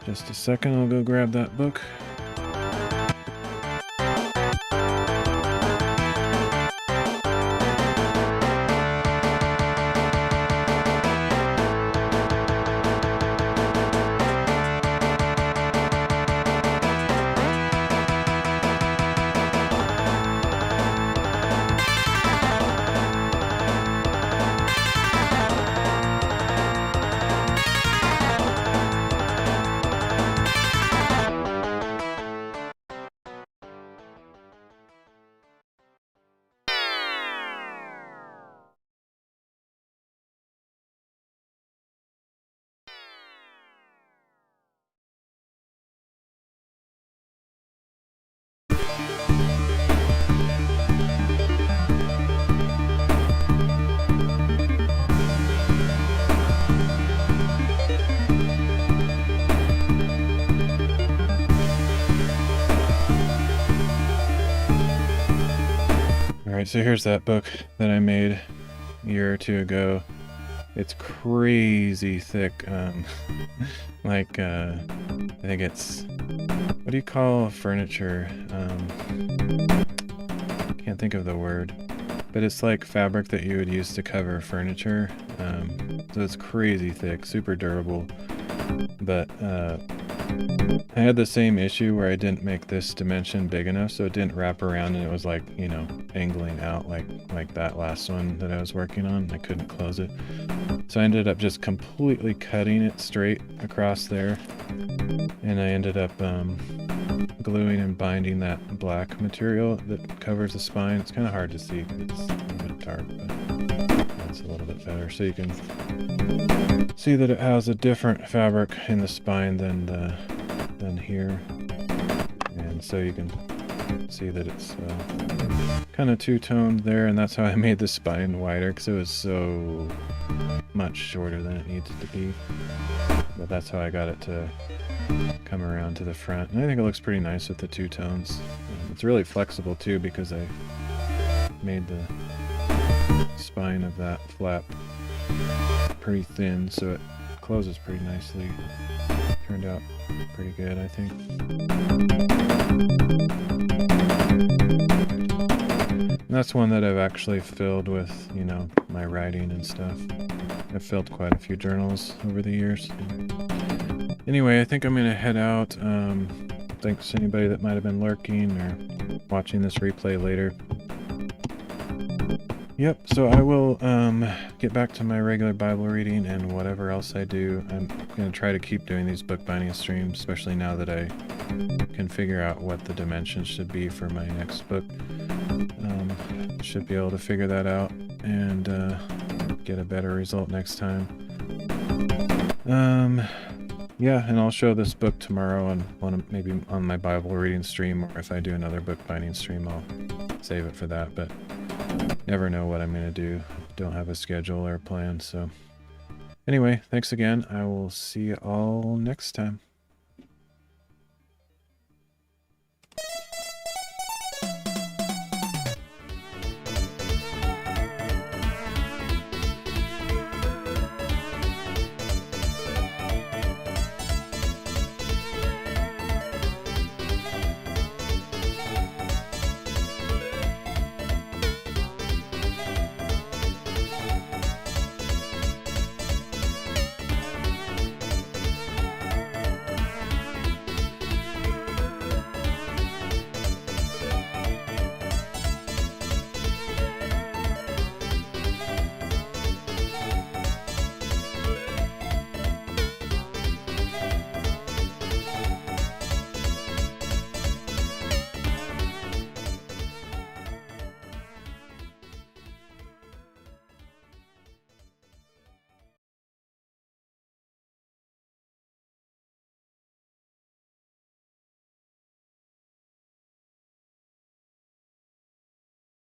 just a second, I'll go grab that book. Alright, so here's that book that I made a year or two ago. It's crazy thick. I think it's, what do you call furniture? Can't think of the word. But it's like fabric that you would use to cover furniture. So it's crazy thick, super durable. But I had the same issue where I didn't make this dimension big enough, so it didn't wrap around, and it was like, you know, angling out like that last one that I was working on. I couldn't close it. So I ended up just completely cutting it straight across there. And I ended up gluing and binding that black material that covers the spine. It's kind of hard to see because it's a bit dark, but that's a little bit better. So you can see that it has a different fabric in the spine than here, and so you can see that it's kind of two-toned there, and that's how I made the spine wider, because it was so much shorter than it needed to be. But that's how I got it to come around to the front, and I think it looks pretty nice with the two tones. It's really flexible too, because I made the spine of that flap pretty thin, so it closes pretty nicely. Turned out pretty good, I think. And that's one that I've actually filled with, you know, my writing and stuff. I've filled quite a few journals over the years. Anyway, I think I'm gonna head out. Thanks to anybody that might have been lurking or watching this replay later. Yep, so I will get back to my regular Bible reading and whatever else I do. I'm going to try to keep doing these bookbinding streams, especially now that I can figure out what the dimensions should be for my next book. Should be able to figure that out and get a better result next time. Yeah, and I'll show this book tomorrow on maybe on my Bible reading stream, or if I do another bookbinding stream, I'll save it for that, but never know what I'm going to do. Don't have a schedule or a plan, so anyway, thanks again. I will see you all next time.